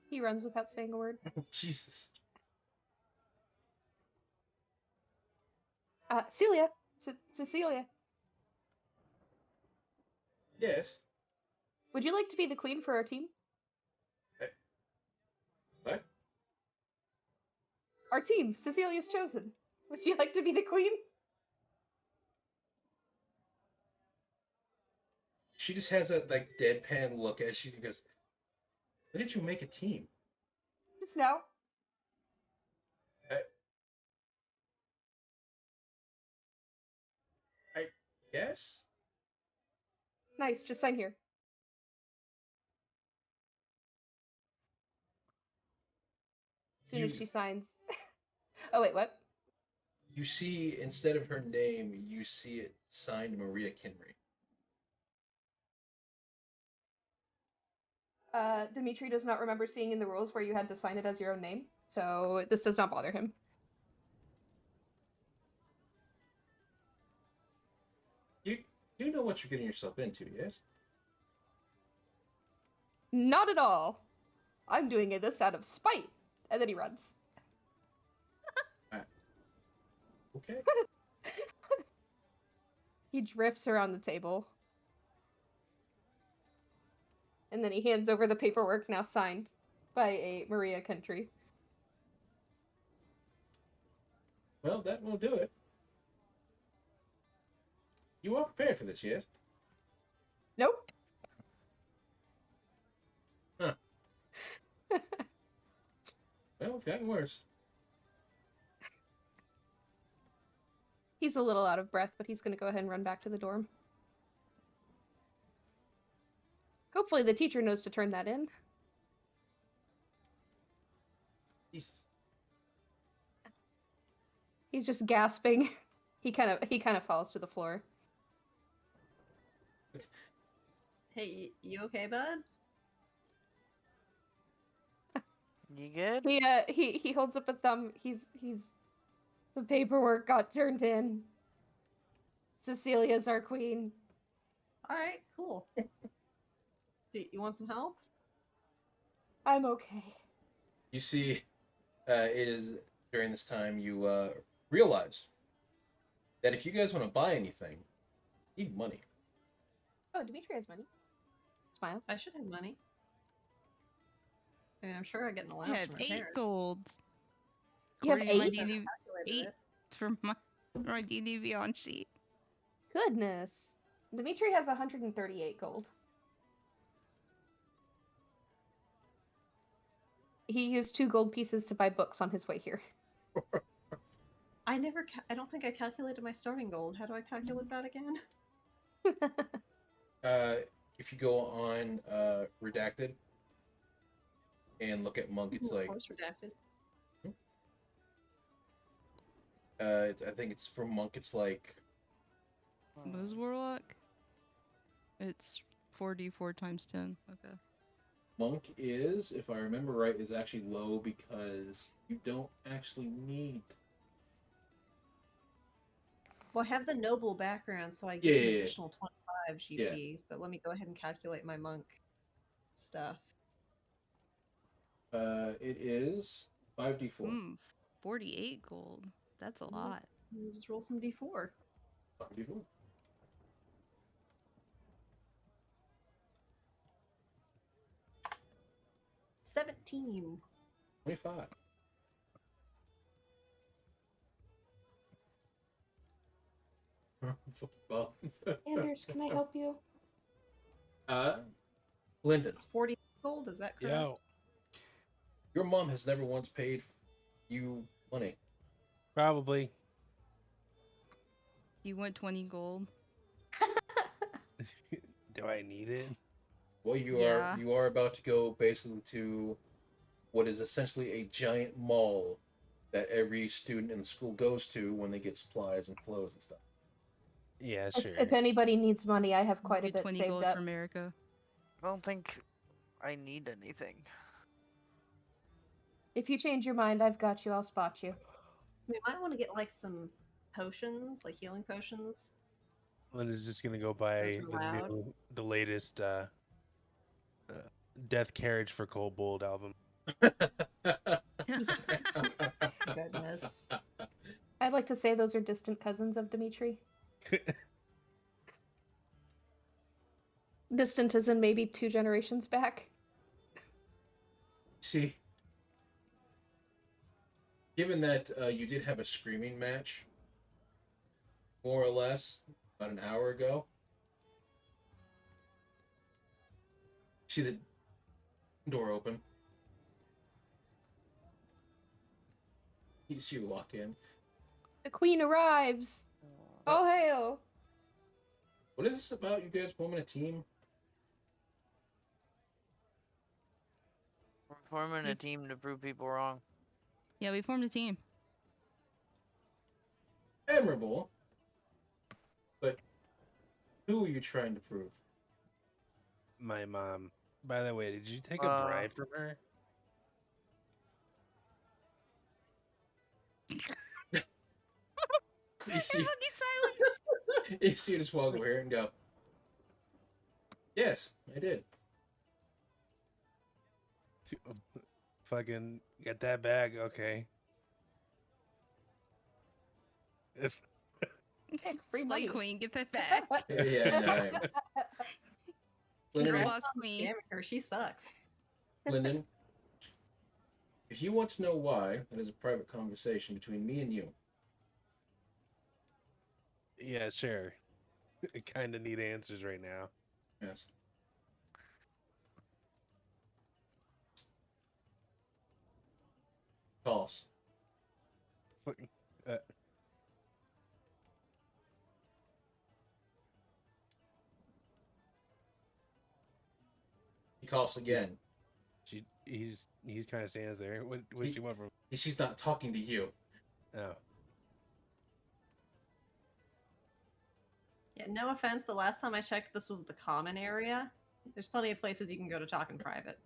He runs without saying a word. Jesus. Celia! Cecilia! Yes. Would you like to be the queen for our team? What? Our team! Cecilia's chosen. Would you like to be the queen? She just has a like deadpan look as she goes, "When did you make a team?" Just now. I guess. Nice, just sign here. As soon as You- she signs. Oh wait, what? You see, instead of her name, you see it signed Maria Kinry. Dimitri does not remember seeing in the rules where you had to sign it as your own name, so this does not bother him. You know what you're getting yourself into, yes? Not at all. I'm doing this out of spite. And then he runs. Okay. He drifts around the table. And then he hands over the paperwork now signed by a Maria Country. Well, that will do it. You are prepared for this, yes? Nope. Well, it's gotten worse. He's a little out of breath, but he's going to go ahead and run back to the dorm. Hopefully the teacher knows to turn that in. Jesus. He's just gasping. He kind of falls to the floor. Hey, you okay, bud? You good? He holds up a thumb. He's the paperwork got turned in. Cecilia's our queen. All right, cool. You want some help? I'm okay. You see, it is during this time you realize that if you guys want to buy anything, you need money. Oh, Dimitri has money. Smile. I should have money. I mean, I'm sure I get an I allowance have from my 8 parents. golds. You have According to my 8? D&D Calculated 8 it. from my D&D Beyond sheet. Goodness. Dimitri has 138 gold. He used 2 gold pieces to buy books on his way here. I don't think I calculated my starting gold. How do I calculate that again? If you go on Redacted and look at Monk, it's Of like course, redacted. I think it's from Monk. It's like Liz Warlock? It's 4d4 times 10. Okay. Monk is, if I remember right, is actually low because you don't actually need. Well, I have the noble background, so I get Yeah, an yeah, yeah. additional 25 GP. But let me go ahead and calculate my monk stuff. It is 5d4. 48 gold. That's a lot. Let me just roll some D4. 5d4. $17. 25. Well, Anders, can I help you? Lyndon, It's 40 gold, is that correct? Yo, your mom has never once paid you money. probably. You want 20 gold? Do I need it? Well, Yeah. you are about to go basically to what is essentially a giant mall that every student in the school goes to when they get supplies and clothes and stuff. Yeah, If, sure. if anybody needs money, I have quite a Get bit 20 saved gold up. for America. I don't think I need anything. If you change your mind, I've got you. I'll spot you. We might want to get like some potions, like healing potions. Linda's just gonna go buy Those were loud. the latest Death Carriage for Kobold album. Goodness. I'd like to say those are distant cousins of Dimitri. Distant as in maybe 2 generations back. See, given that you did have a screaming match, more or less, about an hour ago, see the door open. You see you walk in. The queen arrives! All hail! What is this about? You guys forming a team? We're forming a team to prove people wrong. Yeah, we formed a team. Admirable. But who are you trying to prove? My mom. By the way, did you take a Uh, bribe from her? You see, Fucking silence. you see her just walk over here and go, yes, I did. Fucking get that bag, okay. If Free Slay money. queen, get that back. Yeah, no, I am. Lyndon, Congrats. if- Boss queen. Damn her, she sucks. Lyndon, if you want to know why, that is a private conversation between me and you. Yeah, sure. I kind of need answers right now. Yes. Coughs. Fucking- Uh, He coughs again. he's kind of stands there. What He- you want from? She's not talking to you. Oh, Yeah, no offense, but last time I checked, this was the common area. There's plenty of places you can go to talk in private.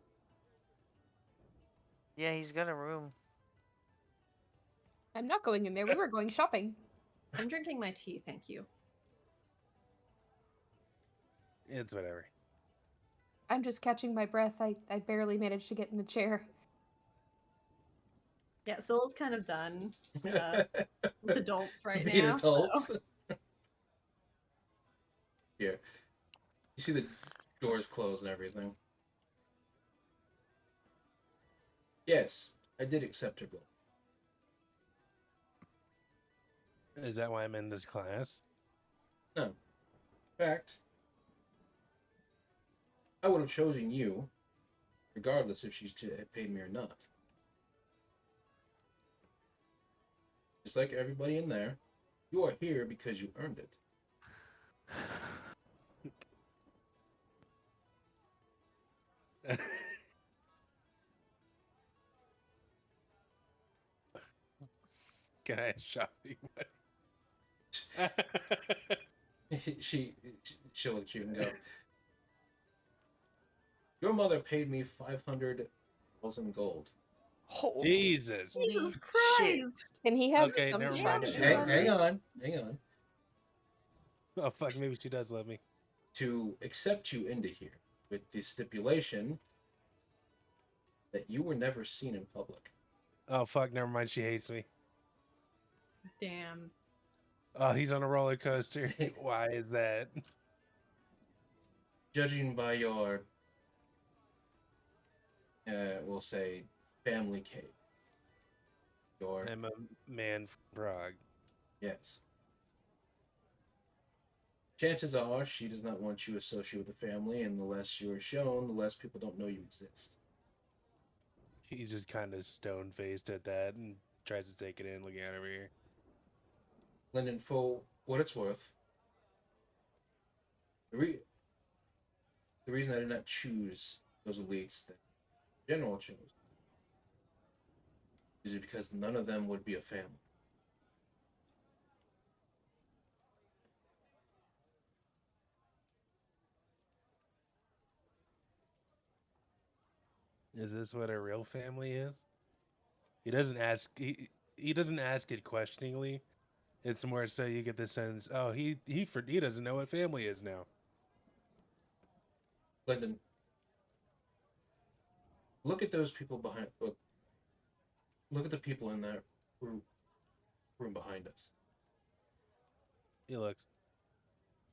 Yeah, he's got a room. I'm not going in there. We were going shopping. I'm drinking my tea, thank you. it's whatever. I'm just catching my breath. I barely managed to get in the chair. Yeah, Sylla's kind of done with adults right Being now. adults. So. Yeah. You see the doors close and everything. Yes, I did accept her role. Is that why I'm in this class? No. In fact, I would have chosen you, regardless if she's had paid me or not. Just like everybody in there, you are here because you earned it. Can I have shopping money? She'll look at you and go, your mother paid me 500,000 gold. Oh, Jesus. Jesus Shit. Christ! Can he have Okay, some never mind. shopping Hang, money? hang on, hang on. Oh fuck, maybe she does love me. To accept you into here with the stipulation that you were never seen in public. Oh fuck, never mind. She hates me. Damn. Oh, he's on a roller coaster. Why is that? Judging by your, we'll say, family cave. Your, I'm a man from Prague. yes. Chances are she does not want you associated with the family, and the less you are shown, the less people don't know you exist. He's just kind of stone faced at that and tries to take it in, looking at it over here. Lyndon, for what it's worth, the reason I did not choose those elites that the general chose is because none of them would be a family. Is this what a real family is? He doesn't ask. He doesn't ask it questioningly. It's more so you get the sense. Oh, he doesn't know what family is now. Lyndon, look at those people behind. Look at the people in that room behind us. He looks.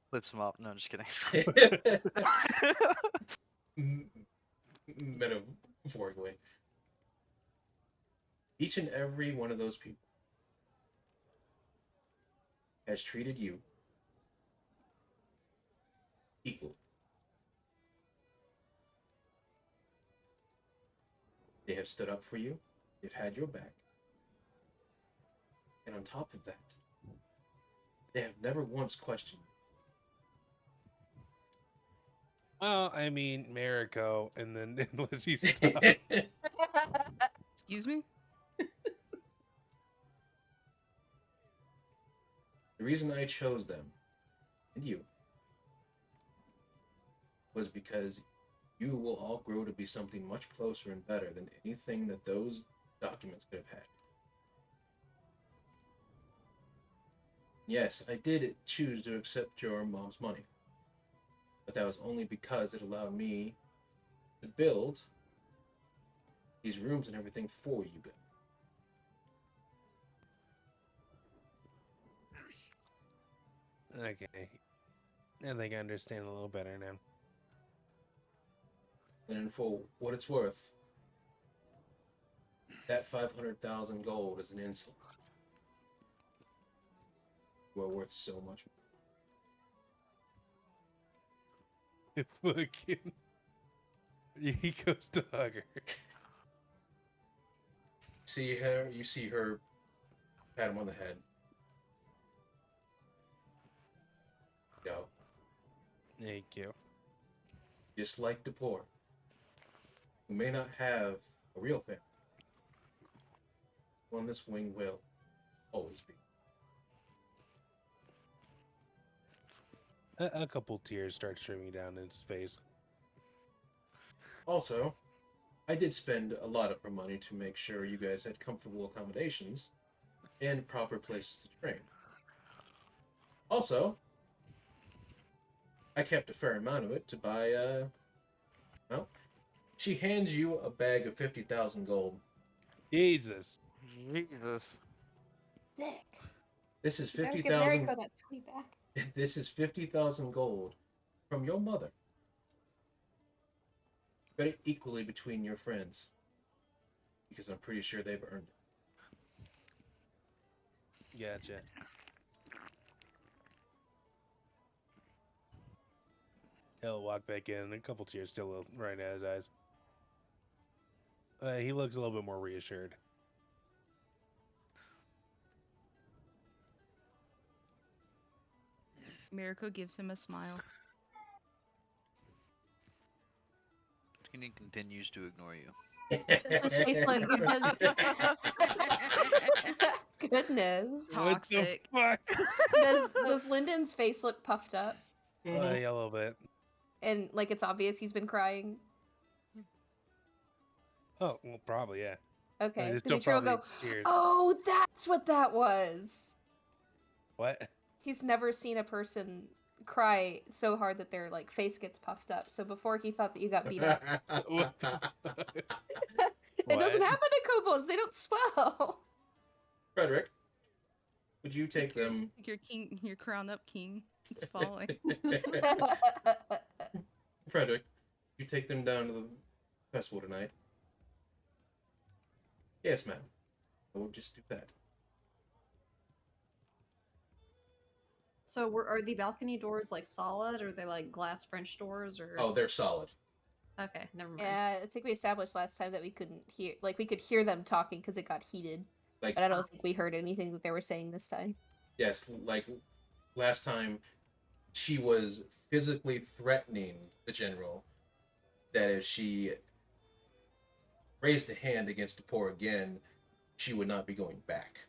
flips him up. No, just kidding. Metaphorically. Each and every one of those people has treated you equally. They have stood up for you. They've had your back. And on top of that, they have never once questioned you. Well, I mean, Mariko, and then unless he stopped. Excuse me? The reason I chose them and you was because you will all grow to be something much closer and better than anything that those documents could have had. Yes, I did choose to accept your mom's money, but that was only because it allowed me to build these rooms and everything for you guys. Okay, I think I understand a little better now. And for what it's worth, that 500,000 gold is an insult. You are worth so much. Fucking. He goes to hug her. You see her pat him on the head. Go. Thank you. Just like the poor, who may not have a real family, one this wing will always be. A couple tears start streaming down his face. Also, I did spend a lot of our money to make sure you guys had comfortable accommodations and proper places to train. Also, I kept a fair amount of it to buy, well, she hands you a bag of 50,000 gold. Jesus. Jesus. Sick. This is You better give 50,000. Mariko that 20 back. This is 50,000 gold from your mother. Spread it equally between your friends, because I'm pretty sure they've earned it. Gotcha. He'll walk back in, and a couple tears still running out his eyes. He looks a little bit more reassured. Mirko gives him a smile. He continues to ignore you. Does his face look? Goodness. Toxic. What the fuck? Does Lyndon's face look puffed up Mhm. Yeah, a little bit. and like it's obvious he's been crying? Oh, well, probably, yeah. Okay. There's still Dimitri will probably go, tears. "Oh, that's what that was." What? He's never seen a person cry so hard that their like face gets puffed up. So before he thought that you got beat up. What the fuck? It doesn't What? happen to kobolds. They don't swell. Frederick, would you take them? Your king, your crown up king. It's falling. Frederick, you take them down to the festival tonight? Yes, ma'am. I will just do that. So are the balcony doors like solid, or are they like glass French doors, or? Oh, they're solid. Okay, never mind. Yeah, I think we established last time that we couldn't hear, like we could hear them talking because it got heated, Like, but I don't think we heard anything that they were saying this time. yes, like last time, she was physically threatening the general that if she raised a hand against the poor again, she would not be going back.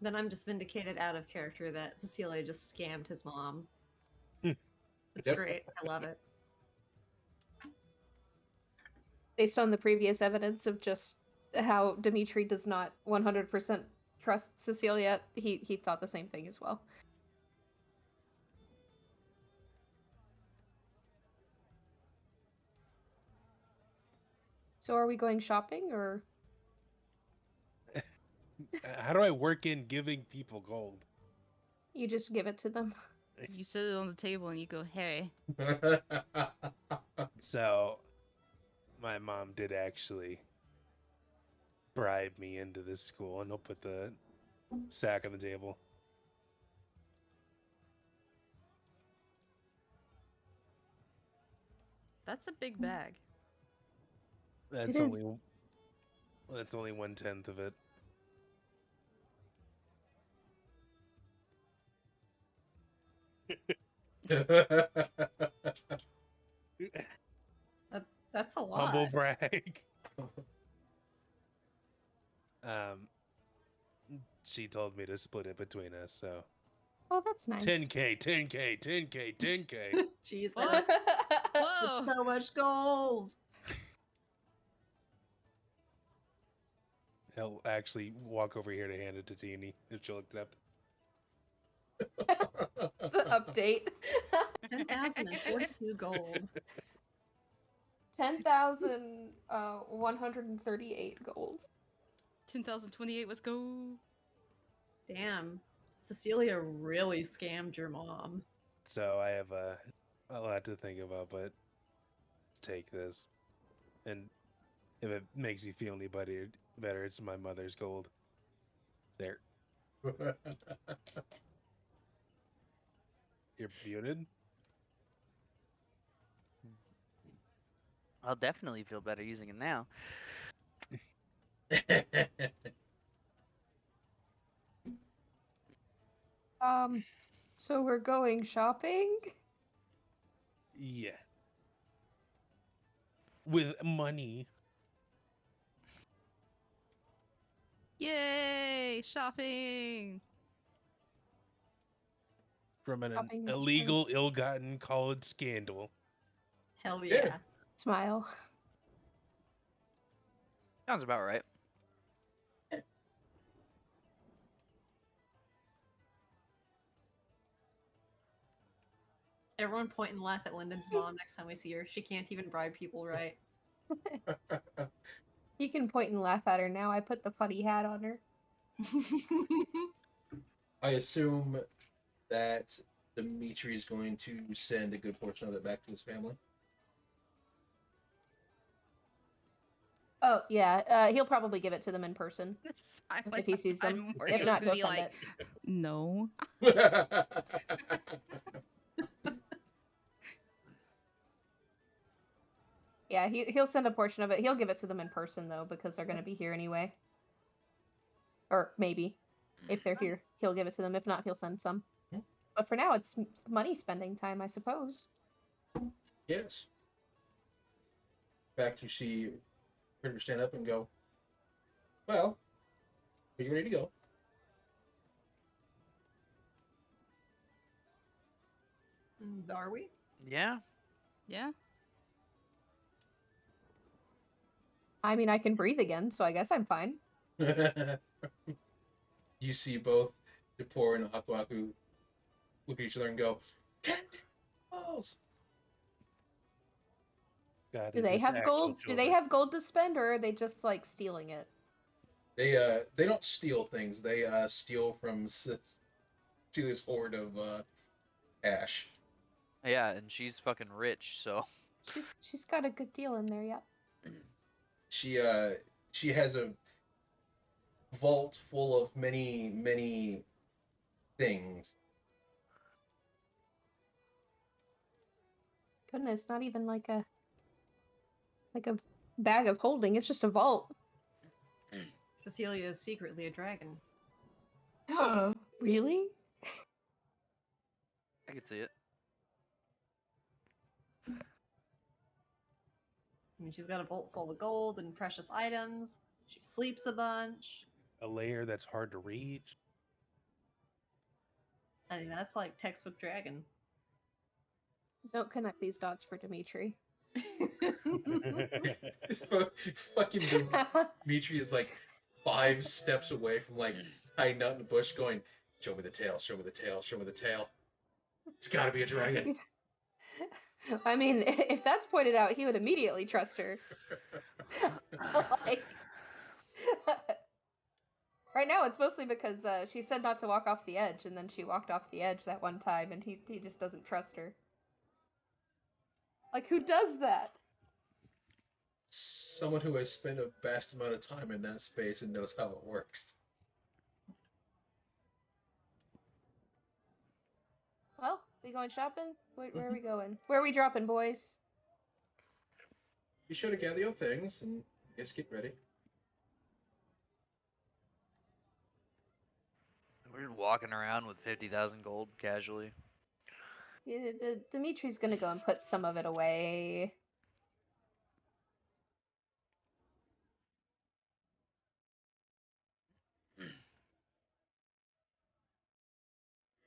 Then I'm just vindicated out of character that Cecilia just scammed his mom. It's Yep. great. I love it. Based on the previous evidence of just how Dimitri does not 100% trust Cecilia, he thought the same thing as well. So are we going shopping or? How do I work in giving people gold? You just give it to them. You sit it on the table and you go, "Hey." So, my mom did actually bribe me into this school, and I'll put the sack on the table. That's a big bag. That's It is. only that's only 1/10 of it. That's a lot. Humble brag. Um, she told me to split it between us, so Oh, that's nice. 10K, 10K, 10K, 10K. Jeez, What? that's Whoa! so much gold. He'll actually walk over here to hand it to Teeny if she'll accept. Update. 10,042 gold. 10,138 gold. 10,028. Let's go. Damn. Cecilia really scammed your mom. So I have a lot to think about, but take this. And if it makes you feel any better, it's my mother's gold. There. You're muted. I'll definitely feel better using it now. So we're going shopping? Yeah. With money. Yay! Shopping! From an Shopping is so- illegal, ill-gotten college scandal. Hell Yeah. yeah. Smile. Sounds about right. Everyone point and laugh at Lyndon's mom next time we see her. She can't even bribe people right. You can point and laugh at her now. I put the funny hat on her. I assume that Dimitri is going to send a good portion of it back to his family. Oh yeah, he'll probably give it to them in person. If he sees them. I'm If not, he'll be send like, no. Yeah, he'll send a portion of it. He'll give it to them in person though, because they're gonna be here anyway. Or maybe, if they're here, he'll give it to them. If not, he'll send some. But for now, it's money spending time, I suppose. Yes. In fact, you see Critter stand up and go, well, are you ready to go? Are we? Yeah. Yeah. I mean, I can breathe again, so I guess I'm fine. You see both Depor and Aku Aku look at each other and go, candles! God, Do they're they just have actual gold? Do they children. have gold to spend, or are they just like stealing it? They don't steal things. They steal from Celia's hoard of ash. Yeah, and she's fucking rich, so She's got a good deal in there, yeah. She has a vault full of many things. Goodness, not even like a bag of holding. It's just a vault. Cecilia is secretly a dragon. Really? I could see it. I mean, she's got a vault full of gold and precious items. She sleeps a bunch. A layer that's hard to reach. I mean, that's like textbook dragon. Don't connect these dots for Dimitri. Fucking Dimitri is like 5 steps away from like hiding out in the bush going, show me the tail, show me the tail, show me the tail. It's gotta be a dragon. I mean, if that's pointed out, he would immediately trust her. Like, right now, it's mostly because she said not to walk off the edge, and then she walked off the edge that one time, and he just doesn't trust her. Like, who does that? Someone who has spent a vast amount of time in that space and knows how it works. Well, we going shopping? Where are we going? Where are we dropping, boys? Be sure to gather your things and just get ready. We're walking around with 50,000 gold casually. Yeah, Dimitri's gonna go and put some of it away.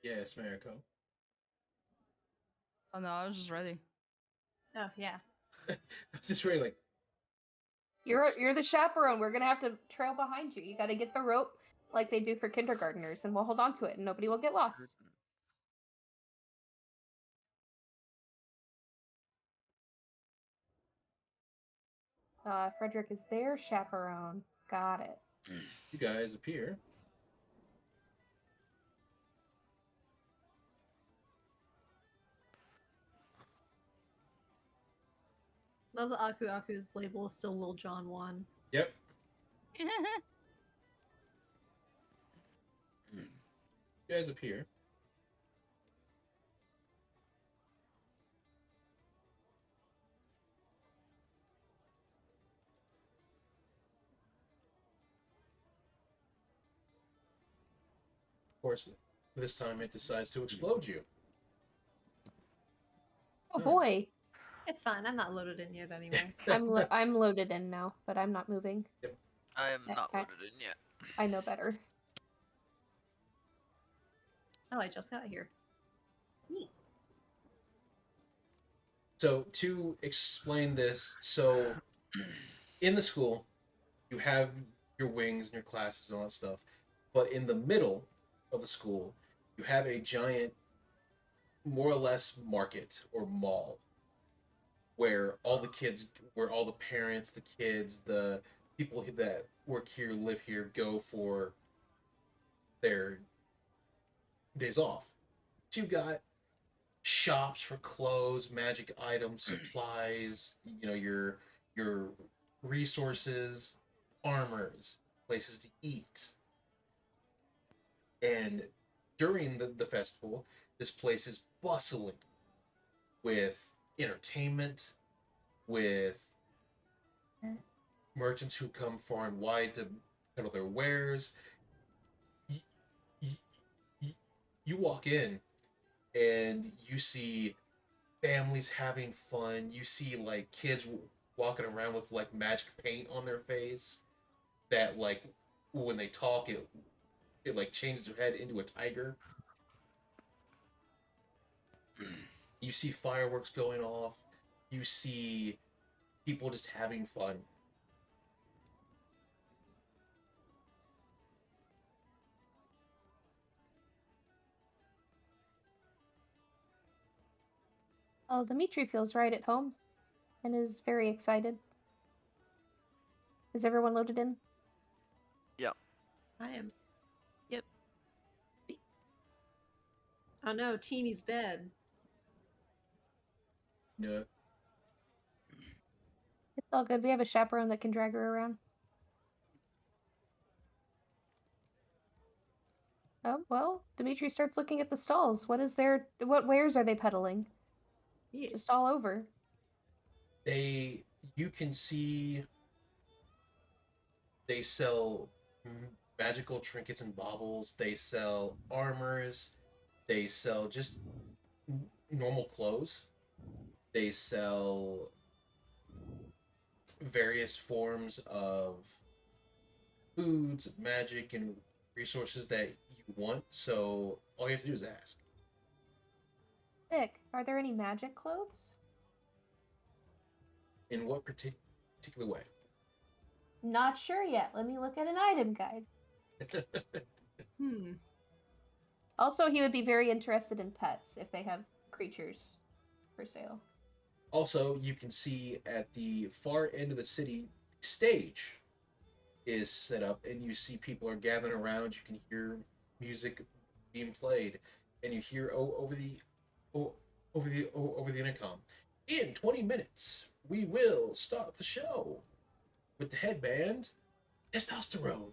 Yes, Mariko. Oh no, I was just ready. Oh, yeah. I was just really like, You're the chaperone. We're gonna have to trail behind you. You gotta get the rope like they do for kindergartners, and we'll hold on to it, and nobody will get lost. Frederick is their chaperone. Got it. you guys appear. Love that Aku Aku's label is still Lil John 1. Yep. You guys appear. Of course, this time it decides to explode you. Oh Alright. boy, It's fine. I'm not loaded in yet anyway. I'm loaded in now, but I'm not moving. I am I- not I- loaded in yet. I know better. Oh, I just got here. Neat. So to explain this, so in the school, you have your wings and your classes and all that stuff, but in the middle of the school, you have a giant, more or less market or mall where all the kids, where all the parents, the kids, the people that work here, live here, go for their days off. So you've got shops for clothes, magic items, supplies, your resources, armors, places to eat. And during the festival, this place is bustling with entertainment, with merchants who come far and wide to peddle their wares. You, you walk in and you see families having fun. You see like kids walking around with like magic paint on their face that like when they talk it like changes their head into a tiger. You see fireworks going off. You see people just having fun. Oh, Dimitri feels right at home and is very excited. Is everyone loaded in? I am. Yep. Oh no, Teeny's dead. No. It's all good. We have a chaperone that can drag her around. Oh, well, Dimitri starts looking at the stalls. What wares are they peddling? Yeah. Just all over. You can see they sell magical trinkets and baubles. They sell armors. They sell just normal clothes. They sell various forms of foods, magic, and resources that you want. So all you have to do is ask. Sick. Are there any magic clothes? In what particular way? Not sure yet. Let me look at an item guide. Hmm. Also, he would be very interested in pets if they have creatures for sale. Also, you can see at the far end of the city, stage is set up, and you see people are gathering around. You can hear music being played, and you hear over the intercom. In 20 minutes, we will start the show with the headband, Testosterone.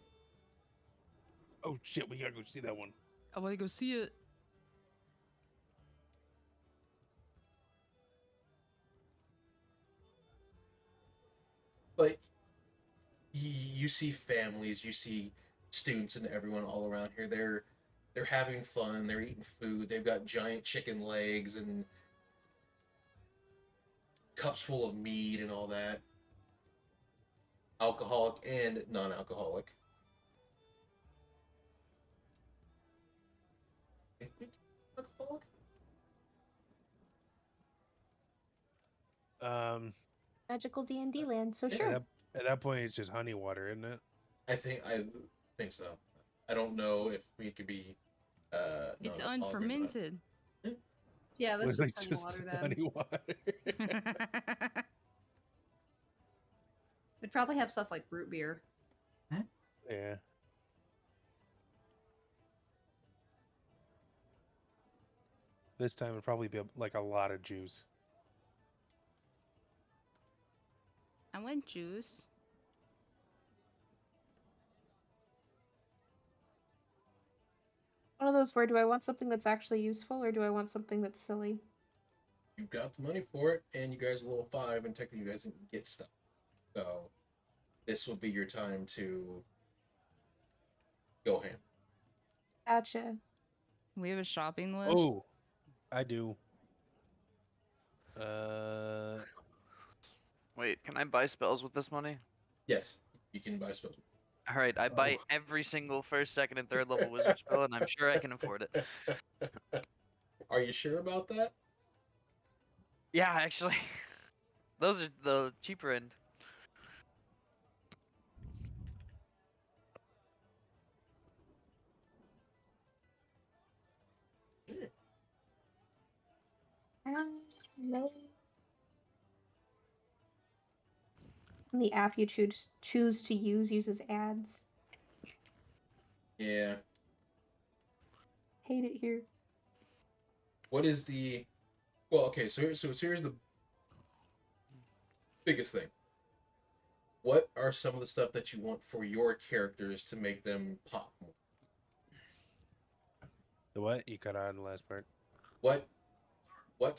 Oh shit, we gotta go see that one. I want to go see it. But you see families, you see students, and everyone all around here. They're having fun. They're eating food. They've got giant chicken legs and cups full of mead and all that. Alcoholic and non-alcoholic. Alcoholic? Magical D&D land, so Yeah, sure. At that point, it's just honey water, isn't it? I think so. I don't know if we could be It's non-alcoholic or not. unfermented. Yeah, that's Literally just honey water then. honey water. We'd probably have stuff like root beer. Yeah. This time it'd probably be like a lot of juice. I want juice. One of those where do I want something that's actually useful or do I want something that's silly? You've got the money for it, and you guys are level 5, and technically you guys can get stuff. So this will be your time to go ham. Gotcha. We have a shopping list. Oh, I do. Uh, Wait, can I buy spells with this money? Yes, you can buy spells. All right, I buy Oh. every single first, second, and third level wizard spell, and I'm sure I can afford it. Are you sure about that? Yeah, actually, those are the cheaper end. No. And the app you choose to use uses ads. Yeah. Hate it here. What is the... Well, okay, so here's the biggest thing. What are some of the stuff that you want for your characters to make them pop more? the what? You cut out in the last part. What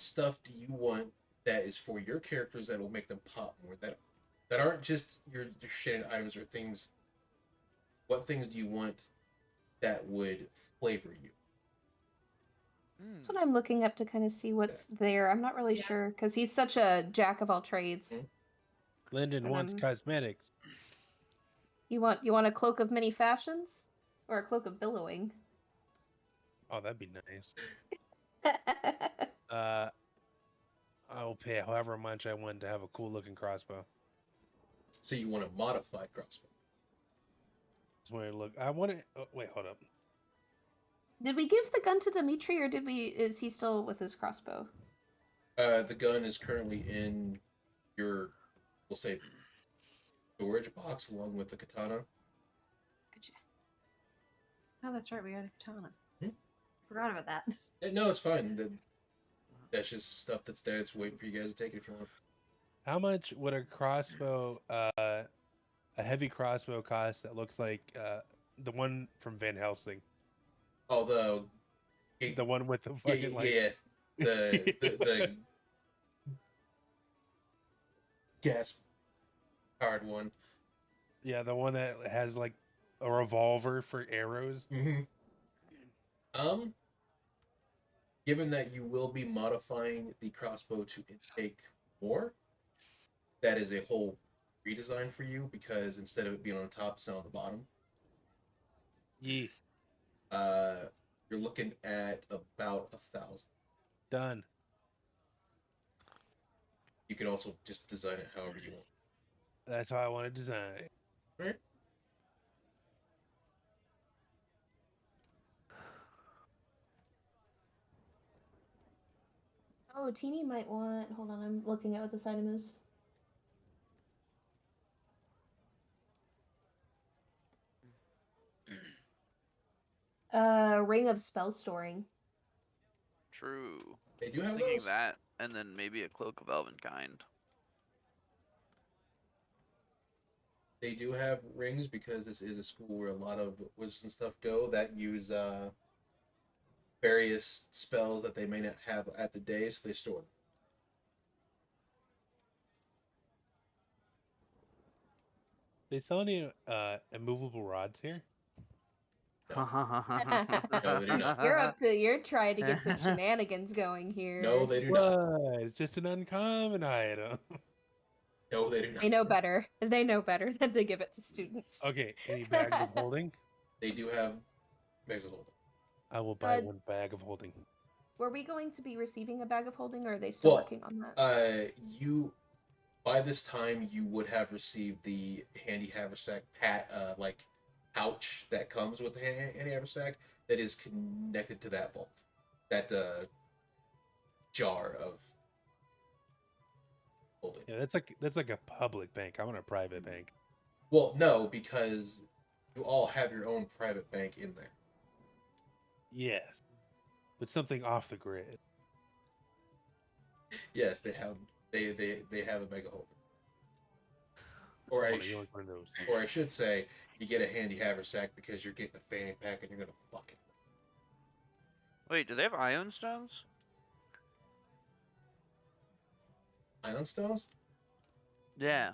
stuff do you want that is for your characters that will make them pop more? That aren't just your shit items or things. What things do you want that would flavor you? That's what I'm looking up to kind of see what's there. I'm not really sure because he's such a jack of all trades. Lyndon And, wants cosmetics. You want a cloak of many fashions or a cloak of billowing? Oh, that'd be nice. I will pay however much I want to have a cool looking crossbow. So you want a modified crossbow? Just want to look. I want it. Oh, wait, hold up. Did we give the gun to Dimitri, or is he still with his crossbow? The gun is currently in your, we'll say, storage box along with the katana. Oh, that's right. We got a katana. Hmm? Forgot about that. No, it's fine. That's just stuff that's there. It's waiting for you guys to take it if you want. How much would a crossbow, a heavy crossbow, cost that looks like the one from Van Helsing? Oh, The one with the fucking yeah. The gas powered one. Yeah, the one that has like a revolver for arrows. Mm-hmm. Given that you will be modifying the crossbow to intake more, that is a whole redesign for you because instead of it being on the top, it's now on the bottom. Yeah. You're looking at about 1,000. Done. You can also just design it however you want. That's how I want to design. Right? Oh, Teeny might want. Hold on, I'm looking at what this item is. Ring of spell storing. True. They do have Thinking those. that, and then maybe a cloak of elvenkind. They do have rings because this is a school where a lot of wizards and stuff go that use various spells that they may not have at the day, so they store them. They sell any immovable rods here? No, they do not. You're trying to get some shenanigans going here. No, they do not. What? It's just an uncommon item. No, they do not. They know better. They know better than to give it to students. Okay, any bags of holding? They do have bags of holding. I will buy Uh, one bag of holding. Were we going to be receiving a bag of holding, or are they still Well, working on that? You by this time you would have received the handy haversack pouch that comes with the handy haversack that is connected to that vault, that jar of holding. Yeah, that's like a public bank. I want a private bank. Well, no, because you all have your own private bank in there. Yes, but something off the grid. Yes, they have. They have a bag of holding. Or I should say, you get a handy haversack because you're getting a fanny pack and you're gonna fuck it. Wait, do they have ion stones? Ion stones? Yeah.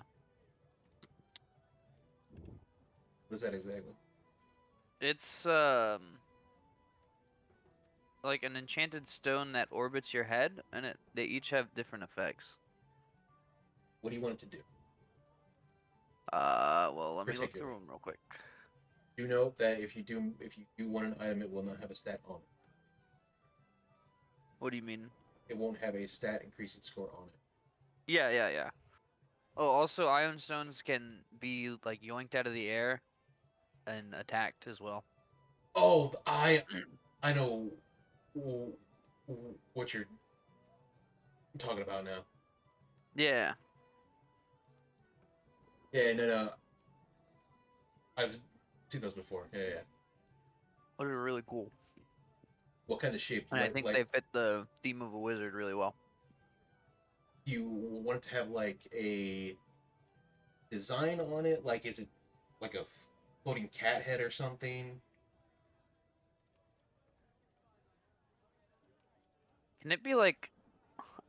What is that exactly? It's like an enchanted stone that orbits your head, and they each have different effects. What do you want it to do? Well, let me look through Particularly. them real quick. Do note that if you do want an item, it will not have a stat on it. What do you mean? It won't have a stat increasing score on it. Yeah. Oh, also, ion stones can be like yoinked out of the air and attacked as well. Oh, I know what you're talking about now. Yeah. Yeah, no. I've seen those before. Yeah. They're really cool. What kind of shape? And I think they fit the theme of a wizard really well. You want it to have like a design on it? Like, is it like a floating cat head or something? Can it be like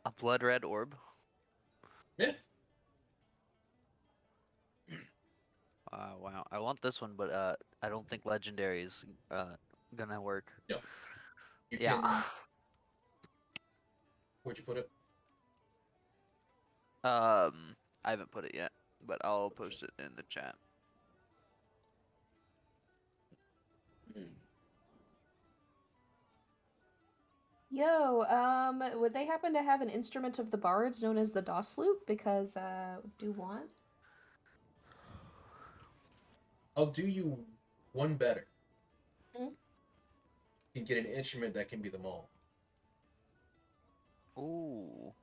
a blood red orb? Yeah. Wow. I want this one, but I don't think legendary is gonna work. No. You Yeah. can. Where'd you put it? I haven't put it yet, but I'll post it in the chat. Yo, would they happen to have an instrument of the bards known as the DOS loop? Because, do want? I'll do you one better. Hmm? You can get an instrument that can be them all. Ooh.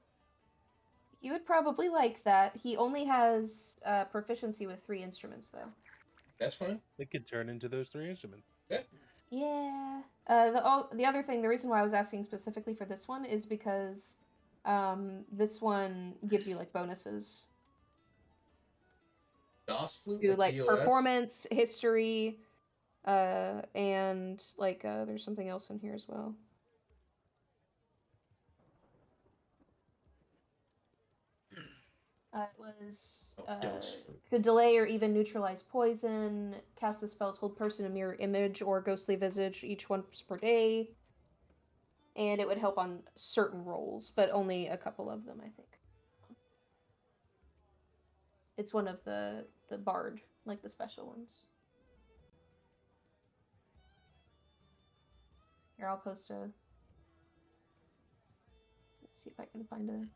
He would probably like that. He only has proficiency with 3 instruments, though. That's fine. It could turn into those 3 instruments. Yeah. The other thing, the reason why I was asking specifically for this one is because this one gives you like bonuses DOS flute? to like DOS? performance, history, and like there's something else in here as well. It was DOS flute. to delay or even neutralize poison, cast the spells hold person a mirror image or ghostly visage each once per day. And it would help on certain rolls, but only a couple of them, I think. It's one of the bard, like the special ones. Here, I'll post a. Let's see if I can find a.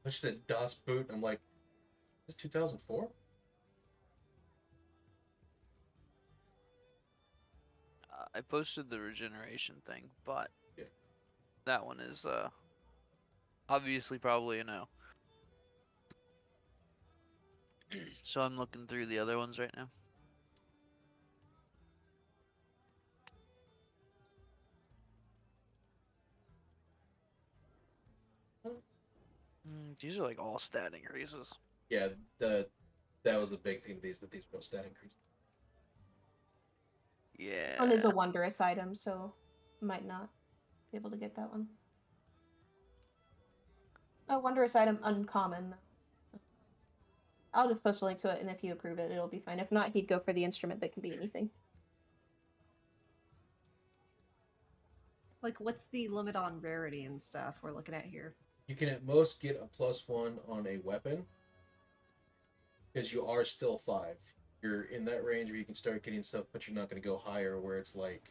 I just said DOS boot. I'm like, this 2004? I posted the regeneration thing, but Yeah. that one is obviously probably a no. So I'm looking through the other ones right now. These are like all stat increases. Yeah, that was the big thing. That these were no stat increase. Yeah. This one is a wondrous item, so might not be able to get that one. Oh, wondrous item uncommon. I'll just post a link to it, and if you approve it, it'll be fine. If not, he'd go for the instrument that can be anything. Like, what's the limit on rarity and stuff we're looking at here? You can at most get a +1 on a weapon because you are still 5. You're in that range where you can start getting stuff, but you're not going to go higher where it's like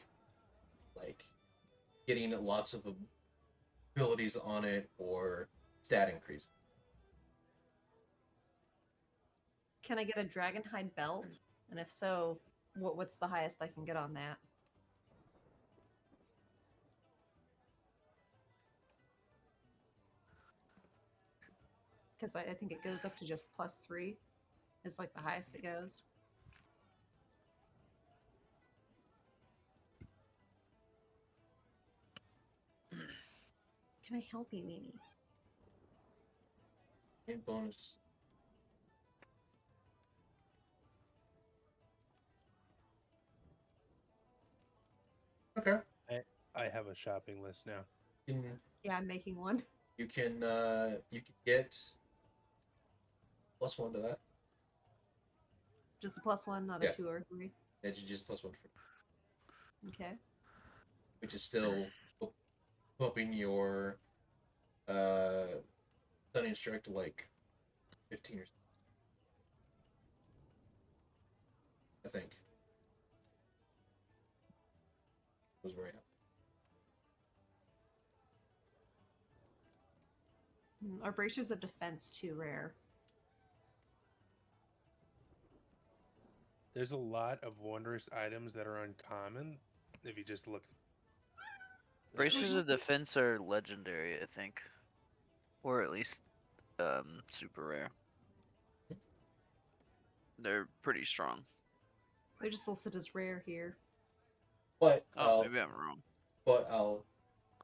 getting lots of abilities on it or stat increase. Can I get a Dragonhide belt? And if so, what's the highest I can get on that? Because I think it goes up to just +3 is like the highest it goes. Can I help you, Mimi? And bonus. Okay. I have a shopping list now. You can Yeah, I'm making one. you can get +1 to that. Just a +1, not Yeah. a 2 or 3. That you just +1 for, Okay. which is still bumping your stunning strike to like 15 or something, I think. Was very high. Are bracers of defense too rare? There's a lot of wondrous items that are uncommon if you just look. Bracers of defense are legendary, I think, or at least super rare. They're pretty strong. They're just listed as rare here. But Oh, maybe I'm wrong. But I'll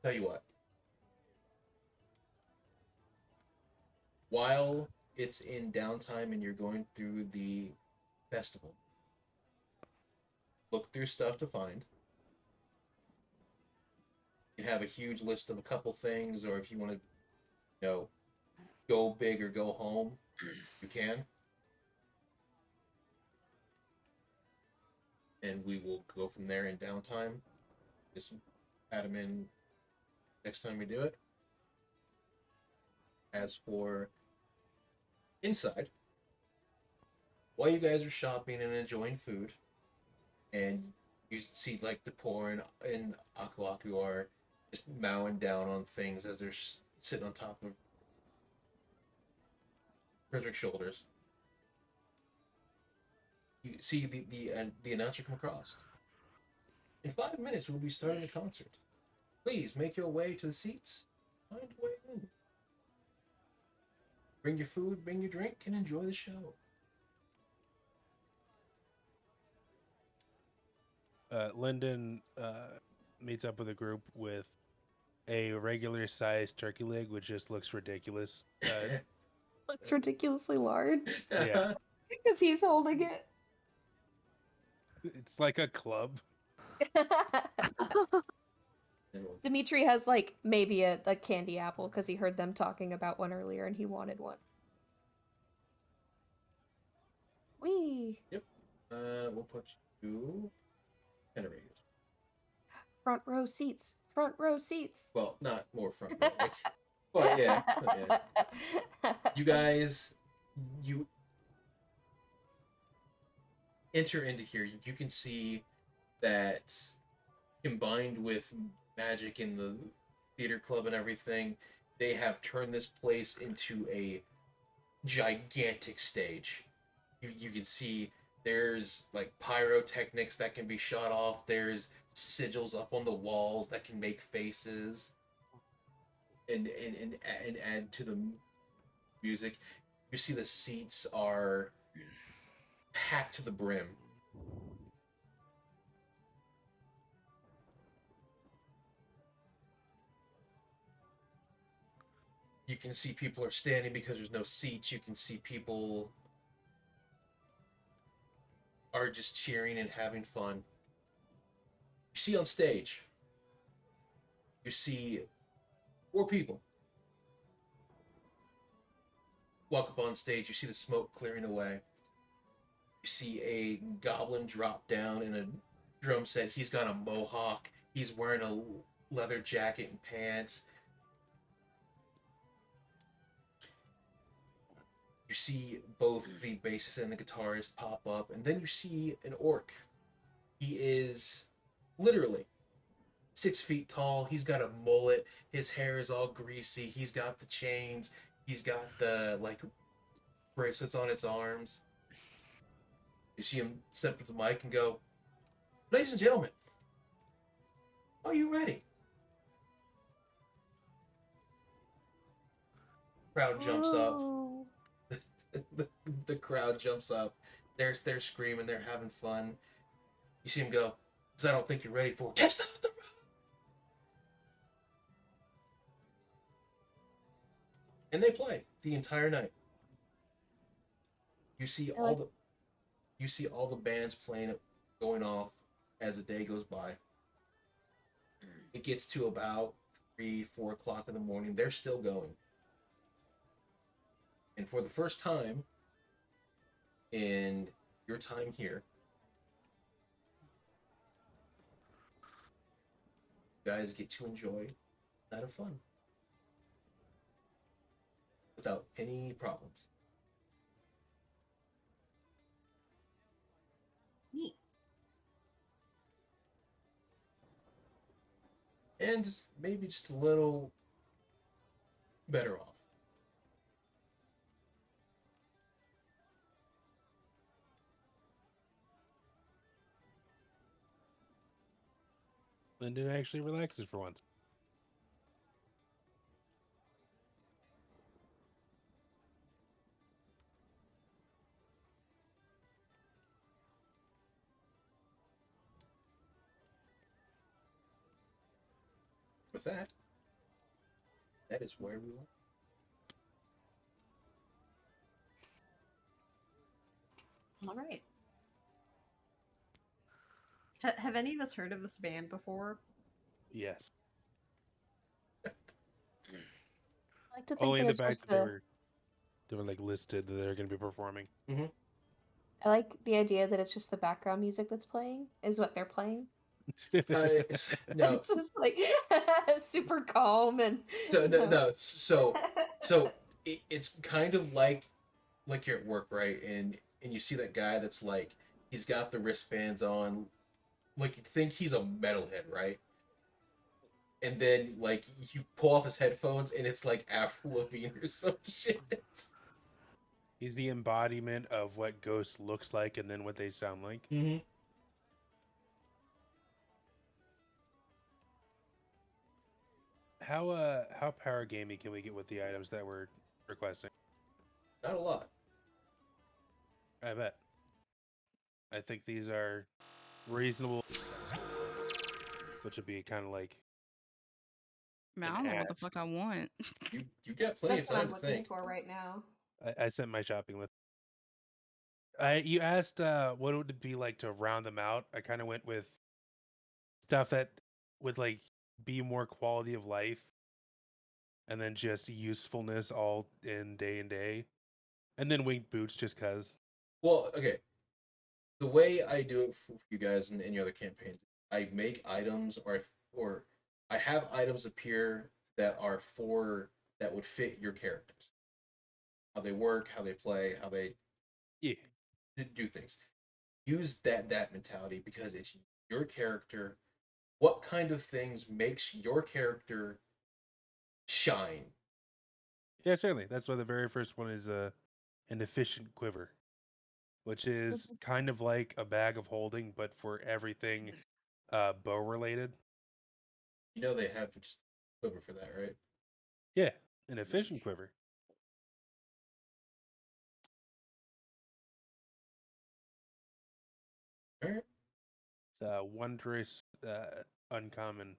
tell you what. While it's in downtime and you're going through the festival, look through stuff to find. You have a huge list of a couple things, or if you want to, go big or go home, you can. And we will go from there in downtime. Just add them in next time we do it. As for inside, while you guys are shopping and enjoying food, and you see like the poor and Aku Aku are just mowing down on things as they're sitting on top of Frederick's shoulders. You see the announcer come across. In 5 minutes, we'll be starting the concert. Please make your way to the seats. Find a way in. Bring your food, bring your drink, and enjoy the show. Lyndon meets up with a group with a regular sized turkey leg, which just looks ridiculous. Looks ridiculously large Yeah. because he's holding it. It's like a club. Dimitri has like maybe a candy apple because he heard them talking about one earlier and he wanted one. Wee. Yep. We'll put you generators. Front row seats. Front row seats. Well, not more front row. But yeah. You guys, you enter into here. You can see that combined with magic in the theater club and everything, they have turned this place into a gigantic stage. You can see there's like pyrotechnics that can be shot off. There's sigils up on the walls that can make faces and add to the music. You see the seats are packed to the brim. You can see people are standing because there's no seats. You can see people are just cheering and having fun. You see on stage, you see 4 people walk up on stage. You see the smoke clearing away. You see a goblin drop down in a drum set. He's got a mohawk. He's wearing a leather jacket and pants. You see both the bassist and the guitarist pop up, and then you see an orc. He is literally 6 feet tall. He's got a mullet. His hair is all greasy. He's got the chains. He's got the bracelets on its arms. You see him step to the mic and go, "Ladies and gentlemen, are you ready?" Crowd jumps up. Oh. the crowd jumps up. They're screaming. They're having fun. You see him go, "Because I don't think you're ready for testosterone." And they play the entire night. You see all the bands playing it, going off as the day goes by. It gets to about 3, 4 o'clock in the morning. They're still going. And for the first time in your time here, you guys get to enjoy a night of fun without any problems. Neat. And maybe just a little better off. Lyndon actually relaxes for once. With that, that is where we are. All right. Have any of us heard of this band before? Yes. I like to think Only that in the it's fact just that the. they were like listed that they're going to be performing. I like the idea that it's just the background music that's playing is what they're playing. No, It's just like super calm and. so, you no, know. no, so it's kind of like you're at work, right? And you see that guy that's like he's got the wristbands on, like you think he's a metalhead, right? And then like you pull off his headphones and it's like Avril Lavigne or some shit. He's the embodiment of what Ghost looks like and then what they sound like. Mm-hmm. How power gamey can we get with the items that we're requesting? Not a lot. I bet. I think these are reasonable, which would be kind of like I mean, I an don't know what the ask. fuck I want. You got plenty That's of what time I'm to looking think. for right now. I sent my shopping list. You asked what would it be like to round them out. I kind of went with stuff that would like be more quality of life, and then just usefulness all in day and day, and then winged boots just cause. Well, okay. The way I do it for you guys in any other campaigns, I make items or I have items appear that are for that would fit your characters. How they work, how they play, how they Yeah, do things. Use that mentality because it's your character. What kind of things makes your character shine? yeah, certainly. That's why the very first one is an efficient quiver, which is kind of like a bag of holding, but for everything bow related. You know they have just quiver for that, right? Yeah, an efficient quiver. All right. It's a wondrous, uncommon.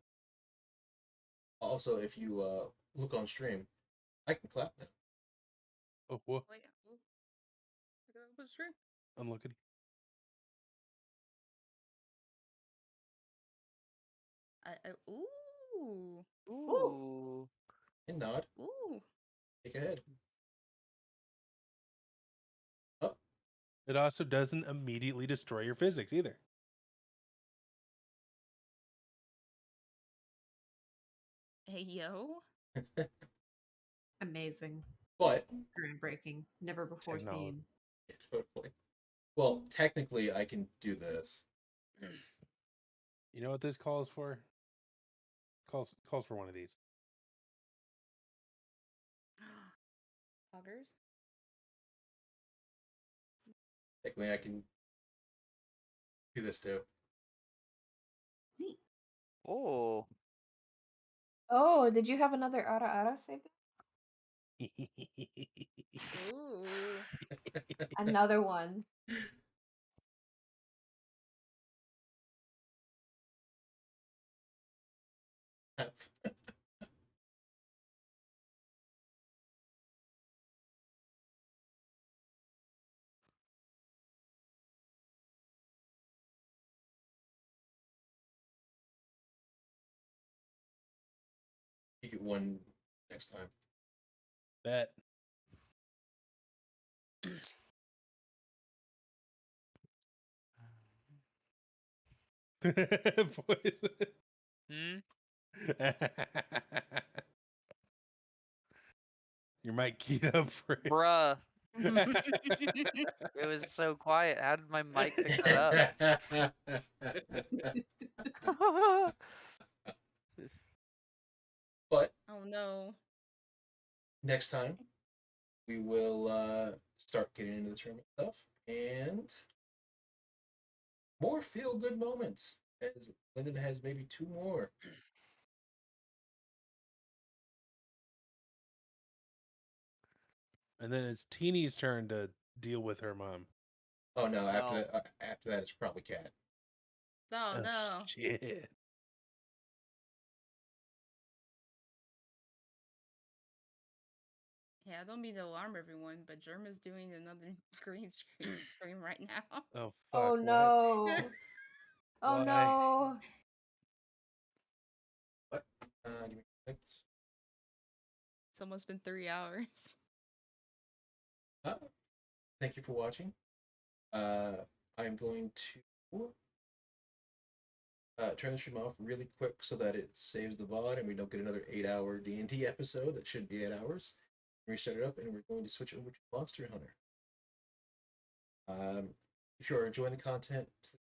Also, if you look on stream, I can clap now. Oh, whoa, Oh, yeah. Ooh. Look at that true. I'm looking. Ooh. Ooh. And nod. Ooh. Take ahead. Oh, It also doesn't immediately destroy your physics either. Hey, yo. Amazing. but Groundbreaking. Never before Technology. seen. yeah, totally. Well, technically, I can do this. You know what this calls for? Calls for one of these. Augers? Technically, I can do this too. Neat. Oh. Oh, did you have another ara ara saved? Ooh. Another one. You get one next time. Bet. Poison. Hmm? Your mic keyed up for it. Bruh. It was so quiet. How did my mic pick that up? But Oh no. next time, we will start getting into the tournament stuff and more feel good moments, as Lyndon has maybe 2 more. And then it's Teeny's turn to deal with her mom. Oh no! After No. that, it's probably Cat. Oh Oh, no. shit. Yeah, I don't mean to alarm everyone, but Germa's doing another green screen stream right now. Oh, fuck. Oh what? no. Oh Why? no. What? Give me a sec. It's almost been 3 hours. Thank you for watching. I'm going to turn the stream off really quick so that it saves the VOD and we don't get another 8-hour D&D episode that should be 8 hours. Reset it up and we're going to switch over to Monster Hunter. If you are enjoying the content, please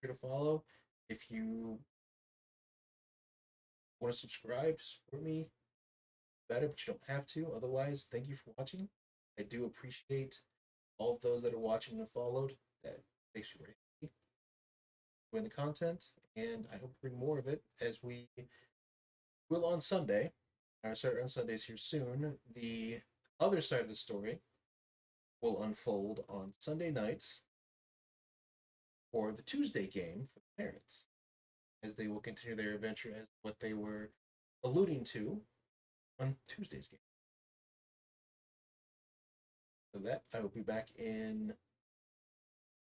feel free to follow. If you want to subscribe, support me better, but you don't have to. Otherwise, thank you for watching. I do appreciate all of those that are watching and followed. That makes me very happy. Enjoying the content, and I hope to bring more of it as we will on Sunday. I'll start on Sundays here soon. The other side of the story will unfold on Sunday nights for the Tuesday game for the parents, as they will continue their adventure as what they were alluding to on Tuesday's game. So that I will be back in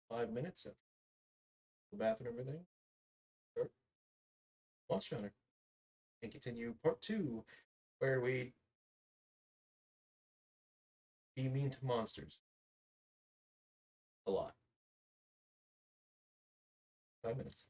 5 minutes. After the bathroom and everything. Start Monster Hunter and continue part 2, where we be mean to monsters a lot. 5 minutes.